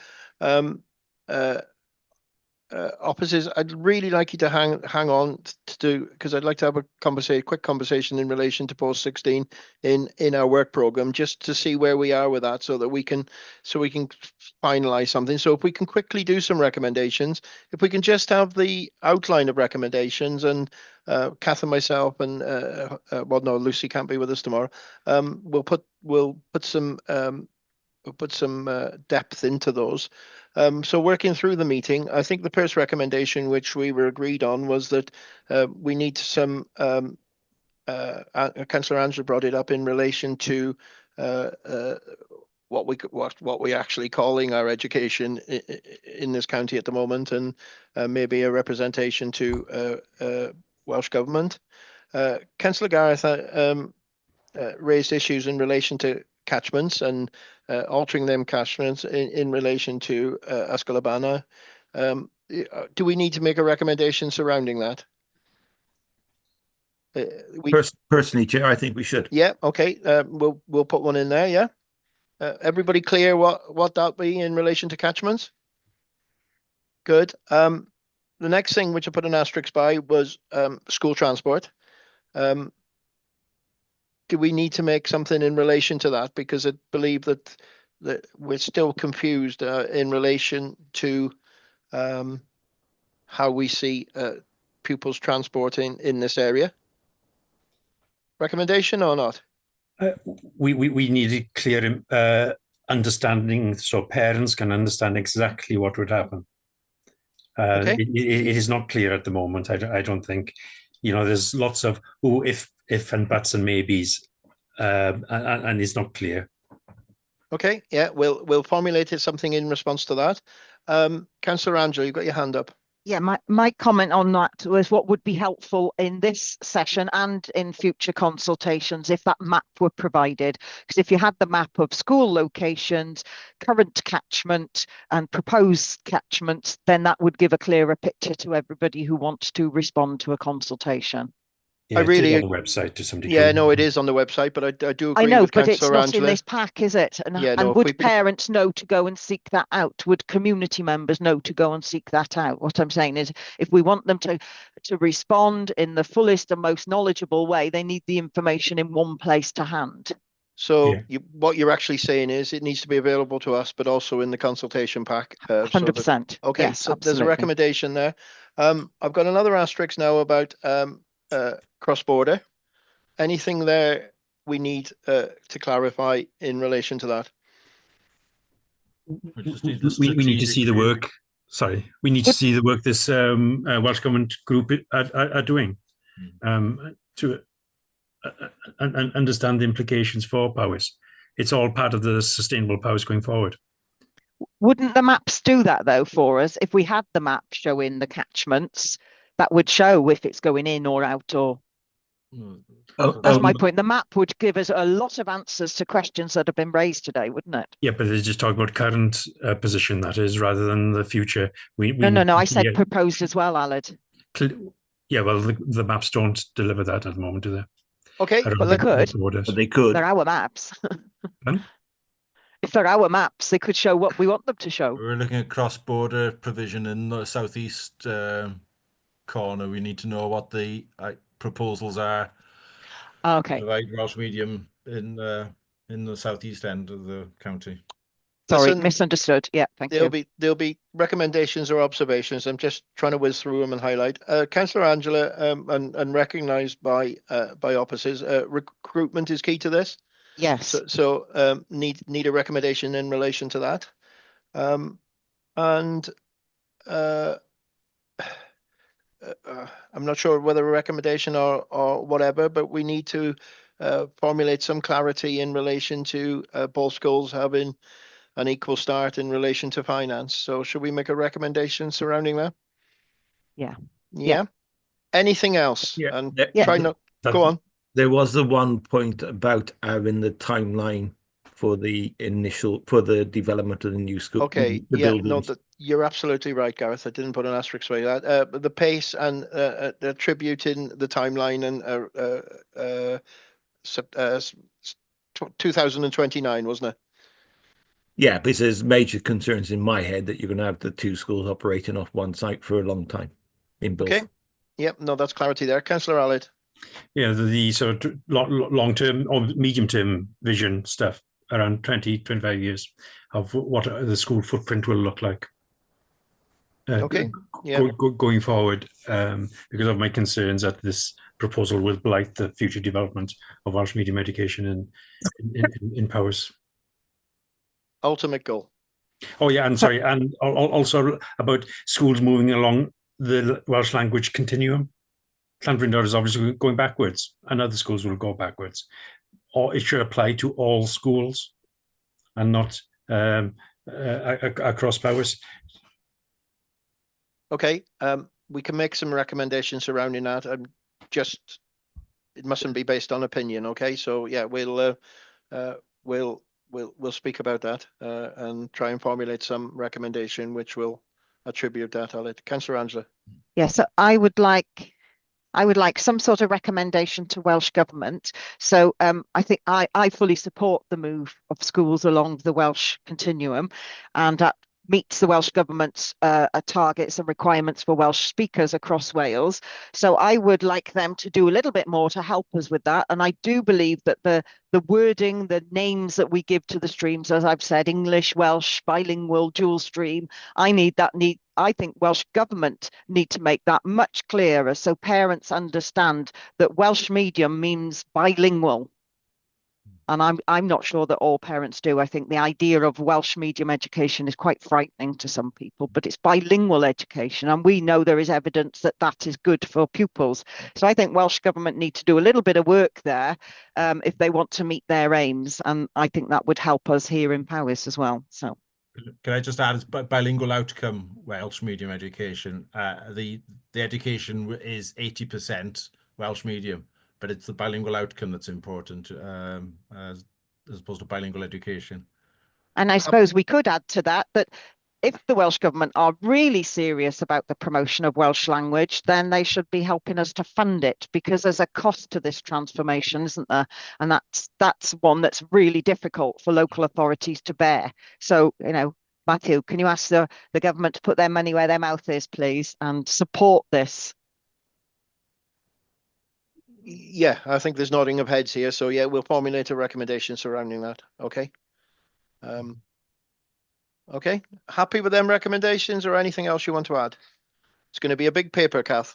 Officers, I'd really like you to hang on to do, because I'd like to have a quick conversation in relation to post 16 in our work program, just to see where we are with that, so that we can finalize something. So if we can quickly do some recommendations, if we can just have the outline of recommendations, and Kath and myself and well, no, Lucy can't be with us tomorrow. We'll put some depth into those. So working through the meeting, I think the first recommendation which we were agreed on was that we need some, Councillor Angela brought it up in relation to what we actually calling our education in this county at the moment, and maybe a representation to Welsh Government. Councillor Gareth raised issues in relation to catchments and altering them catchments in relation to Ysgol-y-Bana. Do we need to make a recommendation surrounding that? Personally, Chair, I think we should. Yeah, okay. We'll put one in there. Yeah. Everybody clear what that be in relation to catchments? Good. The next thing which I put an asterisk by was school transport. Do we need to make something in relation to that? Because I believe that we're still confused in relation to how we see pupils transporting in this area. Recommendation or not? We need a clear understanding, so parents can understand exactly what would happen. Okay. It is not clear at the moment. I don't think. You know, there's lots of if and buts and maybes, and it's not clear. Okay, yeah, we'll formulate something in response to that. Councillor Angela, you've got your hand up. Yeah, my comment on that was what would be helpful in this session and in future consultations if that map were provided. Because if you had the map of school locations, current catchment and proposed catchments, then that would give a clearer picture to everybody who wants to respond to a consultation. Yeah, it is on the website to some degree. Yeah, no, it is on the website, but I do agree. I know, with but it's Councillor not Angela. in this pack, is it? And, yeah, no, would parents know to go and seek that out? Would community members know to go and seek that out? What I'm saying is, if we want them to respond in the fullest and most knowledgeable way, they need the information in one place to hand. So what you're actually saying is it needs to be available to us, but also in the consultation pack. 100%. Okay, yes, so absolutely. there's a recommendation there. I've got another asterisk now about cross-border. Anything there we need to clarify in relation to that? We need to see the work. Sorry, we need to see the work this Welsh Government group are doing to understand the implications for Powys. It's all part of the sustainable Powys going forward. Wouldn't the maps do that though for us? If we had the map showing the catchments, that would show if it's going in or out or. That's my point. The map would give us a lot of answers to questions that have been raised today, wouldn't it? Yeah, but they just talk about current position, that is, rather than the future. No. I said proposed as well, Aled. Yeah, well, the maps don't deliver that at the moment, do they? Okay, but they could. But they could. They're our maps. If they're our maps, they could show what we want them to show. We're looking at cross-border provision in the southeast corner. We need to know what the proposals are. Okay. Provide Welsh medium in the southeast end of the county. Sorry, misunderstood. Yeah, thank you. There'll be recommendations or observations. I'm just trying to whiz through them and highlight. Councillor Angela, and recognised by officers, recruitment is key to this. Yes. So need a recommendation in relation to that. And I'm not sure whether a recommendation or whatever, but we need to formulate some clarity in relation to both schools having an equal start in relation to finance. So should we make a recommendation surrounding that? Yeah. Yeah. Anything else? Yeah. And Yeah. try not go on. There was the one point about having the timeline for the development of the new school. Okay, the yeah, no, buildings. you're absolutely right, Gareth. I didn't put an asterisk by that. But the pace and attributing the timeline and 2029, wasn't it? Yeah, because there's major concerns in my head that you're going to have the two schools operating off one site for a long time in both. Okay. Yep, no, that's clarity there. Councillor Allard. Yeah, the sort of long-term or medium-term vision stuff around 20, 25 years of what the school footprint will look like. Okay. Yeah. Going forward, because of my concerns that this proposal will blight the future development of Welsh medium education in Powys. Ultimate goal. Oh yeah, and sorry, and also about schools moving along the Welsh language continuum. Llanfrindor is obviously going backwards, and other schools will go backwards. Or it should apply to all schools, and not across Powys. Okay, we can make some recommendations surrounding that. It mustn't be based on opinion. Okay, so yeah, we'll speak about that and try and formulate some recommendation which will attribute that. I'll let Councillor Angela. Yeah, so I would like some sort of recommendation to Welsh Government. So I think I fully support the move of schools along the Welsh continuum, and that meets the Welsh Government's targets and requirements for Welsh speakers across Wales. So I would like them to do a little bit more to help us with that. And I do believe that the wording, the names that we give to the streams, as I've said, English, Welsh, bilingual, dual stream, I think Welsh Government need to make that much clearer so parents understand that Welsh medium means bilingual. And I'm not sure that all parents do. I think the idea of Welsh medium education is quite frightening to some people, but it's bilingual education. And we know there is evidence that that is good for pupils. So I think Welsh Government need to do a little bit of work there if they want to meet their aims. And I think that would help us here in Powys as well. So. Can I just add, as bilingual outcome Welsh medium education, the education is 80% Welsh medium, but it's the bilingual outcome that's important as opposed to bilingual education. And I suppose we could add to that if the Welsh Government are really serious about the promotion of Welsh language, then they should be helping us to fund it, because there's a cost to this transformation, isn't there? And that's one that's really difficult for local authorities to bear. So, Matthew, can you ask the government to put their money where their mouth is, please, and support this? Yeah, I think there's nodding of heads here. So yeah, we'll formulate a recommendation surrounding that. Okay. Okay. Happy with them recommendations or anything else you want to add? It's going to be a big paper, Kath.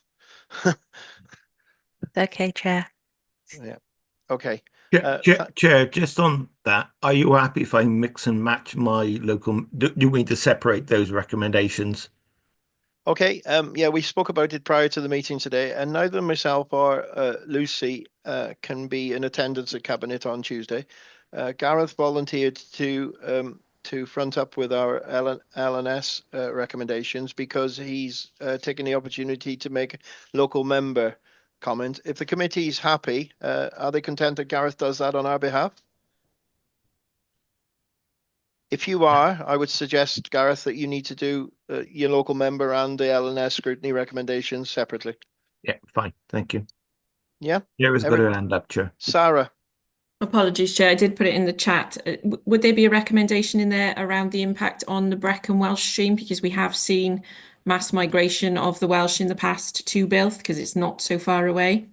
Okay, Chair. Yeah. Okay. Chair, just on that, are you happy if I mix and match my local? Do you mean to separate those recommendations? Okay. Yeah, we spoke about it prior to the meeting today, and neither myself or Lucy can be in attendance at Cabinet on Tuesday. Gareth volunteered to front up with our LNS recommendations because he's taken the opportunity to make a local member comment. If the committee is happy, are they content that Gareth does that on our behalf? If you are, I would suggest, Gareth, that you need to do your local member and the LNS scrutiny recommendations separately. Yeah, fine. Thank you. Yeah? Yeah, it's got to end up, Chair. Sarah. Apologies, Chair. I did put it in the chat. Would there be a recommendation in there around the impact on the Brecon Welsh stream? Because we have seen mass migration of the Welsh in the past to Builth, because it's not so far away.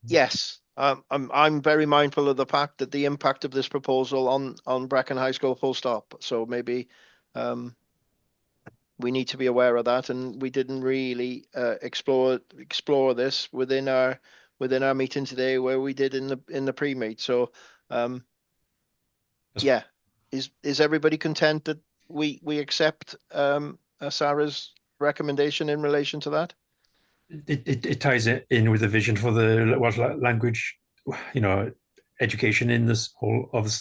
Yes, I'm very mindful of the fact that the impact of this proposal on Brecon High School, full stop. So maybe we need to be aware of that, and we didn't really explore this within our meeting today, where we did in the pre-meet. So Yeah. Is everybody content that we accept Sarah's recommendation in relation to that? It ties it in with the vision for the Welsh language, education in this whole of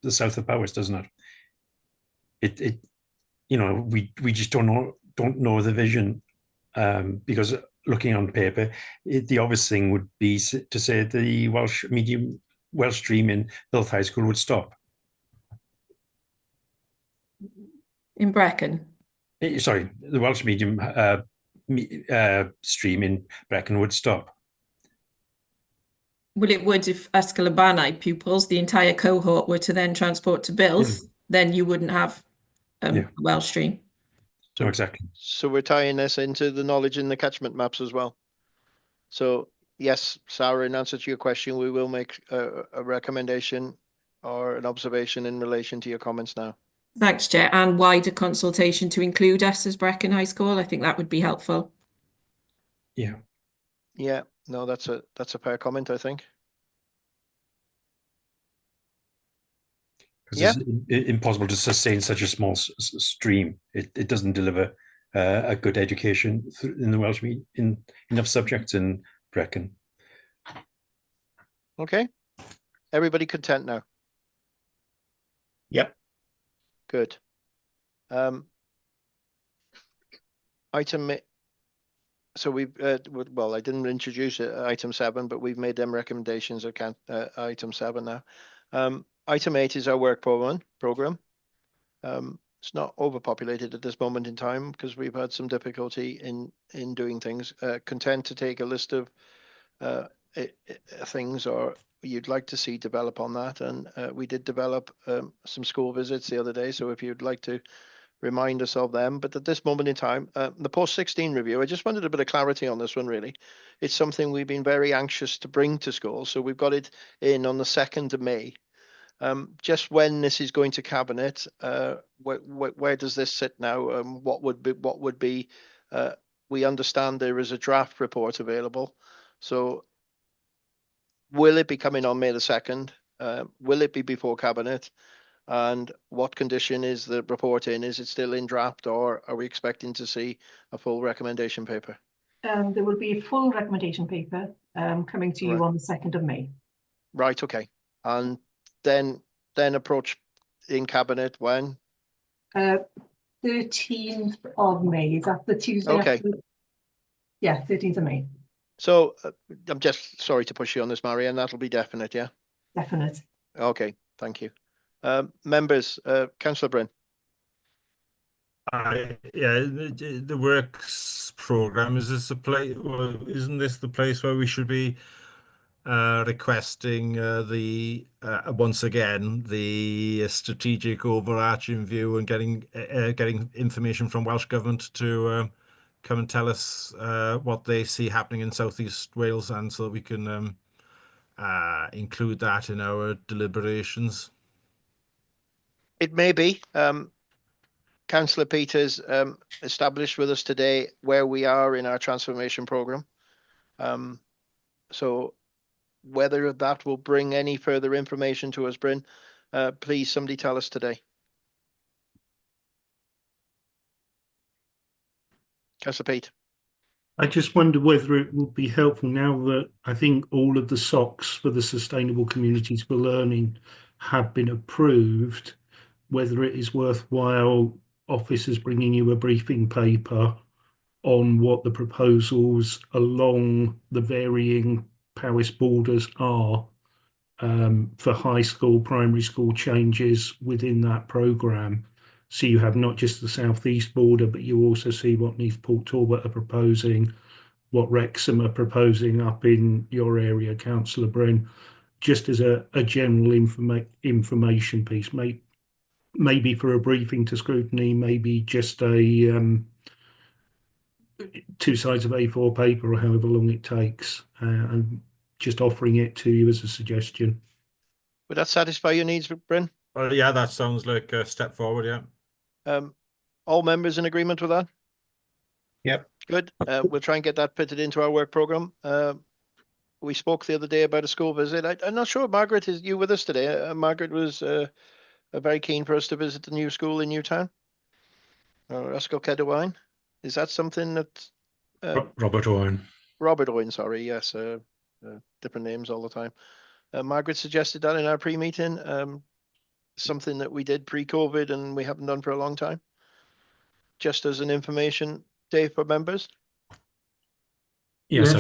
the south of Powys, doesn't it? We just don't know the vision, because looking on paper, the obvious thing would be to say the Welsh stream in Builth High School would stop. In Brecon? Sorry, the Welsh medium stream in Brecon would stop. Well, it would if Ysgol y Banau pupils, the entire cohort, were to then transport to Builth, then you wouldn't have a Welsh stream. So exactly. So we're tying this into the knowledge in the catchment maps as well. So yes, Sarah, in answer to your question, we will make a recommendation or an observation in relation to your comments now. Thanks, Chair. And wider consultation to include us as Brecon High School. I think that would be helpful. Yeah. Yeah. No, that's a fair comment, I think. Because it's impossible to sustain such a small stream. It doesn't deliver a good education in the Welsh in enough subjects in Brecon. Okay. Everybody content now? Yep. Good. Item. So we've well, I didn't introduce it, item 7, but we've made them recommendations. I can't. Item 7 now. Item 8 is our work program. It's not overpopulated at this moment in time because we've had some difficulty in doing things. Content to take a list of things or you'd like to see develop on that, and we did develop some school visits the other day. So if you'd like to remind us of them, but at this moment in time, the post-16 review, I just wanted a bit of clarity on this one. Really, it's something we've been very anxious to bring to schools. So we've got it in on the 2nd of May. Just when this is going to cabinet, where does this sit now? What would be? We understand there is a draft report available. So will it be coming on May the 2nd? Will it be before cabinet? And what condition is the report in? Is it still in draft, or are we expecting to see a full recommendation paper? There will be a full recommendation paper coming to you on the 2nd of May. Right. Okay. And then approach in cabinet when? 13th of May. Is that the Tuesday? Okay. After? Yeah, 13th of May. So I'm just sorry to push you on this, Marianne. That'll be definite, yeah? Definite. Okay, thank you. Members, Councillor Bryn. The works programme, is this a place? Well, isn't this the place where we should be requesting once again the strategic overarching view and getting information from Welsh Government to come and tell us what they see happening in South East Wales, and so that we can include that in our deliberations? It may be. Councillor Peters established with us today where we are in our transformation programme. So whether that will bring any further information to us, Bryn, please somebody tell us today. Councillor Pete. I just wonder whether it would be helpful now that I think all of the SOCs for the Sustainable Communities for Learning have been approved, whether it is worthwhile officers bringing you a briefing paper on what the proposals along the varying Powys borders are for high school, primary school changes within that programme. So you have not just the southeast border, but you also see what Neath Port Talbot are proposing, what Wrexham are proposing up in your area, Councillor Bryn, just as a general information piece, maybe for a briefing to scrutiny, maybe just a 2 sides of A4 paper or however long it takes, and just offering it to you as a suggestion. Would that satisfy your needs, Bryn? Yeah, that sounds like a step forward, yeah. All members in agreement with that? Yep. Good. We'll try and get that fitted into our work programme. we spoke the other day about a school visit. I'm not sure, Margaret, is you with us today? Margaret was very keen for us to visit the new school in Newtown, or Ysgol Cedar. Is that something that Robert Owen? Robert Owen, sorry, yes, different names all the time. Margaret suggested that in our pre-meeting, something that we did pre-COVID and we haven't done for a long time. Just as an information day for members. Yes,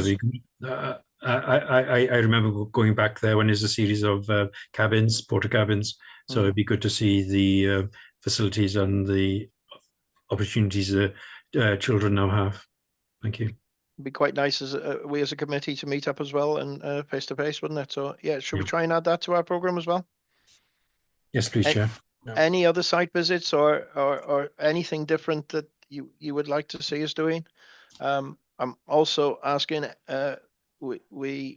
Yes. I remember going back there when there's a series of cabins, porta cabins. So it'd be good to see the facilities and the opportunities that children now have. Thank you. It'd be quite nice as we as a committee to meet up as well and face to face, wouldn't it? So yeah, should we try and add that to our program as well? Yes, please, Chair. Any other site visits or anything different that you would like to see us doing? I'm also asking. We're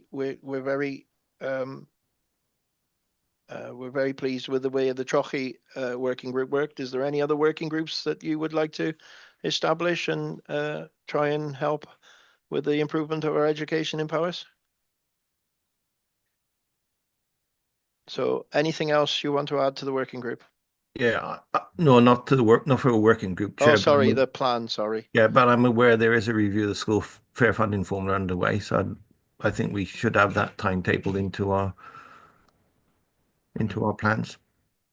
very pleased with the way the Trochi working group worked. Is there any other working groups that you would like to establish and try and help with the improvement of our education in Powys? So anything else you want to add to the working group? Yeah, no, not for a working group, Chair. Oh, sorry, the plan, sorry. Yeah, but I'm aware there is a review of the school fair funding formula underway, so I think we should have that timetabled into our plans.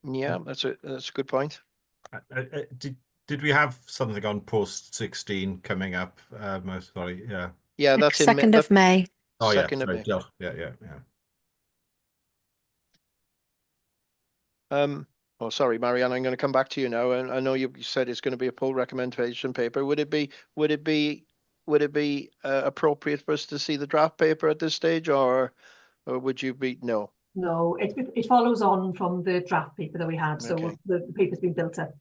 Yeah, that's a good point. Did we have something on post 16 coming up? Sorry, yeah. Yeah, that's 2nd of May. Oh, yeah, 2nd of May. Yeah. Oh, sorry, Marianne, I'm going to come back to you now. And I know you said it's going to be a full recommendation paper. Would it be appropriate for us to see the draft paper at this stage, or would you be no? No, it follows on from the draft paper that we had. So Okay. the paper's been built up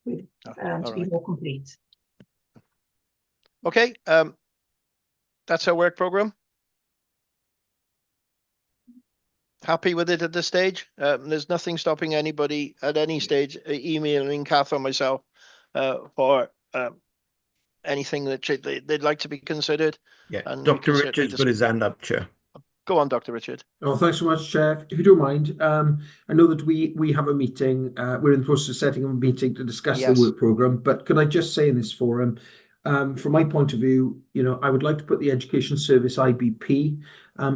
with to be more complete. Okay, that's our work program. Happy with it at this stage? There's nothing stopping anybody at any stage emailing Kath or myself for anything that they'd like to be considered. Yeah, and Dr. Richard's got his hand up, Chair. Go on, Dr. Richard. Oh, thanks so much, Chair. If you don't mind, I know that we have a meeting. We're in the process of setting up a meeting to discuss the work programme. But could I just say in this forum, from my point of view, I would like to put the Education Service IBP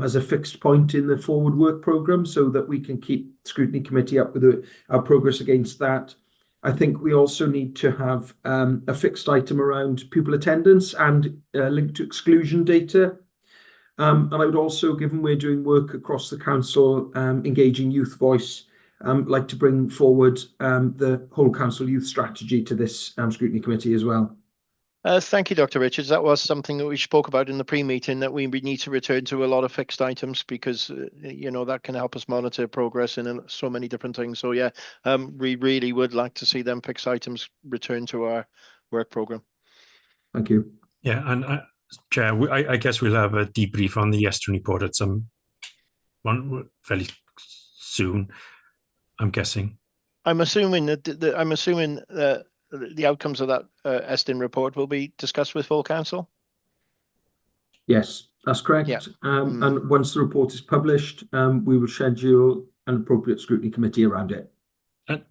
as a fixed point in the forward work programme so that we can keep Scrutiny Committee up with our progress against that. I think we also need to have a fixed item around pupil attendance and linked to exclusion data. And I would also, given we're doing work across the council, engaging youth voice, like to bring forward the whole council youth strategy to this Scrutiny Committee as well. Thank you, Dr. Richards. That was something that we spoke about in the pre-meeting, that we need to return to a lot of fixed items because, that can help us monitor progress in so many different things. So, yeah, we really would like to see them fixed items return to our work programme. Thank you. Yeah, and Chair, I guess we'll have a debrief on the Estron report at fairly soon, I'm guessing. I'm assuming that the outcomes of that Estyn report will be discussed with full council. Yes, that's correct. Yeah. And once the report is published, we will schedule an appropriate Scrutiny Committee around it.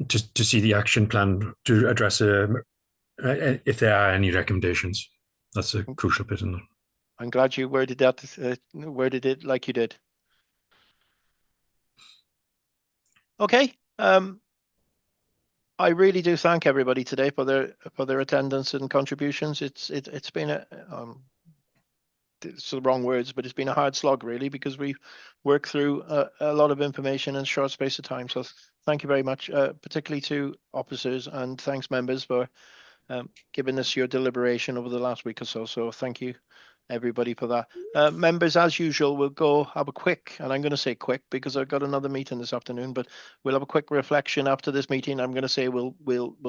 Just to see the action plan to address if there are any recommendations. That's a crucial bit in there. I'm glad you worded it like you did. Okay. I really do thank everybody today for their attendance and contributions. It's been it's the wrong words, but it's been a hard slog really, because we've worked through a lot of information in a short space of time. So thank you very much, particularly to officers, and thanks members for giving us your deliberation over the last week or so. So thank you everybody for that. Members, as usual, we'll go have a quick, and I'm going to say quick because I've got another meeting this afternoon, but we'll have a quick reflection after this meeting. I'm going to say we'll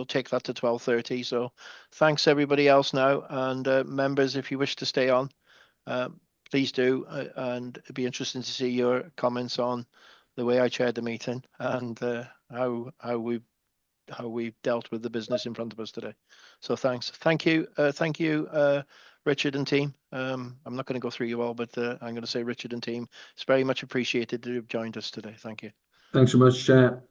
take that to 12:30. So thanks everybody else now, and members, if you wish to stay on, please do, and it'd be interesting to see your comments on the way I chaired the meeting and how we've dealt with the business in front of us today. So thanks. Thank you, Richard and team. I'm not going to go through you all, but I'm going to say Richard and team. It's very much appreciated that you've joined us today. Thank you. Thanks so much, Chair.